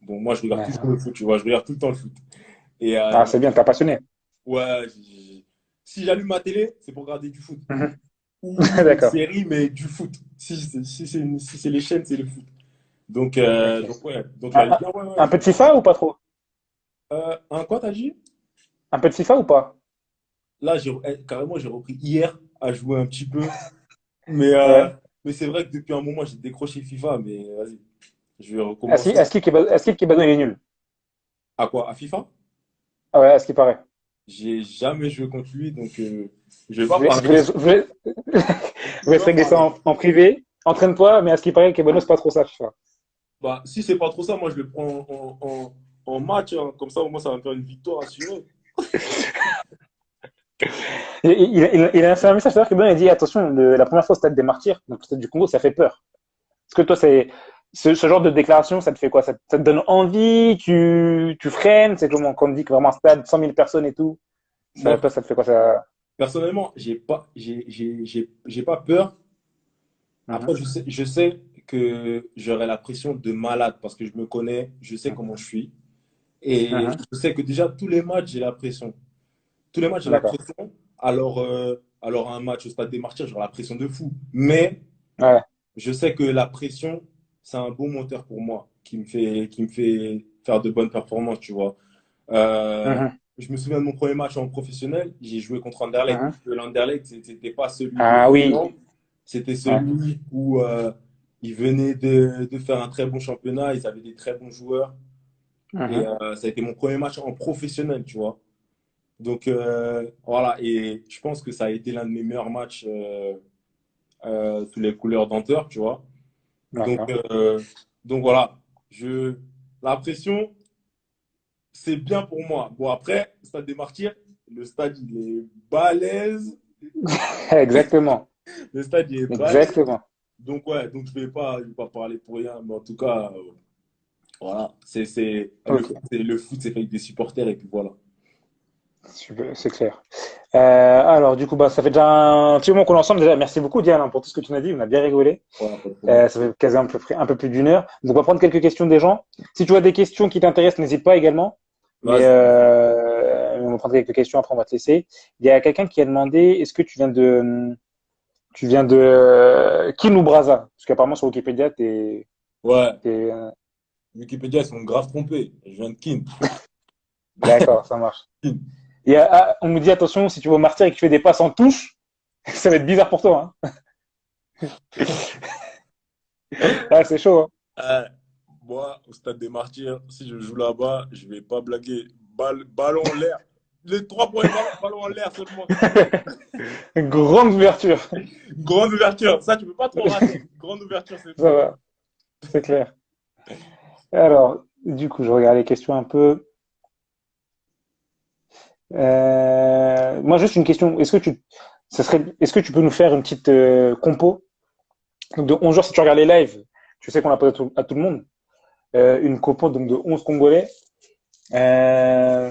Bon, moi, je regarde toujours D'accord. le foot, tu vois. Je regarde tout le temps le foot. Et Ah, c'est bien, t'es passionné. ouais, si j'allume ma télé, c'est pour regarder du foot. Mhm. Ou une D'accord. série, mais du foot. Si c'est les chaînes, c'est le foot. Donc, Ok. ouais. Donc Un, la Ligue un- 1, ouais, ouais, un je peu de regarde. FIFA ou pas trop? Quoi, t'as dit? Un peu de FIFA ou pas? Là, carrément, j'ai repris hier à jouer un petit peu. Mais, euh, Ouais. mais c'est vrai que depuis un moment, j'ai décroché FIFA. Mais vas-y, Je vais recommencer. Est-ce qu'il Kebano, il est nul? À quoi? À FIFA? Ah ouais, à ce qui paraît. J'ai jamais joué contre lui, donc je vais Je pas voulais, je parler. voulais, je voulais, je Je vais voulais te pas régler ça parler. en privé. Entraîne-toi, mais à ce qui paraît, Kebano, c'est pas trop ça, FIFA. Bah, si c'est pas trop ça, moi je le prends en match, hein. Comme ça, au moins, ça va me faire une victoire assurée. Il a fait un message tout à l'heure, Kebano, il a dit attention, la première fois au stade des Martyrs, donc au stade du Congo, ça fait peur. Est-ce que toi, ce genre de déclaration, ça te fait quoi? Ça te donne envie? Tu freines? C'est comment quand on dit que vraiment un stade, 100 000 personnes et tout, Moi, toi, ça te fait quoi ça? personnellement, j'ai pas peur. Après, Mhm, je sais que j'aurai la pression de malade parce que je me connais, je sais comment je suis. Et mhm, je sais que déjà, tous les matchs, j'ai la pression. Tous les matchs, j'ai la d'accord. pression. Alors un match au Stade des Martyrs, j'aurai la pression de fou. Mais Ouais. je sais que la pression, c'est un bon moteur pour moi qui me fait faire de bonnes performances, tu vois. Euh, Mhm, je me souviens de mon premier match en professionnel, j'ai joué contre Anderlecht. mhm. L'Anderlecht, c'était pas celui de Ah oui. maintenant, c'était Ouais. celui où ils venaient de faire un très bon championnat, ils avaient des très bons joueurs. Et Mhm. ça a été mon premier match en professionnel, tu vois. Donc voilà, et je pense que ça a été l'un de mes meilleurs matchs sous les couleurs d'Anter, tu vois. Donc, D'accord. voilà, je, la pression, c'est bien pour moi. Bon, après, Stade des Martyrs, le stade, il est balèze. Exactement. Le stade, il est balèze. Exactement. Donc, ouais, donc je vais pas parler pour rien. Mais en tout cas, voilà, Ok. le foot, c'est fait avec des supporters et puis voilà. Super, c'est clair. Alors, du coup, bah, ça fait déjà un petit moment qu'on est ensemble. Déjà, merci beaucoup, Diane, hein, pour tout ce que tu nous as dit. On a bien rigolé. Voilà, pas de problème. Ça fait quasi un peu plus d'une heure. Donc, on va prendre quelques questions des gens. Si tu as des questions qui t'intéressent, n'hésite pas également. Mais Vas-y. on va prendre quelques questions, après on va te laisser. Il y a quelqu'un qui a demandé, est-ce que tu viens de Kin ou Brazza? Parce qu'apparemment sur Wikipédia, Ouais, t'es, Wikipédia, ils sont grave trompés. Je viens de Kin. d'accord, ça marche. On me dit attention, si tu vas au martyr et que tu fais des passes en touche, ça va être bizarre pour toi, hein. Ah, c'est chaud, hein. Euh, Moi, au Stade des Martyrs, si je joue là-bas, je vais pas blaguer. Ballon en l'air. Les trois premiers ballons, ballon en l'air seulement. Grande ouverture. Grande ouverture. Ça, tu peux pas trop rater. Grande ouverture, c'est Ça bon. va, c'est clair. Alors, du coup, je regarde les questions un peu. Moi, juste une question. Est-ce que tu peux nous faire une petite compo? Donc, de 11 joueurs, si tu regardes les lives, tu sais qu'on l'a posé à tout le monde. Une compo donc, de 11 Congolais. Euh,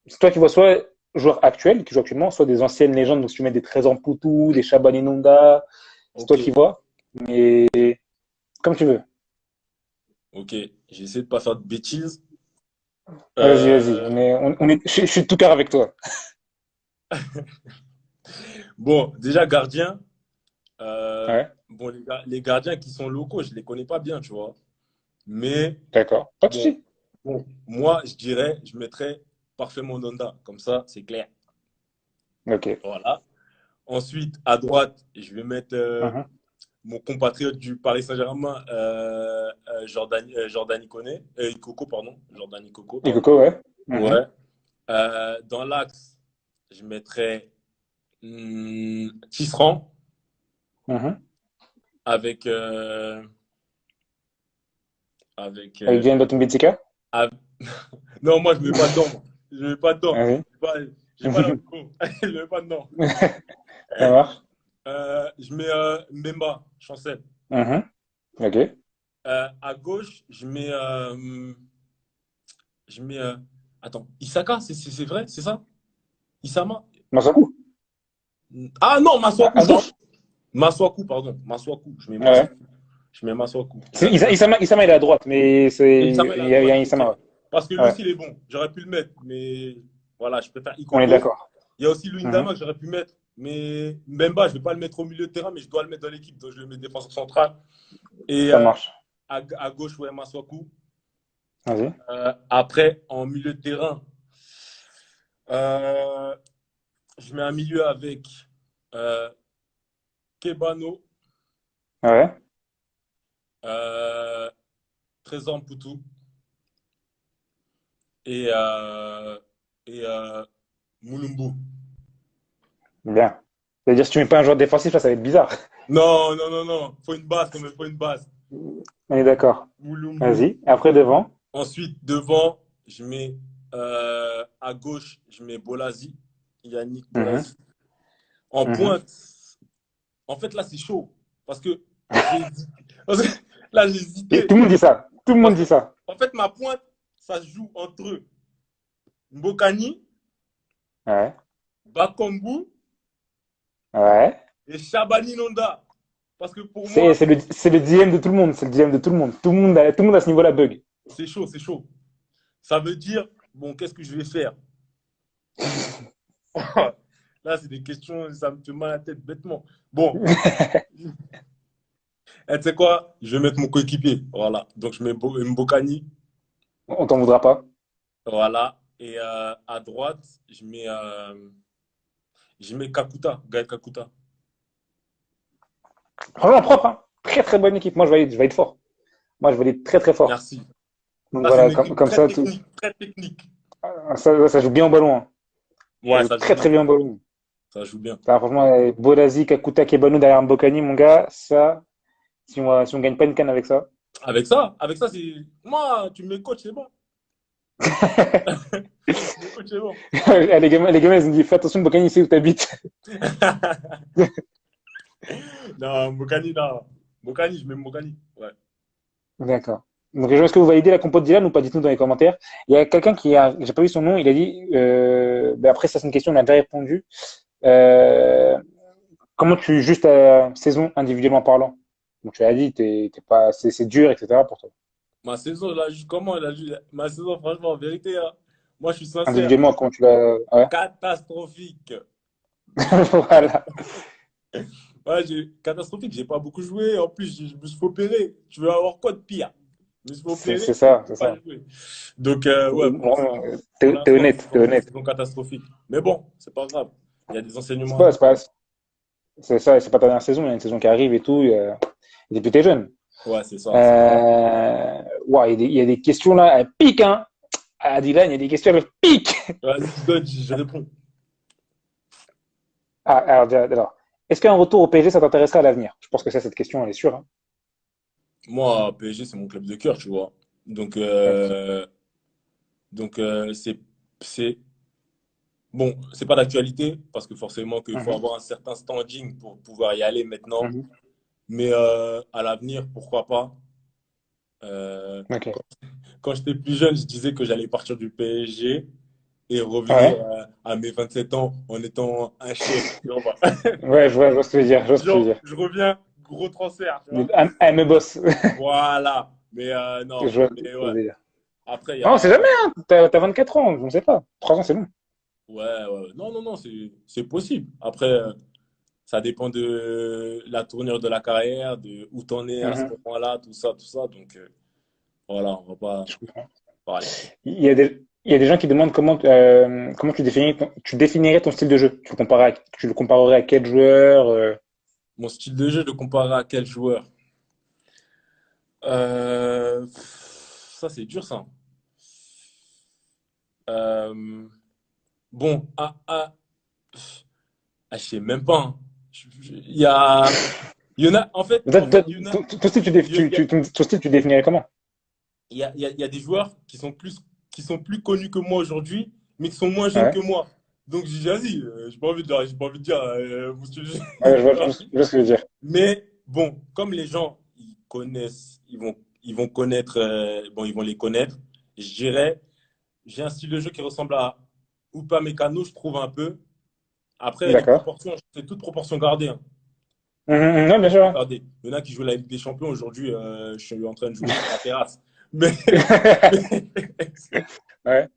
c'est toi qui vois soit joueurs actuels qui jouent actuellement, soit des anciennes légendes. Donc, si tu mets des Trésor Poutou, des Chabani Nunda, c'est toi Ok, qui vois. Mais comme tu veux. ok. J'essaie de pas faire de bêtises. Vas-y, vas-y. Euh, Je suis de tout cœur avec toi. Bon, déjà, gardien. Ouais, Bon, les gardiens qui sont locaux, je les connais pas bien, tu vois. Mais d'accord. Pas de bon, souci. moi, je mettrais parfaitement Nonda. Comme ça, c'est clair. Ok. Voilà. Ensuite, à droite, je vais mettre Mhm. mon compatriote du Paris Saint-Germain, Jordan Ikoko, pardon. Jordan Ikoko, Et pardon. Coco, ouais. Mhm. Ouais. Dans l'axe, je mettrais Tisserand Mhm. avec, euh, avec Avec Diane Batumbetika. av- non, moi, je ne mets pas dedans, moi. Je ne mets pas dedans. Vas-y. J'ai pas la go. Je ne mets pas dedans. Ça marche. Je mets Mbemba, Chancel. Mhm. Ok. À gauche, je mets attends, Isaka, c'est vrai, c'est ça? Isama? Masaku. Ah non, Maswaku, À pardon. gauche? Maswaku, pardon. Maswaku. Je mets Ouais. Maswaku. Je mets Maswaku. J'avais Isama, il est à droite, mais Et Isama, il est à il y droite. a Ok. Isama, ouais. Parce que lui Ouais. aussi, il est bon. J'aurais pu le mettre, mais voilà, je préfère On est Ikoko. d'accord. Il y a aussi Mhm. Lundama que j'aurais pu mettre, mais Mbemba, je ne vais pas le mettre au milieu de terrain, mais je dois le mettre dans l'équipe, donc je le mets défenseur central. Et Ça marche. à gauche, ouais, Maswaku. Vas-y. Après, en milieu de terrain, euh, je mets un milieu avec euh, Kebano, Ouais. euh, Trésor Mputu et, euh, et Mulumbu. Bien. C'est-à-dire, si tu mets pas un joueur défensif, là, ça va être bizarre. Non, non, non, non. Faut une base quand même, faut une base. On est d'accord. Mulumbu. Vas-y. Après, devant. Ensuite, devant, je mets à gauche, je mets Bolasie, Yannick Mhm, Bolasie. En mhm. pointe, en fait, là, c'est chaud. Parce que j'ai hésité. Parce que là, j'ai Et hésité. tout le monde dit ça. Tout le monde Parce que, dit ça. en fait, ma pointe, ça se joue entre Mbokani, Ouais. Bakambu Ouais. et Shabani Nonda. Parce que pour C'est moi, c'est le dilemme de tout le monde. C'est le dilemme de tout le monde. Tout le monde à ce niveau-là bug. c'est chaud, c'est chaud. Ça veut dire, bon, qu'est-ce que je vais faire? Là, c'est des questions, ça me fait mal à la tête bêtement. Bon, et tu sais quoi? Je vais mettre mon coéquipier. Voilà. Donc, je mets Mbokani. On t'en voudra pas. Voilà. Et à droite, je mets Kakuta, Gaël Kakuta. Franchement, propre, hein. Très très bonne équipe. Moi, je vais être fort. Moi, je vais être très très fort. Merci. Donc Ça, c'est une voilà, équipe comme très ça, technique, très technique. ça joue bien au ballon, hein. Ça Ouais, joue ça joue très très bien. bien au ballon. Ça joue bien. Ça, franchement, Bolasie, Kakuta, Kebano derrière Mbokani, mon gars, ça, si on gagne pas une canne avec ça. Avec ça, c'est. Moi, tu me coaches, c'est bon. Tu me coaches, c'est bon. Les gamins, ils ont dit, fais attention, Mbokani, c'est où t'habites. Non, Mbokani, non. Mbokani, je mets Mbokani. Ouais. D'accord. Donc, est-ce que vous validez la compo de Dylan ou pas? Dites-nous dans les commentaires. Il y a quelqu'un j'ai pas vu son nom, il a dit, ben après, ça, c'est une question, on a déjà répondu. Euh, comment tu justes ta saison individuellement parlant? Donc, tu as dit, t'es pas, c'est dur, etc. pour toi. Ma saison, elle a juste comment elle a juste. Ma saison, franchement, en vérité, hein, moi, je suis sincère. Individuellement, comment tu l'as, ouais. Catastrophique. Voilà. Ouais, catastrophique, j'ai pas beaucoup joué. En plus, je me suis fait opérer. Tu veux avoir quoi de pire? Je me suis fait C'est opérer, ça, j'ai c'est pas ça. joué. Donc, ouais, Bon, pour t'es l'instant, honnête, t'es c'est une honnête. saison catastrophique. Mais bon, c'est pas grave. Il y a des enseignements à C'est tirer. pas, c'est ça, c'est pas ta dernière saison, il y a une saison qui arrive et tout. Et puis t'es jeune. Ouais, c'est ça, c'est ça. Ouais, il y a des questions là, elles piquent, hein. À Dylan, il y a des questions, elles piquent. Vas-y, donne, je réponds. Ah, alors, est-ce qu'un retour au PSG, ça t'intéresserait à l'avenir? Je pense que cette question, elle est sûre, hein. Moi, PSG, c'est mon club de cœur, tu vois. Donc, Ok. c'est bon, c'est pas d'actualité parce que forcément qu'il faut Mhm, avoir un certain standing pour pouvoir y aller maintenant. mhm. Mais à l'avenir, pourquoi pas? Euh, Ok. quand j'étais plus jeune, je disais que j'allais partir du PSG et revenir Ouais. à mes 27 ans en étant un chef. Tu vois. Ouais, je vois ce que tu veux dire. Je vois ce que tu veux Genre, dire. je reviens, gros transfert, tu vois. Me boss. Voilà. Mais Je non, vois ce que mais tu veux ouais. dire. Après, il y Non, on sait a. jamais, hein. T'as 24 ans, je ne sais pas. 3 ans, c'est long. Ouais, ouais. Non, non, non, c'est possible. Après, ça dépend de la tournure de la carrière, de où t'en es à ce Mhm, moment-là, tout ça, tout ça. Donc, voilà, on va pas je comprends. parler. Il y a des gens qui demandent comment tu définirais ton style de jeu. Tu le comparerais à quel joueur? Mon style de jeu, je le comparerais à quel joueur? Ça, c'est dur, ça. Euh, bon, je sais même pas, hein. Il y en a, en fait, il y en a, Ton style, tu définirais comment? il y a des joueurs qui sont plus connus que moi aujourd'hui, mais qui sont moins jeunes que Ouais, moi. Donc, j'ai dit, vas-y, j'ai pas envie de dire, mon style de jeu. ouais, je vois ce que je veux dire. Mais bon, comme les gens, ils connaissent, ils vont connaître, bon, ils vont les connaître, je dirais, j'ai un style de jeu qui ressemble à Upamecano, je trouve un peu. Après, les D'accord. proportions, c'est toute proportion gardée, hein. Non, bien sûr, hein. Regardez, il y en a qui jouent la Ligue des Champions. Aujourd'hui, je suis en train de jouer sur la terrasse. Mais, mais, Ouais,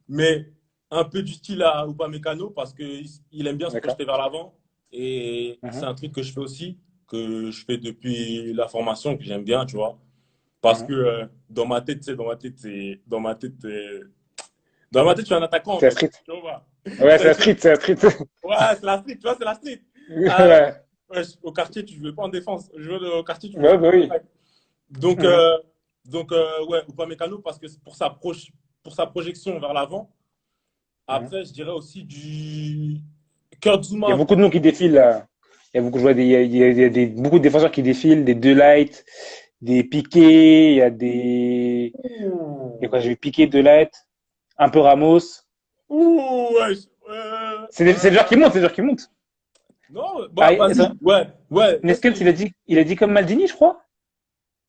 mais un peu du style à Upamecano parce qu'il aime bien se d'accord. projeter vers l'avant. Et c'est Mhm, un truc que je fais aussi, que je fais depuis la formation, que j'aime bien, tu vois. Parce que mhm. dans ma tête, tu sais, dans ma tête, je suis un attaquant, en C'est la fait. street. Tu vois. Ouais, c'est la street, c'est la street. Ouais, c'est la street, tu vois, c'est la street. Ouais, Ouais, au quartier, tu ne jouais pas en défense. Au quartier, tu jouais ouais, surtout bah en oui. attaque. Donc, Mhm. Donc, ouais, Upamecano, parce que c'est pour sa projection vers l'avant. Mhm. Après, je dirais aussi du Kurt Il y a Zouma. beaucoup de noms qui défilent là. Il y a beaucoup, je vois il y a beaucoup de défenseurs qui défilent, des Delight, des Piqué, il y a quoi, j'ai vu Piqué, Delight, un peu Ramos. Ouh, ouais, C'est le joueur qui monte, c'est le joueur qui monte. non, Ah, bah, vas-y, ouais, ouais. Neskens, il a dit comme Maldini, je crois.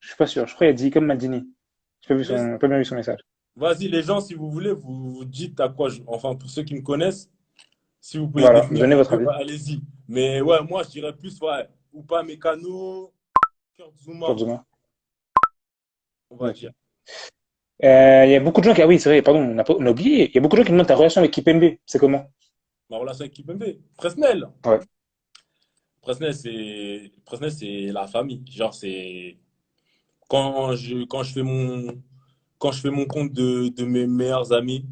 Je suis pas sûr. Je crois qu'il a dit comme Maldini. J'ai pas bien vu son message. Vas-y, les gens, si vous voulez, vous dites à quoi enfin, pour ceux qui me connaissent, si vous pouvez Voilà, définir donnez un votre peu, avis. allez-y. Mais ouais, moi, je dirais plus, ouais, Upamecano, Kurt Kurt Zouma, Zouma. on va Ok. dire. Il y a beaucoup de gens qui, ah oui, c'est vrai, pardon, on a oublié. Il y a beaucoup de gens qui demandent ta relation avec Kipembe. C'est comment? Ma relation avec Kipembe, Fresnel. Ouais. Fresnel, c'est la famille. Genre, c'est quand je fais mon compte de mes meilleurs amis,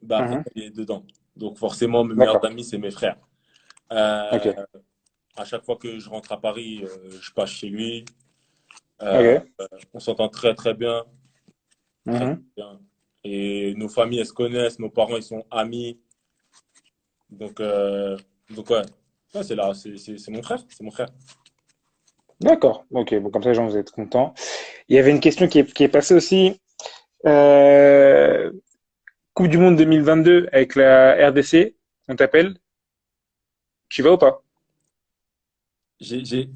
bah, Mhm. Fresnel est dedans. Donc, forcément, mes meilleurs D'accord. amis, c'est mes frères. Euh, Ok. à chaque fois que je rentre à Paris, je passe chez lui. Euh, Ok. on s'entend très, très bien. Très, très Mhm. bien. Et nos familles, elles se connaissent. Nos parents, ils sont amis. Donc, ouais. Ouais, c'est mon frère. C'est mon frère. D'accord. Ok. Bon, comme ça, les gens, vous êtes contents. Il y avait une question qui est passée aussi. Euh, Coupe du Monde 2022 avec la RDC. On t'appelle. Tu vas ou pas?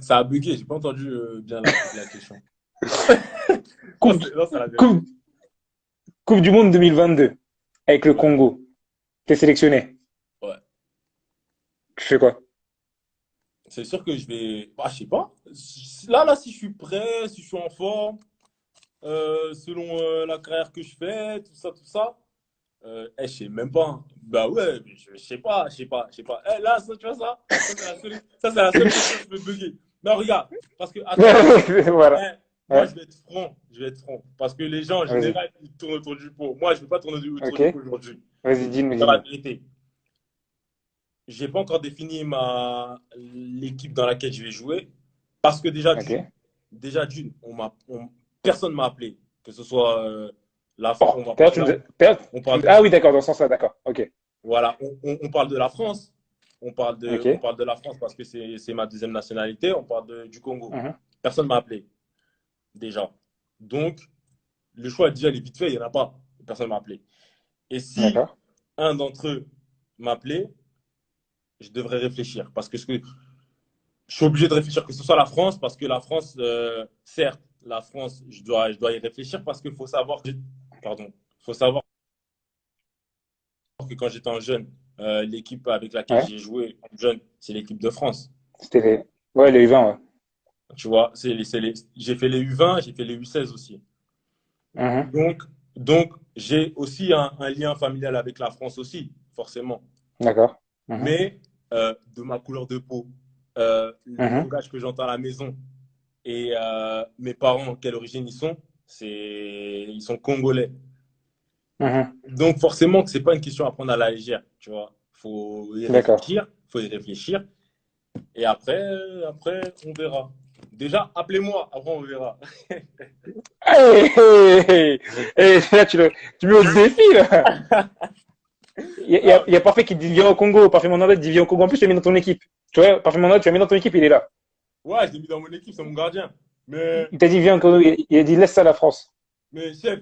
Ça a bugué. J'ai pas entendu bien la question. Non, Coupe, non, c'est la vérité. coupe, Coupe du Monde 2022 avec le Ouais, Congo. T'es sélectionné. ouais. Tu fais quoi? C'est sûr que je vais. Bah, je sais pas. Là, si je suis prêt, si je suis en forme, selon la carrière que je fais, tout ça. Je sais même pas, hein. Bah ouais, mais je sais pas, je sais pas, je sais pas. Là, ça, tu vois ça? Ça, c'est la seule question que je peux bugger. Non, regarde, parce que, attends, Voilà. moi, Ouais. je vais être franc, je vais être franc. Parce que les gens, en Vas-y. général, ils tournent autour du pot. Moi, je ne vais pas tourner autour Ok. du pot aujourd'hui. Vas-y, Je vais dis-nous, dire la dis-nous. vérité. J'ai pas encore défini l'équipe dans laquelle je vais jouer. Parce que Ok. personne m'a appelé. Que ce soit la Oh, France, d'ailleurs, on parle ah oui, d'accord, dans ce sens-là, d'accord. Ok. voilà, on parle de la France. On Ok. parle de la France parce que c'est ma deuxième nationalité. On parle du Congo. Mhm. Personne ne m'a appelé, déjà. Donc, le choix, déjà, il est vite fait. Il n'y en a pas. Personne ne m'a appelé. Et si D'accord. un d'entre eux m'appelait, je devrais réfléchir. Parce que je suis obligé de réfléchir que ce soit la France. Parce que la France, certes, la France, je dois y réfléchir parce qu'il faut savoir pardon, faut savoir que quand j'étais en jeune, l'équipe avec laquelle Ouais. j'ai joué en jeune, c'est l'équipe de France. C'était ouais, les U20, ouais. Tu vois, j'ai fait les U20, j'ai fait les U16 aussi. Mhm. Donc, j'ai aussi un lien familial avec la France aussi, forcément. D'accord. Mhm. Mais de ma couleur de peau, le Mhm. langage que j'entends à la maison et mes parents, quelle origine ils sont congolais. Mhm. Donc, forcément que c'est pas une question à prendre à la légère, tu vois. D'accord. Faut y réfléchir. Et après, on verra. Déjà, appelez-moi, après on verra. Hey, hey, hey. Hey, là, tu mets au défi, là. Non, Il y a Parfait qui dit viens au Congo. Parfait Mandanda dit viens au Congo. En plus, tu l'as mis dans ton équipe. Tu vois, Parfait Mandanda, tu l'as mis dans ton équipe, il est là. ouais, je l'ai mis dans mon équipe, c'est mon gardien. Il t'a dit viens au Congo. Il a dit laisse ça à la France. Mais chef,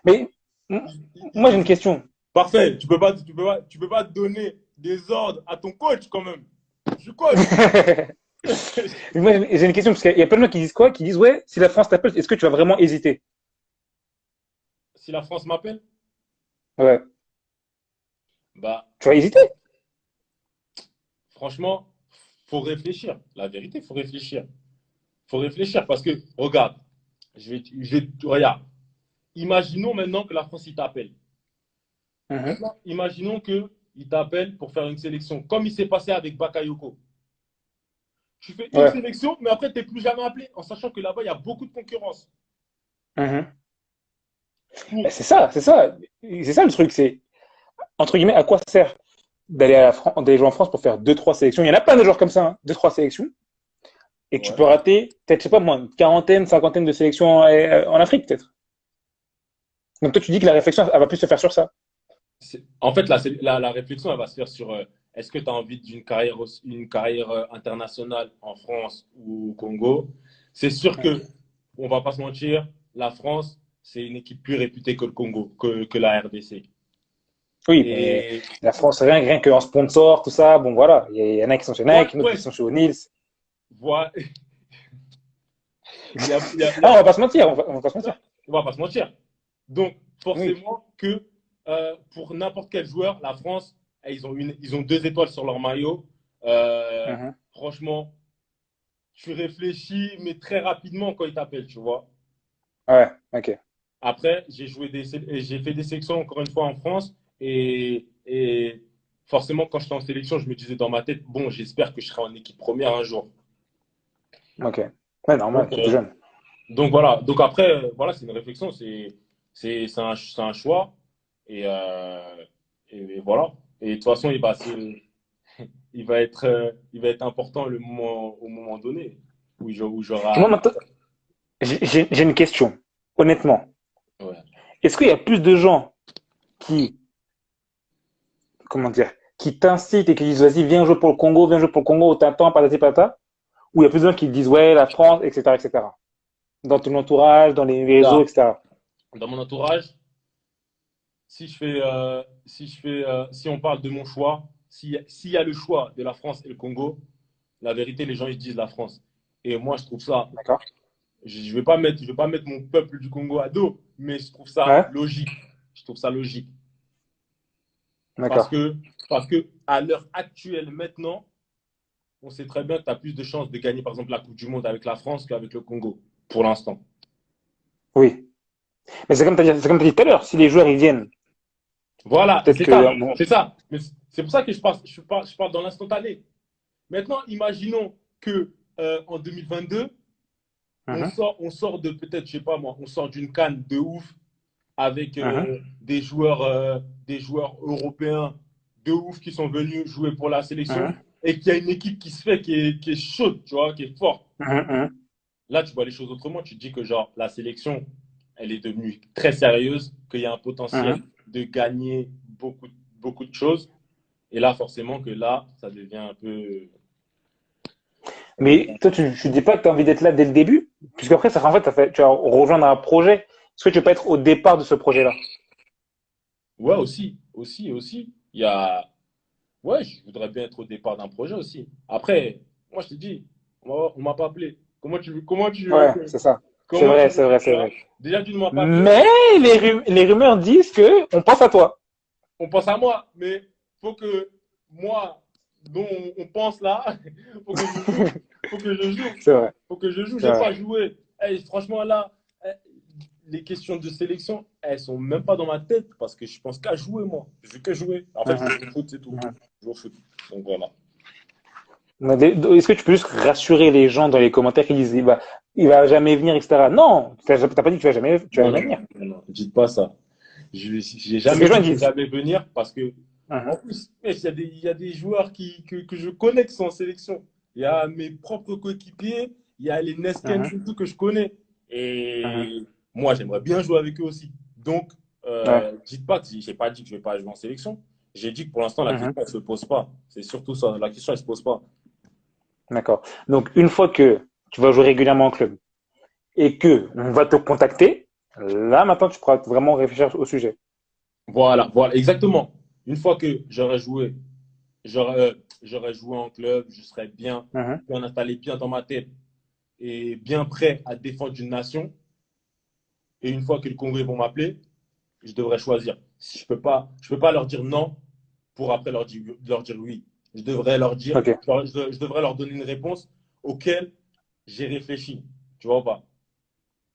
Mais m- il- moi, j'ai une question. parfait, tu peux pas donner des ordres à ton coach quand même. Je suis coach. Moi, j'ai une question parce qu'il y a plein de gens qui disent quoi? Qui disent ouais, si la France t'appelle, est-ce que tu vas vraiment hésiter? Si la France m'appelle, Ouais. bah Tu vas hésiter? franchement, faut réfléchir. La vérité, faut réfléchir. Faut réfléchir parce que, regarde, regarde. Imaginons maintenant que la France il t'appelle. Mhm. Maintenant, imaginons qu'il t'appelle pour faire une sélection, comme il s'est passé avec Bakayoko. Tu fais une Ouais. sélection, mais après, tu n'es plus jamais appelé, en sachant que là-bas, il y a beaucoup de concurrence. Mhm. Ben, Pour... c'est ça. C'est ça le truc. C'est, entre guillemets, à quoi ça sert d'aller jouer en France pour faire deux, trois sélections? Il y en a plein de joueurs comme ça, hein. Deux, trois sélections. Et tu Ouais. peux rater, peut-être, je sais pas moi, une quarantaine, cinquantaine de sélections en Afrique, peut-être. Donc toi, tu dis que la réflexion, elle va plus se faire sur ça. En fait, la réflexion, elle va se faire sur est-ce que tu as envie une carrière internationale en France ou au Congo? C'est sûr que, on va pas se mentir, la France, c'est une équipe plus réputée que le Congo, que la RDC. Oui, mais Et la France, rien qu'en sponsor, tout ça, bon voilà. Il y en a qui sont chez ouais, Nike, d'autres ouais, qui sont chez O'Neill's. voilà. Ah, on va pas se mentir, on va pas se mentir. On va pas se mentir. Donc, Oui. forcément que pour n'importe quel joueur, la France, ils ont 2 étoiles sur leur maillot. Mhm. Franchement, tu réfléchis, mais très rapidement quand ils t'appellent, tu vois. Ouais, ok. Après, j'ai fait des sélections encore une fois en France et forcément, quand j'étais en sélection, je me disais dans ma tête, bon, j'espère que je serai en équipe première un jour. Ok. Ouais, normal, Donc, t'étais jeune. donc voilà. Donc après, voilà, c'est une réflexion, c'est un choix et, et voilà. Et de toute façon, il va être important au moment donné où Moi, j'aurai. maintenant, j'ai une question. Honnêtement, Ouais. est-ce qu'il y a plus de gens qui, comment dire, qui t'incitent et qui disent, vas-y, viens jouer pour le Congo, viens jouer pour le Congo, au t'attends, patati patata, ou il y a plus de gens qui disent, ouais, la France, etc., etc., dans ton entourage, dans les réseaux, Là, etc. dans mon entourage, si on parle de mon choix, s'il y a le choix de la France et le Congo, la vérité, les gens ils disent la France. Et moi, je trouve ça, D'accord? je vais pas mettre mon peuple du Congo à dos, mais je trouve ça Ouais? logique. Je trouve ça logique. Parce D'accord. que, parce que à l'heure actuelle, maintenant, on sait très bien que tu as plus de chances de gagner, par exemple, la Coupe du Monde avec la France qu'avec le Congo, pour l'instant. Oui. Mais c'est comme tu as dit tout à l'heure, si les joueurs, ils viennent, Voilà, peut-être c'est que, ça. bon, C'est ça. Mais c'est pour ça que je parle dans l'instantané. Maintenant, imaginons que en 2022, mhm, on sort de peut-être, je sais pas moi, on sort d'une canne de ouf avec mhm, des joueurs européens de ouf qui sont venus jouer pour la sélection mhm, et qu'il y a une équipe qui se fait, qui est chaude, tu vois, qui est forte. mhm, mhm, Là, tu vois les choses autrement. Tu te dis que genre la sélection, elle est devenue très sérieuse, qu'il y a un potentiel mhm. de gagner beaucoup de choses. Et là, forcément, que là, ça devient un peu. Ça Mais devient- toi, tu dis pas que tu as envie d'être là dès le début, puisqu'après, ça, en fait, tu vas rejoindre un projet. Est-ce que tu veux pas être au départ de ce projet-là? Ouais, aussi. Il y a. Ouais, je voudrais bien être au départ d'un projet aussi. Après, moi, je te dis, on m'a pas appelé. Comment tu veux Ouais, que, c'est ça. C'est comment tu vrai, veux c'est que, vrai, tu c'est vois? vrai. Déjà, tu ne m'as pas appelé. Mais les rumeurs disent que on pense à toi. On pense à moi, mais faut que moi, dont on pense là, faut que je joue. Faut que je joue. C'est vrai, Faut que je joue. c'est J'ai vrai. pas joué. Eh, franchement, là, eh, les questions de sélection, elles sont même pas dans ma tête parce que je pense qu'à jouer, moi. Je veux que jouer. En fait, je Mhm, joue au foot, c'est tout. mhm. Je joue au foot. Donc voilà. Est-ce que tu peux juste rassurer les gens dans les commentaires qui disent, bah, il va jamais venir, etc. Non, t'as pas dit que tu vas Non, jamais non, venir. non, non, non. Dites pas ça. J'ai C'est ce que jamais les gens dit que disent. j'allais venir parce que, en Mhm, plus, mec, il y a des joueurs que je connais qui sont en sélection. Il y a mes propres coéquipiers, il y a les Nesken mhm, surtout que je connais. mhm. Et moi, j'aimerais bien jouer avec eux aussi. Donc, Ouais. dites pas que j'ai pas dit que je vais pas jouer en sélection. J'ai dit que pour l'instant, la Mhm. question ne se pose pas. C'est surtout ça. La question, elle se pose pas. D'accord. Donc, une fois que tu vas jouer régulièrement en club et que on va te contacter, là, maintenant, tu pourras vraiment réfléchir au sujet. Voilà, exactement. Une fois que j'aurais joué en club, je serais Mhm. bien installé, bien dans ma tête et bien prêt à défendre une nation. Et une fois que le Congrès vont m'appeler, je devrais choisir. Je peux pas leur dire non pour après leur dire oui. Je devrais leur dire, Ok, je devrais leur donner une réponse auquel j'ai réfléchi. Tu vois ou pas?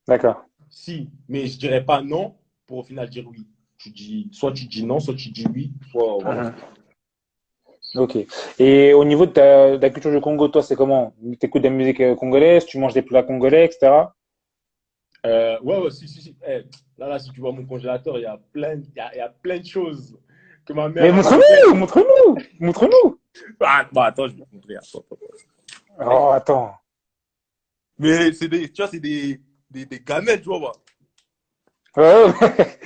d'accord. Si, mais je dirais pas non pour au final dire oui. Soit tu dis non, soit tu dis oui, soit voilà. Mhm. Ok. Et au niveau de la culture du Congo, toi, c'est comment? Tu écoutes de la musique congolaise, tu manges des plats congolais, etc. Ouais, si. Eh, là, si tu vois mon congélateur, il y a plein de choses que ma Mais mère, elle m'a fait. montre-nous, montre-nous, montre-nous. Ah, bah, attends, je vais te montrer. Oh, attends. Mais tu vois, des gamelles, tu vois. Bah. Ouais, ouais.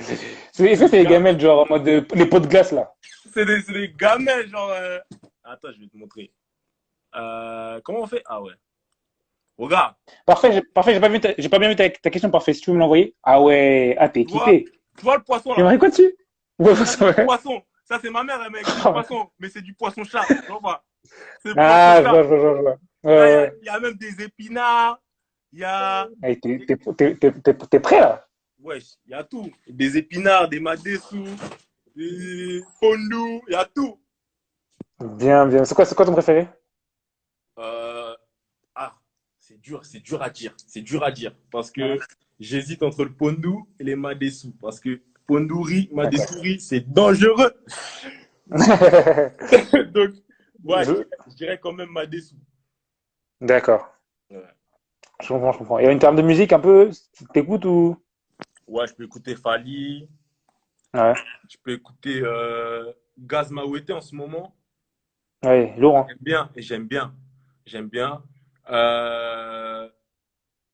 Est-ce que c'est les gamelles, genre, en mode les pots de glace, là? C'est des gamins, genre. Attends, je vais te montrer. Comment on fait? Ah ouais. Regarde, Parfait, j'ai pas bien vu ta question, parfait. Si tu veux me l'envoyer. Ah ouais, ah, t'es tu vois, équipé. tu vois le poisson Il y là? aurait quoi dessus? Ouais, Ça, c'est du ouais. poisson. Ça, c'est ma mère, elle m'a écrit poisson, mais c'est du poisson-chat. Tu vois? C'est le Ah, je vois, poisson-chat. je vois, je vois. Je vois. Là, Ouais, ouais. il y a même des épinards. Il y a. Hey, t'es prêt, là? Wesh, il y a tout. Des épinards, des madessous, des fondus, il y a tout. Bien, bien. C'est quoi ton préféré? Euh, ah, c'est dur à dire. C'est dur à dire. Parce Ouais. que j'hésite entre le pondu et les madessous. Parce que pondouri, D'accord. madessouri, c'est dangereux. Donc, ouais, Je- je dirais quand même madessou. D'accord. Ouais. Je comprends, je comprends. Et en termes de musique, un peu, t'écoutes ou? Ouais, je peux écouter Fali, Ouais. je peux écouter Gaz Mawete en ce moment. Ouais, lourd, hein. J'aime bien et j'aime bien. J'aime bien. Euh,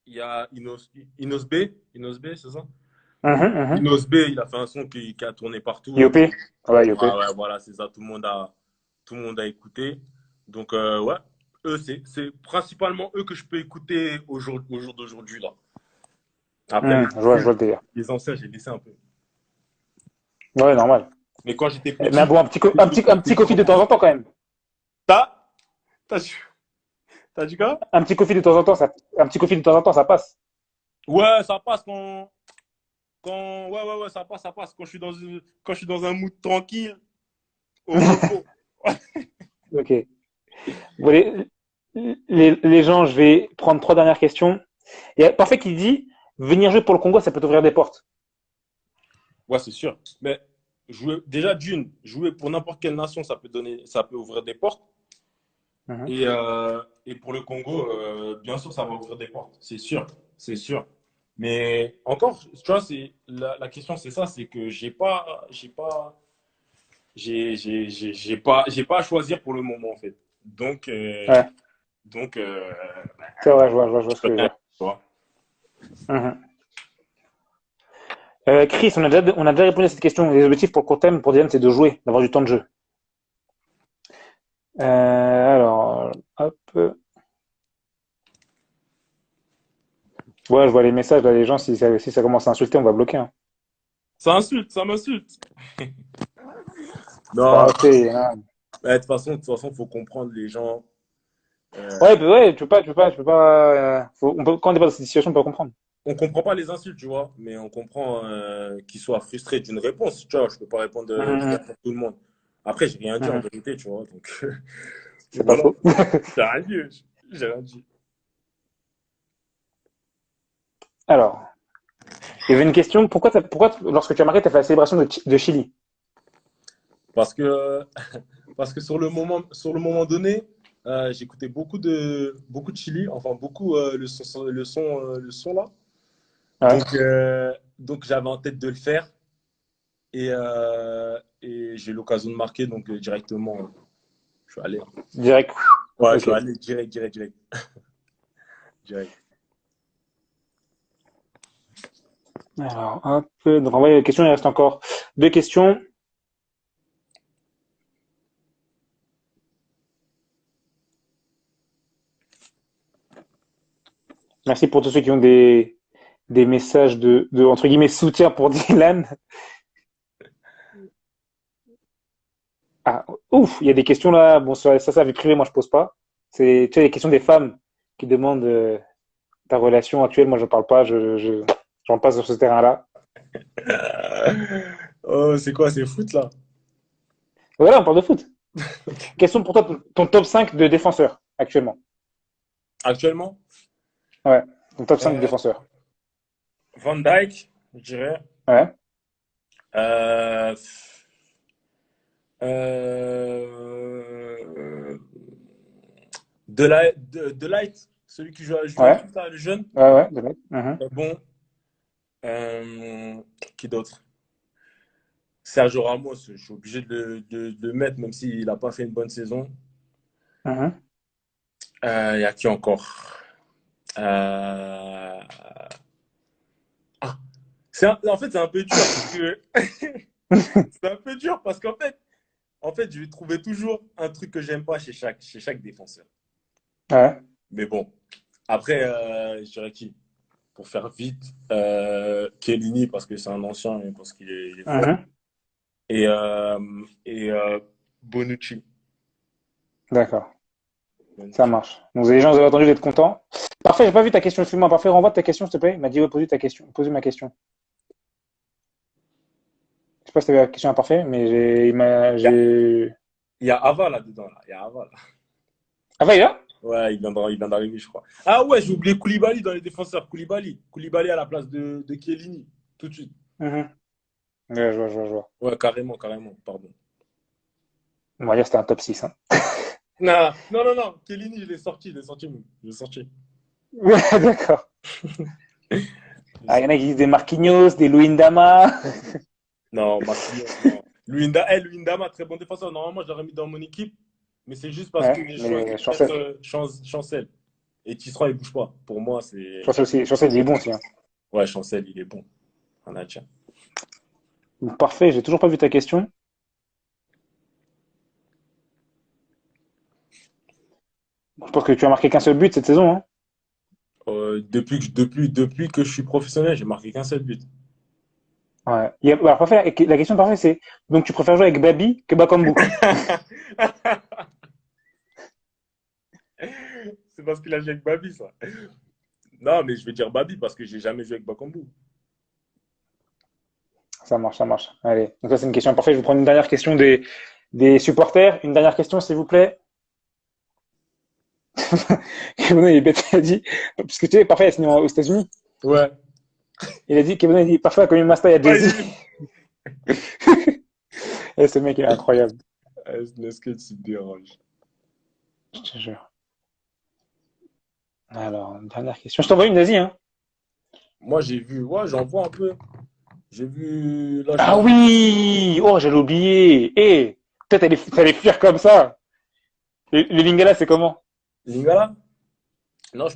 Il y a Inos B, c'est ça? Mhm, mhm. Inos B, il a fait un son qui a tourné partout. Yopé. Ouais, Ouais, Yopé. ouais, voilà, c'est ça. Tout le monde a écouté. Donc, ouais, eux, c'est principalement eux que je peux écouter au jour d'aujourd'hui, là. Après, Je vois le délire. les anciens, j'ai laissé un peu. Ouais, normal. Mais quand j'étais Mais petit, bon, un petit c'était coffee de vraiment. temps en temps, quand même. T'as, t'as, t'as dit quoi? Un petit coffee de temps en temps, un petit coffee de temps en temps, ça passe. Ouais, ça passe ouais, ouais, ouais, ça passe. Quand je suis dans un mood tranquille, au repos. Ok. Bon, les gens, je vais prendre trois dernières questions. Il y a Parfait qui dit, venir jouer pour le Congo, ça peut t'ouvrir des portes. Ouais, c'est sûr. Mais déjà jouer pour n'importe quelle nation, ça peut ouvrir des portes. Mhm. Et pour le Congo, bien sûr, ça va ouvrir des portes. C'est sûr, c'est sûr. Mais encore, tu vois, la question, c'est ça, c'est que j'ai pas à choisir pour le moment, en fait. Donc, Ouais, donc, c'est vrai, je vois ce je que je veux peux rien, dire. tu vois. Mhm. Chris, on a déjà répondu à cette question. Les objectifs pour le court terme pour Diane, c'est de jouer, d'avoir du temps de jeu. Hop. Ouais, je vois les messages, là, les gens, si ça commence à insulter, on va bloquer, hein. Ça insulte, ça m'insulte. Bon, Non, après, hein. mais de toute façon, faut comprendre les gens. Ouais, ouais, tu peux pas, quand on n'est pas dans cette situation, on peut pas comprendre. On comprend pas les insultes, tu vois, mais on comprend qu'ils soient frustrés d'une réponse. Tu vois, je peux pas je Mhm, réponds à tout le monde. Après, j'ai rien dit en mhm. vérité, tu vois. Donc, C'est donc pas voilà, faux. j'ai rien dit. J'ai rien dit. Alors, il y avait une question. Lorsque tu as marqué, tu as fait la célébration de Chili? Parce que, parce que sur le moment donné, j'écoutais beaucoup de Chili, enfin beaucoup le son là. Ouais. Donc j'avais en tête de le faire et j'ai eu l'occasion de marquer, donc directement, je suis allé, hein. Direct. Ouais, je suis Ok. allé direct. Alors, hop. Donc, on va les questions. Il reste encore deux questions. Merci pour tous ceux qui ont des messages entre guillemets, soutien pour Dylan. Ah, ouf, il y a des questions là. Bon, ça, vie privée, moi, je pose pas. Tu sais, les questions des femmes qui demandent ta relation actuelle. Moi, je parle pas. J'en passe sur ce terrain-là. Oh, c'est quoi, c'est foot là? Voilà, on parle de foot. Question pour toi, ton top 5 de défenseurs actuellement. Actuellement, Ouais, ton top 5 de euh, défenseurs. Van Dijk, je dirais. Ouais, Euh, euh, de Light, celui qui joue à ouais, Juventus, là, le jeune. de mec. Mhm, Bon. Qui d'autre? Sergio Ramos, je suis obligé de le mettre, même s'il n'a pas fait une bonne saison. mhm. Il y a qui encore? Euh, Ah, En fait, c'est un peu dur parce que c'est un peu dur parce qu'en fait, je vais trouver toujours un truc que j'aime pas chez chaque défenseur. Ouais. Mais bon, après, je dirais qui? Pour faire vite, Chiellini parce que c'est un ancien et parce qu'il est fort. Mhm. Et Bonucci. D'accord. Ça Bonucci. marche. Donc, les gens, vous avez entendu d'être contents. Parfait, j'ai pas vu ta question. Excuse-moi. Parfait, renvoie ta question, s'il te plaît. Il m'a dit, ouais, posez ta question. Posez ma question. Je sais pas si t'avais la question à parfait, mais Il y a, il y a Ava là-dedans. Là. Il y a Ava là. Ah, va, il est là? Ouais, il vient d'arriver, je crois. Ah ouais, j'ai oublié Koulibaly dans les défenseurs. Koulibaly. Koulibaly à la place de Chiellini. Tout de suite. Mhm. Ouais, je vois. Ouais, carrément, carrément. Pardon. On va dire que c'était un top 6, hein. Non, non, non, non. Chiellini, je l'ai sorti. Ouais, d'accord. Ah, il y en a qui disent des Marquinhos, des Luindama. Non, Marquinhos, non. Luindama, très bon défenseur. Normalement, je l'aurais mis dans mon équipe, mais c'est juste parce que Ouais, j'ai choisi mais de mettre Chancel. Chancel. Et Tisserand, il bouge pas. Pour moi, c'est. Chancel aussi. Chancel, il est bon aussi, hein. Ouais, Chancel, il est bon. On a tiens. Donc, parfait, j'ai toujours pas vu ta question. Je pense que tu as marqué qu'un seul but cette saison, hein. Depuis que je suis professionnel, j'ai marqué qu'un seul but. Ouais. Alors, parfait, la question parfaite, c'est donc tu préfères jouer avec Babi que Bakambu? C'est parce qu'il a joué avec Babi, ça. Non, mais je vais dire Babi parce que j'ai jamais joué avec Bakambu. Ça marche, ça marche. Allez. Donc, ça, c'est une question parfaite. Je vais prendre une dernière question des supporters. Une dernière question, s'il vous plaît. Kevin, il est bête, il a dit, parce que tu sais, parfait, il a signé aux États-Unis. Ouais. Il a dit, Kevin, il a dit, parfois, comme une master, il y a Ouais, Jay-Z. Et ce mec, il est incroyable. est-ce que tu te déranges? Je te jure. Alors, une dernière question. Je t'envoie une d'Asie, hein. Moi, j'ai vu, ouais, j'en vois un peu. J'ai vu, là, j'ai Ah vu oui! Oh, j'allais oublier. Eh, peut-être t'allais fuir comme ça. Les Lingala, c'est comment? Lingala. Non, je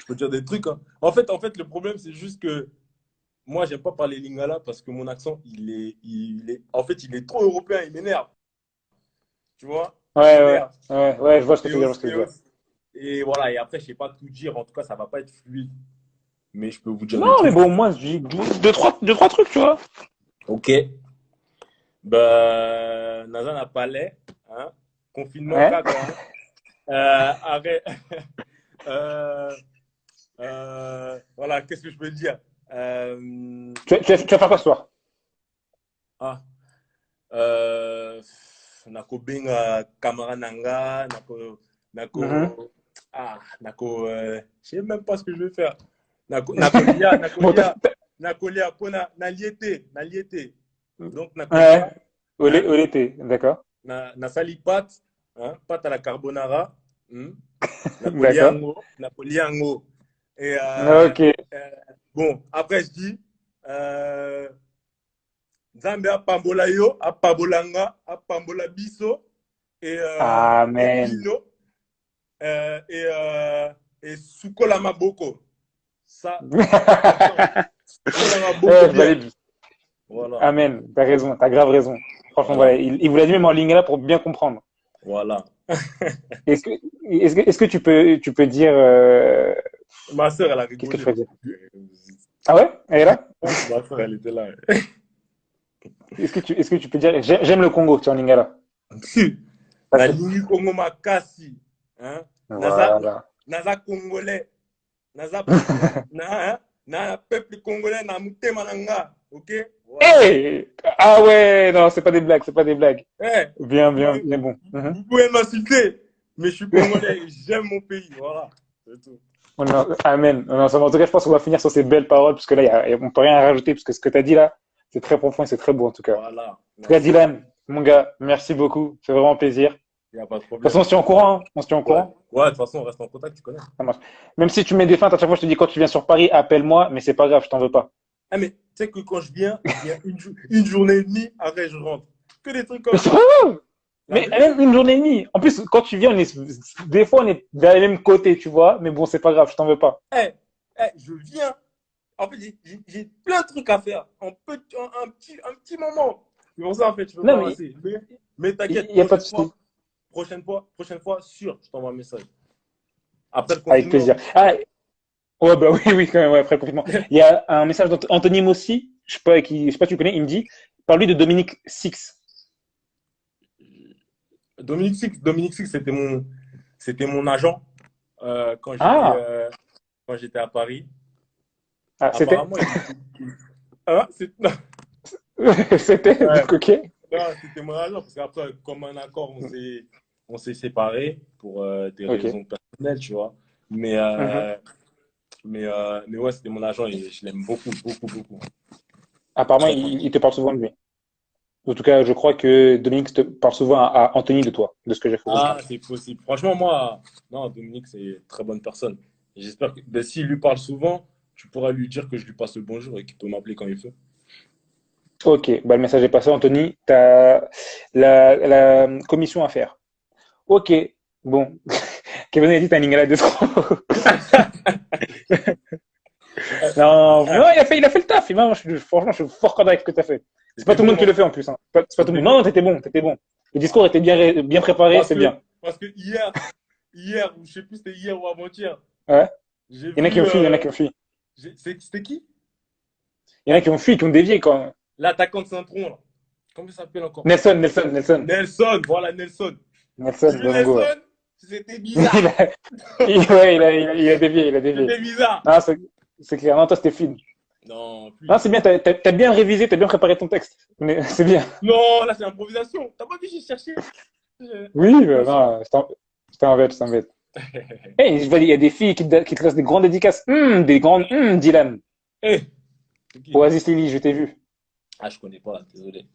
peux dire des trucs, hein. En fait, le problème, c'est juste que moi, j'aime pas parler Lingala parce que mon accent, il est trop européen, il m'énerve. Tu vois? Il Ouais, ouais, m'énerve. ouais, ouais, je vois ce que Et, tu veux dire, je vois ce aussi- que tu et, veux dire. aussi- et voilà, et après, je sais pas tout dire. En tout cas, ça va pas être fluide. Mais je peux vous dire des Non, mais trucs. bon, moi, je dis deux, trois trucs, tu vois. Ok. Ben, Nazan n'a pas l'air. Hein? Confinement, Ouais. caca. Arrête. Euh, voilà, qu'est-ce que je peux dire? Tu vas faire quoi ce soir? Ah, euh, nakobenga camara nanga, Mhm. je sais même pas ce que je vais faire. Nakolia, Bon, nakolia, pona, naliete. Donc, nakolia, ouais. hein, Olé, d'accord. nasali pâte, hein, pâte à la carbonara, hmm, D'accord. nakolia yango. Et Ok. euh, bon, après, je dis, euh, Nzambe apambola yo, apambolanga, apambola biso, et Amen. bino, et sukola maboko. Ça, attention, sukola maboko Je bien. valide. Voilà, Amen. T'as raison, t'as grave raison. Franchement, voilà, voilà. Il vous l'a dit même en ligne là pour bien comprendre. voilà. Est-ce que, est-ce que tu peux dire, Ma soeur, elle a qu'est-ce que rigolé tu peux aussi. dire? Ah ouais? Elle est là? Ma soeur, elle était là. Est-ce que tu peux dire, j'aime le Congo, tu es en lingala. Ça, c'est, Nalingi Congo makasi. Hein? voilà. Naza Congolais. Naza, na, na peuple congolais na mutema nanga. Ok? Voilà. Hey! Ah ouais, non, c'est pas des blagues, c'est pas des blagues. Eh, Bien, vous bien, pouvez, bien bon. Mhm. vous pouvez m'insulter, mais je suis congolais et j'aime mon pays. Voilà. C'est tout. Amen. Non, en tout cas, je pense qu'on va finir sur ces belles paroles, parce que là, on peut rien rajouter, parce que ce que tu as dit là, c'est très profond et c'est très beau, en tout cas. En Voilà. tout cas, Merci. Dylan, mon gars, merci beaucoup. C'est vraiment un plaisir. De Il n'y a pas de toute façon, problème. on se tient au courant, hein. On se tient au Ouais. courant. Ouais, de toute façon, on reste en contact, tu connais. Ça marche. Même si tu mets des feintes, à chaque fois, je te dis, quand tu viens sur Paris, appelle-moi, mais c'est pas grave, je t'en veux pas. Ah, mais tu sais que quand je viens une journée et demie, après je rentre. Que des trucs Mais comme c'est ça. pas grave. La Mais vérité. même une journée et demie. En plus, quand tu viens, des fois, on est vers les mêmes côtés, tu vois. Mais bon, c'est pas grave, je t'en veux pas. Eh, je viens. En fait, j'ai plein de trucs à faire. Un petit moment. C'est pour ça, en fait, je peux Non, pas mais passer. Mais il t'inquiète, n'y a pas de souci. prochaine fois, sûr, je t'envoie un message. Après le Avec confinement. plaisir. Ah, ouais, bah oui, oui, quand même, ouais, après le confinement. Il y a un message d'Anthony Mossi, je sais pas si tu connais, il me dit, parle-lui de Dominique Six. Dominique Six, c'était mon agent quand Ah, j'étais à Paris. ah c'était, Apparemment, ah, non, c'était, ouais, donc ok. non, c'était mon agent parce qu'après, comme un accord, on s'est séparés pour des Ok. raisons personnelles, tu vois. Mais, Mhm. euh, mais ouais, c'était mon agent et je l'aime beaucoup, beaucoup, beaucoup. Apparemment, Très fort. il te parle souvent de lui. En tout cas, je crois que Dominique te parle souvent à Anthony de toi, de ce que j'ai fait Ah, comprendre. c'est possible. Franchement, moi, non, Dominique, c'est une très bonne personne. J'espère que ben, s'il lui parle souvent, tu pourras lui dire que je lui passe le bonjour et qu'il peut m'appeler quand il veut. Ok, bah, le message est passé, Anthony. Tu as la commission à faire. Ok, bon. Kevin a dit t'as un lingala d'escroc. Non, non, il a fait le taf. Franchement, je suis fort content avec ce que tu as fait. C'est pas C'était tout le monde bon, qui hein. le fait en plus. Hein. C'est pas tout le C'était monde. Non, bon. non, t'étais bon, t'étais bon. Le discours Voilà. était bien préparé, c'est bien. Parce que hier, ou je sais plus si c'était hier ou avant-hier, Ouais. j'ai Il y en a qui vu. ont fui, il y en a qui ont fui. C'était qui? Il y en a qui ont fui, qui ont dévié quand. L'attaquant de Saint-Tron, là. Comment il s'appelle encore? Nelson. Nelson, voilà Nelson. J'ai Nelson, vu Bongo, ouais. Nelson, c'était bizarre. Ouais, il a dévié, il a dévié. C'était bizarre. Non, c'est clair. Non, toi, c'était fine. Non, Non, plus. c'est bien, t'as bien révisé, t'as bien préparé ton texte. Mais c'est bien. Non, là, c'est improvisation. T'as pas vu, j'ai cherché. Oui, Improvisation. non, je t'embête, je t'embête. Hey, je vois, il y a des filles qui te laissent des grandes dédicaces. Des grandes, Dylan. Eh, c'est qui? Oasis Lily, je t'ai vu. Ah, je connais pas, désolé.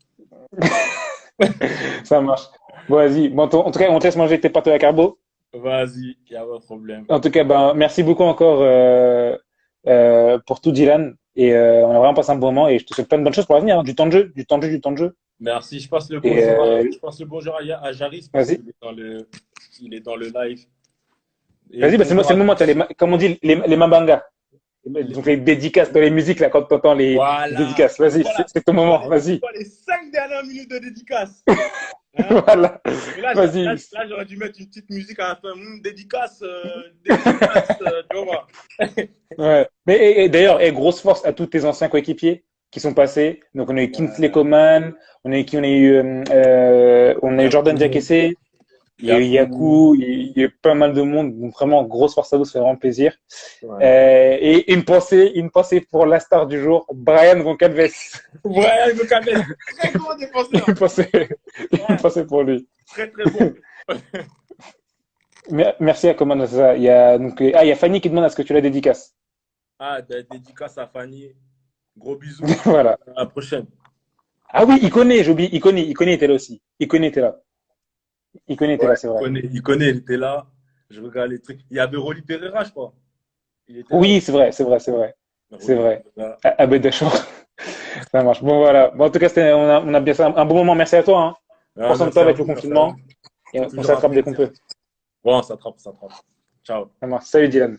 Ça marche. Bon, vas-y. Bon, en tout cas, on te laisse manger tes pâtes à la carbo. Vas-y, y a pas de problème. En tout cas, ben, merci beaucoup encore pour tout, Dylan. Et on a vraiment passé un bon moment. Et je te souhaite plein de bonnes choses pour l'avenir. Hein. Du temps de jeu, du temps de jeu, du temps de jeu. Merci. Et Je passe le bonjour à Jaris parce vas-y. il est dans le live. Et Vas-y, bah, bonjour c'est à le moment. tous. Comme on dit, les mabangas. Les- Donc, les dédicaces dans les musiques, là, quand tu entends les Voilà. dédicaces. Vas-y, c'est ton moment. C'est Vas-y. quoi les 5 dernières minutes de dédicace? Hein? Voilà. Et là, Vas-y. j'aurais dû mettre une petite musique à la fin. Dédicace, tu vois. Ouais. Mais d'ailleurs, grosse force à tous tes anciens coéquipiers qui sont passés. Donc on a eu Kingsley Ouais. Coman, on a eu Jordan Yakou, Diakité, il y a eu Yakou. Yakou, il y a eu pas mal de monde. Donc vraiment grosse force à vous, ça fait vraiment plaisir. Ouais. Et une pensée pour la star du jour, Brian Goncalves. Ouais, il me calme. Très bon défenseur. Une pensée, une Ouais, pensée pour lui. très très bon. Merci à Coman, c'est ça. Il y a Fanny qui demande à ce que tu la dédicaces. Ah, dédicace à Fanny. Gros bisous. Voilà. À la prochaine. Ah oui, Iconé, j'ai oublié. Iconé était là aussi. Iconé était là. Iconé était Ouais, là, c'est vrai. il était là. Je regarde les trucs. Il y avait Rolly Pereira, je crois. Il était là Oui, aussi. c'est vrai, c'est vrai, c'est vrai. C'est Rolly vrai. Pereira. Ah ben d'accord. Ça marche. Bon, voilà. Bon, en tout cas, on a bien fait un bon moment. Merci à toi. Hein. Ah, Prends soin de merci toi à avec le vous, merci à vous. confinement. Et on Toujours un s'attrape dès qu'on plaisir. peut. Bon, ça attrape, ça attrape. Ciao. Ça marche. Salut, Dylan.